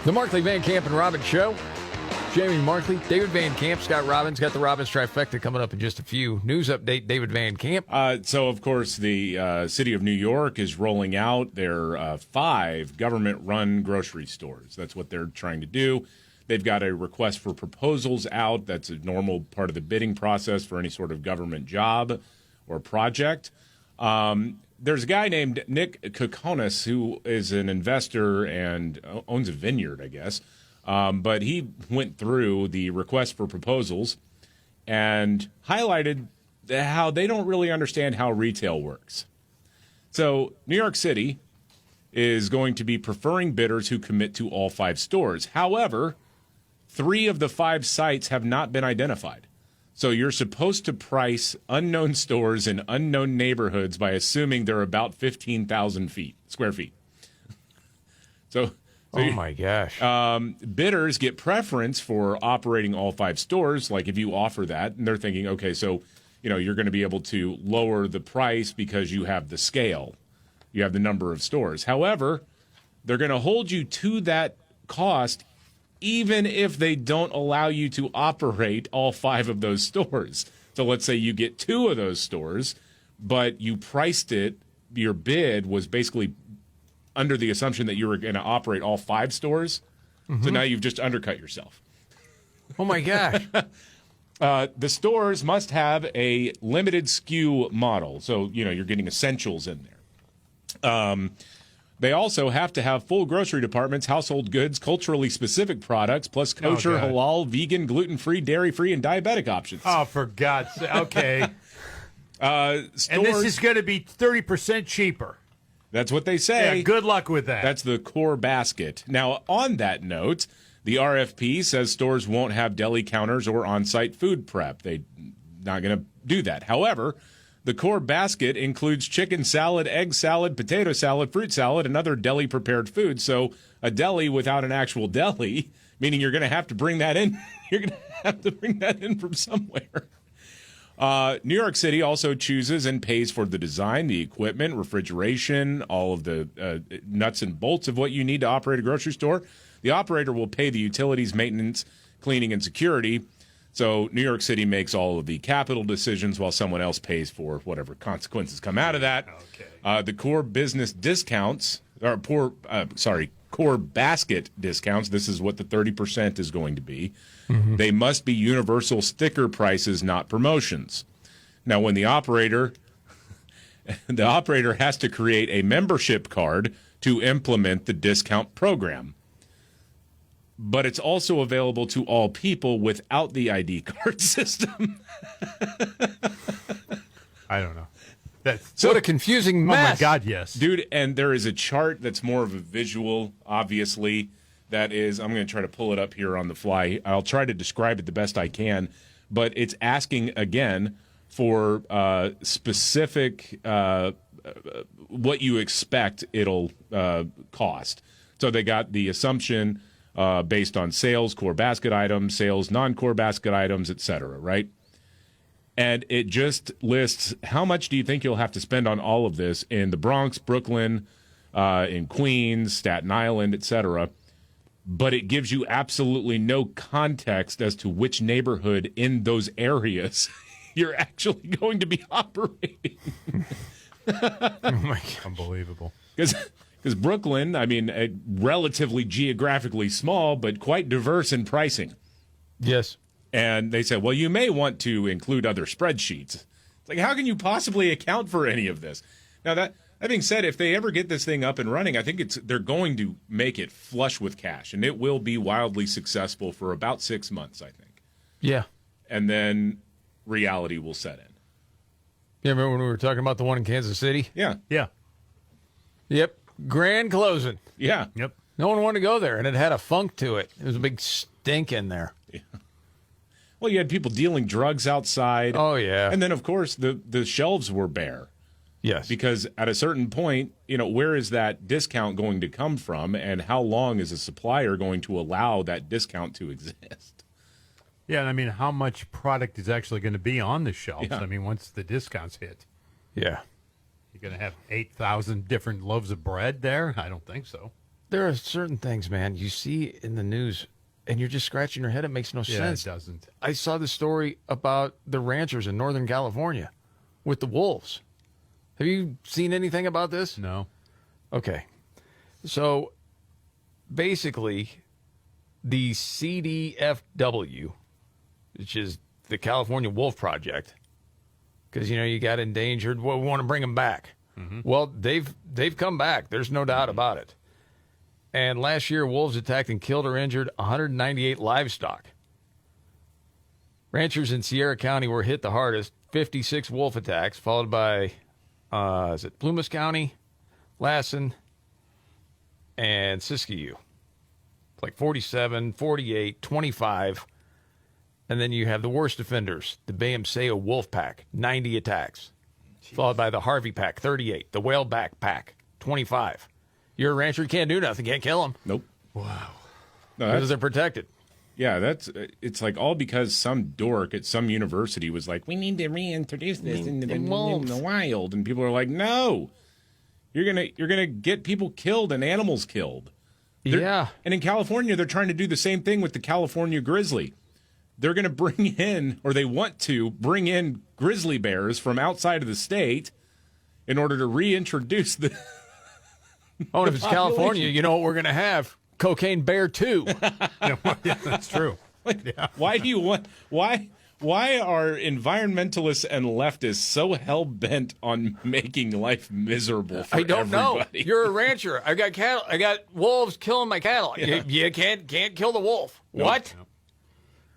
The Markley, Van Camp, and Robbins Show. Jamie Markley, David Van Camp, Scott Robbins. Got the Robbins trifecta coming up in just a few. News update, David Van Camp.
So, of course, the city of New York is rolling out their 5 government-run grocery stores. That's what they're trying to do. They've got a request for proposals out. That's a normal part of the bidding process for any sort of government job or project. There's a guy named Nick Kokonis who is an investor and owns a vineyard, I guess. But he went through the request for proposals and highlighted how they don't really understand how retail works. So New York City is going to be preferring bidders who commit to all 5 stores. However, 3 of the 5 sites have not been identified. So you're supposed to price unknown stores in unknown neighborhoods by assuming they're about 15,000 square feet. So
oh, my gosh.
Bidders get preference for operating all 5 stores, like if you offer that, and they're thinking, okay, so you're going to be able to lower the price because you have the scale. You have the number of stores. However, they're going to hold you to that cost even if they don't allow you to operate all 5 of those stores. So let's say you get 2 of those stores, but you priced it, your bid was basically under the assumption that you were going to operate all 5 stores. Mm-hmm. So now you've just undercut yourself.
Oh, my gosh.
The stores must have a limited SKU model. So, you're getting essentials in there. They also have to have full grocery departments, household goods, culturally specific products, plus kosher, halal, vegan, gluten-free, dairy-free, and diabetic options.
Oh, for God's sake. Okay.
Stores,
and this is going to be 30% cheaper.
That's what they say.
Yeah, good luck with that.
That's the core basket. Now, on that note, the RFP says stores won't have deli counters or on-site food prep. They're not going to do that. However, the core basket includes chicken salad, egg salad, potato salad, fruit salad, and other deli-prepared foods. So a deli without an actual deli, meaning you're going to have to bring that in. You're going to have to bring that in from somewhere. New York City also chooses and pays for the design, the equipment, refrigeration, all of the nuts and bolts of what you need to operate a grocery store. The operator will pay the utilities, maintenance, cleaning, and security. So New York City makes all of the capital decisions while someone else pays for whatever consequences come out of that. Okay. The core business discounts, core basket discounts, this is what the 30% is going to be. Mm-hmm. They must be universal sticker prices, not promotions. Now, when the operator has to create a membership card to implement the discount program. But it's also available to all people without the ID card system.
I don't know.
What a confusing mess.
Oh, my God, yes.
Dude, and there is a chart that's more of a visual, obviously. That is, I'm going to try to pull it up here on the fly. I'll try to describe it the best I can. But it's asking, again, for specific what you expect it'll cost. So they got the assumption based on sales, core basket items, sales, non-core basket items, et cetera, right? And it just lists how much do you think you'll have to spend on all of this in the Bronx, Brooklyn, in Queens, Staten Island, et cetera. But it gives you absolutely no context as to which neighborhood in those areas you're actually going to be operating.
Oh my God. Unbelievable.
Because Brooklyn, I mean, relatively geographically small, but quite diverse in pricing.
Yes.
And they said, well, you may want to include other spreadsheets. It's like, how can you possibly account for any of this? Now, that being said, if they ever get this thing up and running, I think they're going to make it flush with cash, and it will be wildly successful for about 6 months, I think.
Yeah.
And then reality will set in.
Yeah, remember when we were talking about the one in Kansas City?
Yeah.
Yeah.
Yep. Grand closing.
Yeah.
Yep.
No one wanted to go there, and it had a funk to it. It was a big stink in there.
Yeah. Well, you had people dealing drugs outside.
Oh, yeah.
And then, of course, the shelves were bare.
Yes.
Because at a certain point, where is that discount going to come from, and how long is a supplier going to allow that discount to exist?
Yeah, and I mean, how much product is actually going to be on the shelves?
Yeah.
I mean, once the discounts hit.
Yeah.
You're going to have 8,000 different loaves of bread there? I don't think so.
There are certain things, man, you see in the news, and you're just scratching your head. It makes no sense.
Yeah, it doesn't.
I saw the story about the ranchers in Northern California with the wolves. Have you seen anything about this?
No.
Okay. So, basically, the CDFW, which is the California Wolf Project, because, you got endangered, well, we want to bring them back. Mm-hmm. Well, they've come back. There's no doubt about it. And last year, wolves attacked and killed or injured 198 livestock. Ranchers in Sierra County were hit the hardest, 56 wolf attacks, followed by, is it Plumas County, Lassen, and Siskiyou. It's like 47, 48, 25. And then you have the worst offenders, the Bayamseo Wolf Pack, 90 attacks. Jeez. Followed by the Harvey Pack, 38. The Whaleback Pack, 25. You're a rancher, you can't do nothing, can't kill them.
Nope.
Wow.
No,
because they're protected.
Yeah, it's like all because some dork at some university was like, we need to reintroduce this in the wild. And people are like, no, you're gonna get people killed and animals killed.
Yeah.
And in California, they're trying to do the same thing with the California grizzly. They're going to bring in, or they want to bring in grizzly bears from outside of the state in order to reintroduce the.
Oh, and if it's California, you know what we're going to have? Cocaine Bear 2.
Yeah, that's true. Yeah.
Why do you want? Why are environmentalists and leftists so hell bent on making life miserable for
I don't
everybody?
know. You're a rancher. I got cattle. I got wolves killing my cattle.
Yeah.
You can't kill the wolf.
Nope.
What?
Nope.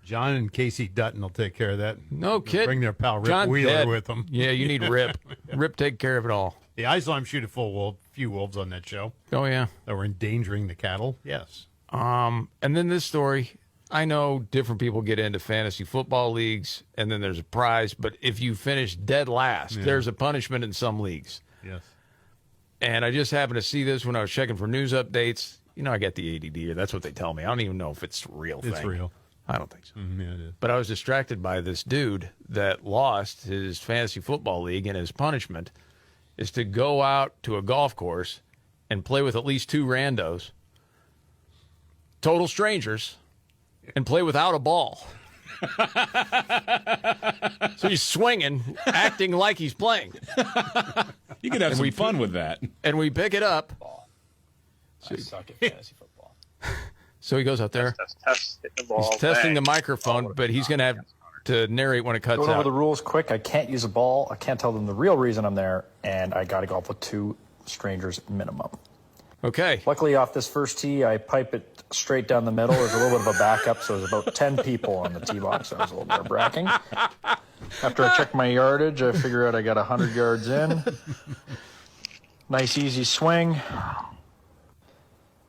John and Casey Dutton will take care of that.
No kid.
Bring their pal Rip
John
Wheeler
dead.
with them.
Yeah, you need Rip. Rip take care of it all.
Yeah, I saw him shoot a few wolves on that show.
Oh, yeah.
That were endangering the cattle. Yes.
And then this story. I know different people get into fantasy football leagues, and then there's a prize. But if you finish dead last, there's a punishment in some leagues.
Yes.
And I just happened to see this when I was checking for news updates. You know, I get the ADD, or that's what they tell me. I don't even know if it's a real thing.
It's real.
I don't think so.
Yeah, it is.
But I was distracted by this dude that lost his fantasy football league, and his punishment is to go out to a golf course and play with at least 2 randos, total strangers, and play without a ball. So he's swinging, acting like he's playing.
You could have some fun with that.
And we pick it up.
I suck at fantasy football.
So he goes out there. He's testing the microphone, but he's going to have to narrate when it cuts
Going over
out.
the rules quick. I can't use a ball. I can't tell them the real reason I'm there, and I got to golf with 2 strangers minimum.
Okay.
Luckily, off this first tee, I pipe it straight down the middle. There's a little bit of a backup, so there's about 10 people on the tee box. So I was a little nerve-wracking. After I checked my yardage, I figure out I got 100 yards in. Nice, easy swing.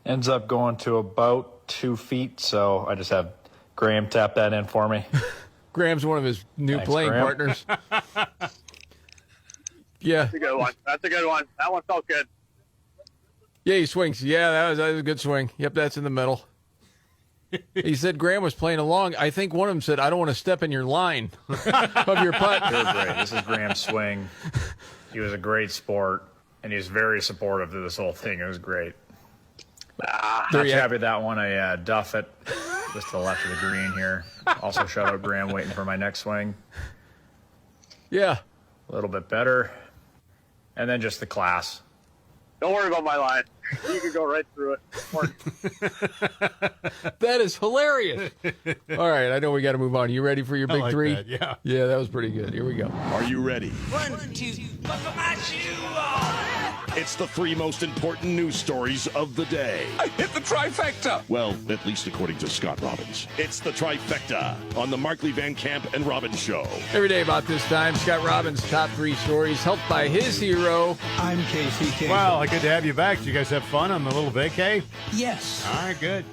Ends up going to about 2 feet, so I just have Graham tap that in for me.
Graham's one of his new playing
Graham.
partners. Yeah.
That's a good one. That's a good one. That one felt good.
Yeah, he swings. Yeah, that was a good swing. Yep, that's in the middle. He said Graham was playing along. I think one of them said, I don't want to step in your line of your putt.
It was great. This is Graham's swing. He was a great sport, and he was very supportive of this whole thing. It was great. Not too happy with that one. I duff it just to the left of the green here. Also, shout out Graham waiting for my next swing.
Yeah.
A little bit better. And then just the class.
Don't worry about my line. You can go right through it.
That is hilarious. All right, I know we got to move on. You ready for your big
like
3?
that, yeah.
Yeah, that was pretty good. Here we go.
Are you ready?
1, 2, buckle my shoe on.
It's the 3 most important news stories of the day.
I hit the trifecta.
Well, at least according to Scott Robbins. It's the trifecta on the Markley, Van Camp, and Robbins Show.
Every day about this time, Scott Robbins' top 3 stories, helped by his hero.
I'm KCK.
Well, good to have you back. Did you guys have fun on the little vacay?
Yes.
All right, good.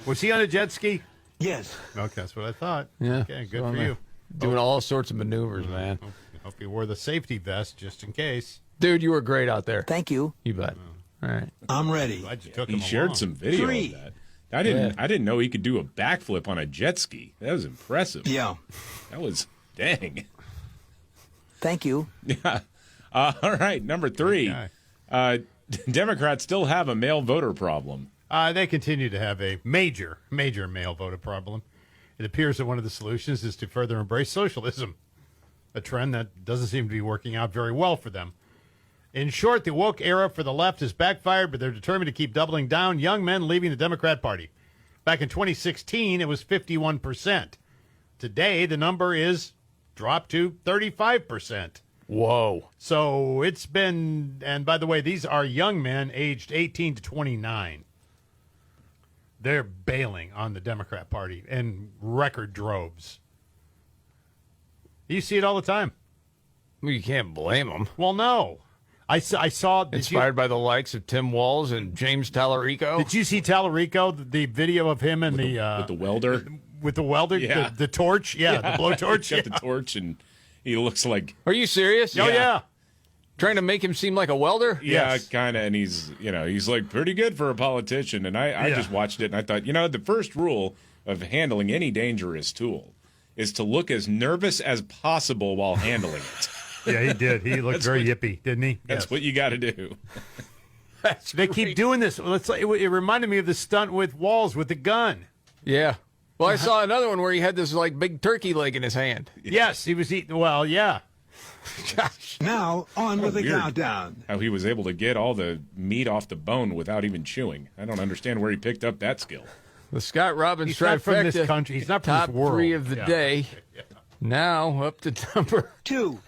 Was he on a jet ski?
Yes.
Okay, that's what I thought.
Yeah.
Okay, good
So
for
I'm
you.
Doing all sorts of maneuvers, man.
Hope you wore the safety vest just in case.
Dude, you were great out there.
Thank you.
You bet. All right.
I'm ready.
Glad you took
He
him
shared
along.
some video
3.
of that. I didn't know he could do a backflip on a jet ski. That was impressive.
Yeah.
That was dang.
Thank you.
Yeah. All right, number 3. Democrats still have a male voter problem.
They continue to have a major male voter problem. It appears that one of the solutions is to further embrace socialism, a trend that doesn't seem to be working out very well for them. In short, the woke era for the left has backfired, but they're determined to keep doubling down. Young men leaving the Democrat Party. Back in 2016, it was 51%. Today, the number is dropped to 35%.
Whoa.
So it's been, and by the way, these are young men aged 18 to 29. They're bailing on the Democrat Party in record droves. You see it all the time.
Well, you can't blame them.
Well, no. I saw...
Inspired by the likes of Tim Walz and James Tallarico.
Did you see Tallarico, the video of him and
with the welder?
With the welder?
Yeah.
The torch? Yeah, the blowtorch?
He's got the torch, and he looks like...
Are you serious?
Oh, yeah.
Trying to make him seem like a welder?
Yeah, kind of, and he's like pretty good for a politician. And I just watched it, and I thought, the first rule of handling any dangerous tool is to look as nervous as possible while handling it.
Yeah, he did. He looked very yippy, didn't he?
That's what you got to do.
They keep doing this. It reminded me of the stunt with Walls with the gun.
Yeah. Well, I saw another one where he had this big turkey leg in his hand.
Yes, he was eating. Well, yeah.
Gosh.
Now, on with the
Weird
countdown.
How he was able to get all the meat off the bone without even chewing. I don't understand where he picked up that skill.
The Scott Robbins
He's not from
trifecta,
this country. He's not from
top
this world.
3 of the day.
Yeah.
Now up to number
2.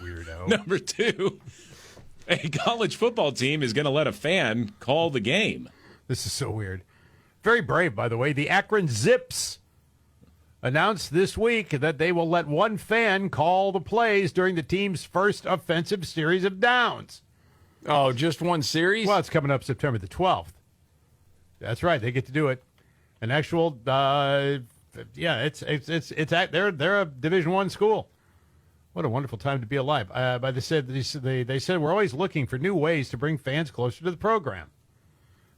Weirdo.
Number 2, a college football team is going to let a fan call the game.
This is so weird. Very brave, by the way. The Akron Zips announced this week that they will let one fan call the plays during the team's first offensive series of downs.
Oh, just one series?
Well, it's coming up September the 12th. That's right. They get to do it. An actual, they're a Division I school. What a wonderful time to be alive. But they said we're always looking for new ways to bring fans closer to the program.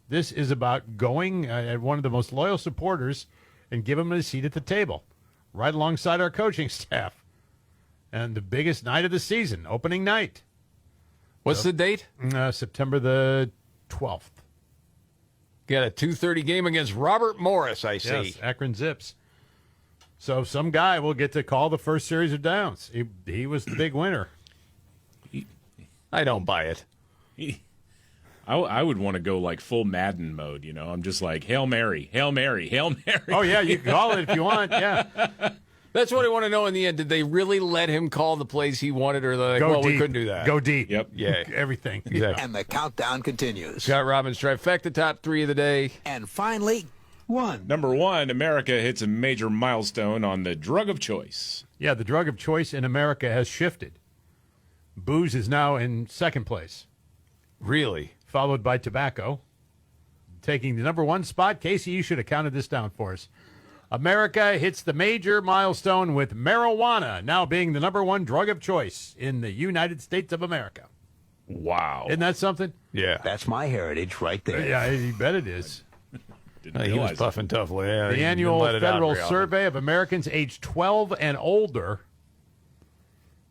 This is about going at one of the most loyal supporters and give them a seat at the table, right alongside our coaching staff. And the biggest night of the season, opening night.
What's the date?
September the 12th.
Got a 2:30 game against Robert Morris, I see.
Yes, Akron Zips. So some guy will get to call the first series of downs. He was the big winner.
I don't buy it.
I would want to go like full Madden mode, I'm just like, Hail Mary, Hail Mary, Hail Mary.
Oh, yeah, you can call it if you want, yeah.
That's what I want to know in the end. Did they really let him call the plays he wanted, or they're like, we couldn't do that?
Go deep.
Yep.
Yeah.
Everything.
Exactly.
And the countdown continues.
Scott Robbins, trifecta, top 3 of the day.
And finally,
Number 1, America hits a major milestone on the drug of choice.
Yeah, the drug of choice in America has shifted. Booze is now in second place.
Really?
Followed by tobacco. Taking the number 1 spot, Casey, you should have counted this down for us. America hits the major milestone with marijuana now being the number 1 drug of choice in the United States of America.
Wow.
Isn't that something?
Yeah.
That's my heritage right there.
Yeah, you bet it is.
He was puffing tough. Yeah,
the annual federal survey of Americans aged 12 and older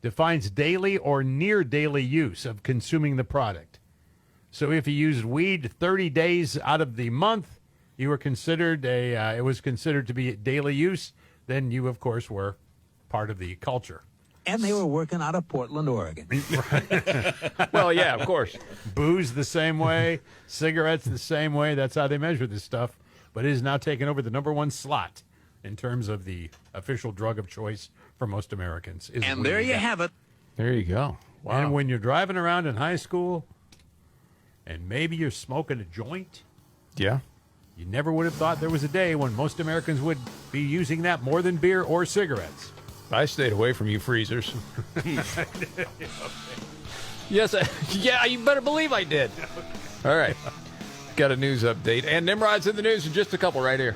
defines daily or near daily use of consuming the product. So if you used weed 30 days out of the month, you were considered it was considered to be daily use, then you, of course, were part of the culture.
And they were working out of Portland, Oregon.
Well, yeah, of course.
Booze the same way, cigarettes the same way. That's how they measure this stuff. But it is now taking over the number 1 slot in terms of the official drug of choice for most Americans.
And there you have it.
There you go. Wow.
And when you're driving around in high school and maybe you're smoking a joint,
yeah,
you never would have thought there was a day when most Americans would be using that more than beer or cigarettes.
I stayed away from you freezers. Yes, yeah, you better believe I did. All right. Got a news update. And Nimrod's in the news in just a couple right here.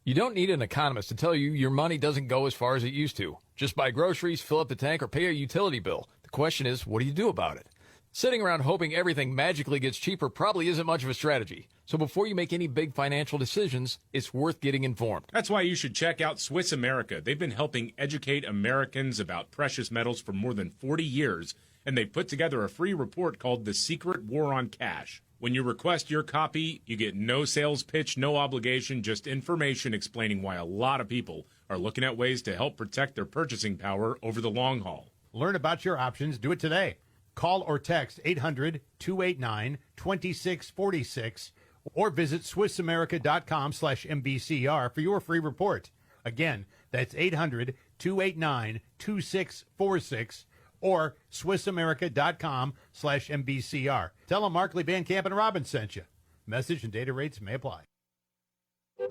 You don't need an economist to tell you your money doesn't go as far as it used to. Just buy groceries, fill up the tank, or pay a utility bill. The question is, what do you do about it? Sitting around hoping everything magically gets cheaper probably isn't much of a strategy. So before you make any big financial decisions, it's worth getting informed.
That's why you should check out Swiss America. They've been helping educate Americans about precious metals for more than 40 years, and they put together a free report called The Secret War on Cash. When you request your copy, you get no sales pitch, no obligation, just information explaining why a lot of people are looking at ways to help protect their purchasing power over the long haul.
Learn about your options. Do it today. Call or text 800-289-2646 or visit SwissAmerica.com/MVCR for your free report. Again, that's 800-289-2646 or SwissAmerica.com/MVCR. Tell them Markley, Van Camp, and Robbins sent you. Message and data rates may apply.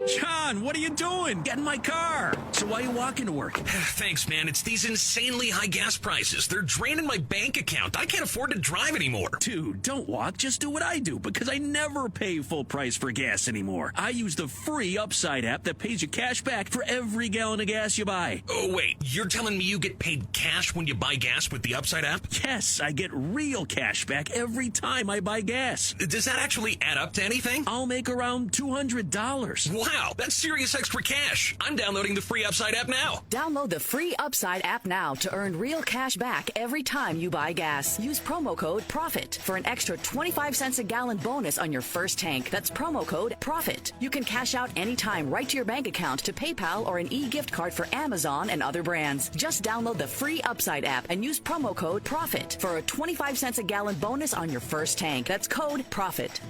John, what are you doing? Get in my car. So why are you walking to work? Thanks, man. It's these insanely high gas prices. They're draining my bank account. I can't afford to drive anymore.
Dude, don't walk. Just do what I do, because I never pay full price for gas anymore. I use the free Upside app that pays you cash back for every gallon of gas you buy.
Oh, wait. You're telling me you get paid cash when you buy gas with the Upside app?
Yes, I get real cash back every time I buy gas.
Does that actually add up to anything?
I'll make around $200.
Wow, that's serious extra cash. I'm downloading the free Upside app now.
Download the free Upside app now to earn real cash back every time you buy gas. Use promo code PROFIT for an extra 25 cents a gallon bonus on your first tank. That's promo code PROFIT. You can cash out anytime right to your bank account, to PayPal, or an e-gift card for Amazon and other brands. Just download the free Upside app and use promo code PROFIT for a 25 cents a gallon bonus on your first tank. That's code PROFIT.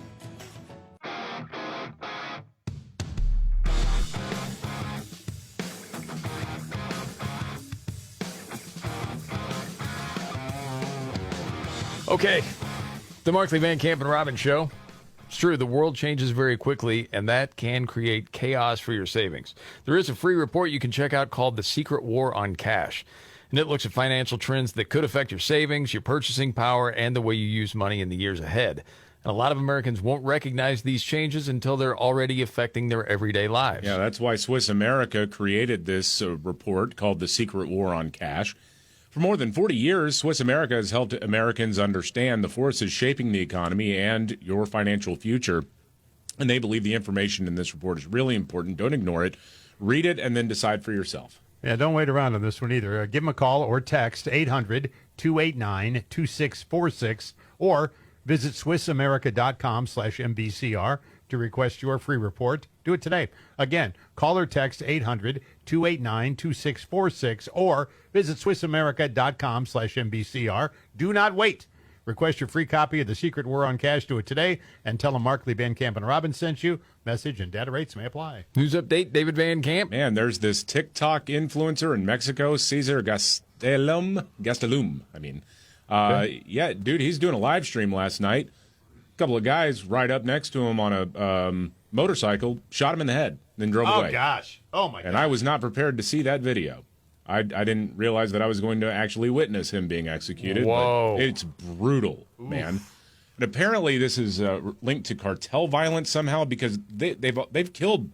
Okay, the Markley, Van Camp, and Robbins Show. It's true, the world changes very quickly, and that can create chaos for your savings. There is a free report you can check out called The Secret War on Cash, and it looks at financial trends that could affect your savings, your purchasing power, and the way you use money in the years ahead. And a lot of Americans won't recognize these changes until they're already affecting their everyday lives.
Yeah, that's why Swiss America created this report called The Secret War on Cash. For more than 40 years, Swiss America has helped Americans understand the forces shaping the economy and your financial future. And they believe the information in this report is really important. Don't ignore it. Read it and then decide for yourself.
Yeah, don't wait around on this one either. Give them a call or text 800-289-2646 or visit SwissAmerica.com/MVCR to request your free report. Do it today. Again, call or text 800-289-2646 or visit SwissAmerica.com/MVCR. Do not wait. Request your free copy of The Secret War on Cash. Do it today and tell them Markley, Van Camp, and Robbins sent you. Message and data rates may apply.
News update, David Van Camp.
Man, there's this TikTok influencer in Mexico, Cesar Gastelum. Yeah, dude, he's doing a live stream last night. A couple of guys right up next to him on a motorcycle, shot him in the head, then drove away.
Oh, gosh. Oh, my God.
And I was not prepared to see that video. I didn't realize that I was going to actually witness him being executed.
Whoa.
But it's brutal, man. And apparently this is linked to cartel violence somehow because they've killed,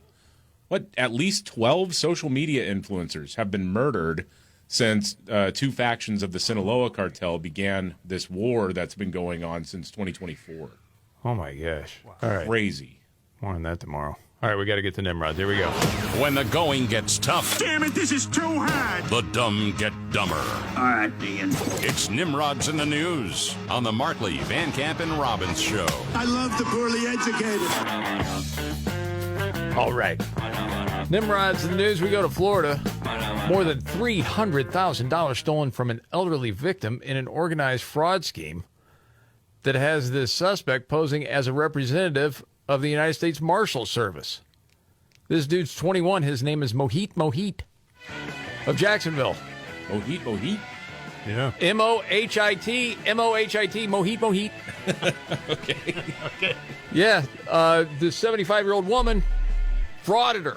at least 12 social media influencers have been murdered since two factions of the Sinaloa cartel began this war that's been going on since 2024.
Oh, my gosh. All right.
Crazy.
More on that tomorrow. All right, we got to get to Nimrod. Here we go.
When the going gets tough,
Damn it, this is too hard.
the dumb get dumber.
All right, Dean.
It's Nimrods in the News on the Markley, Van Camp, and Robbins Show.
I love the poorly educated.
All right. Nimrod's in the news. We go to Florida. More than $300,000 stolen from an elderly victim in an organized fraud scheme that has this suspect posing as a representative of the United States Marshal Service. This dude's 21. His name is Mohit of Jacksonville.
Mohit?
Yeah.
M-O-H-I-T, Mohit.
Okay.
Yeah, the 75-year-old woman frauded her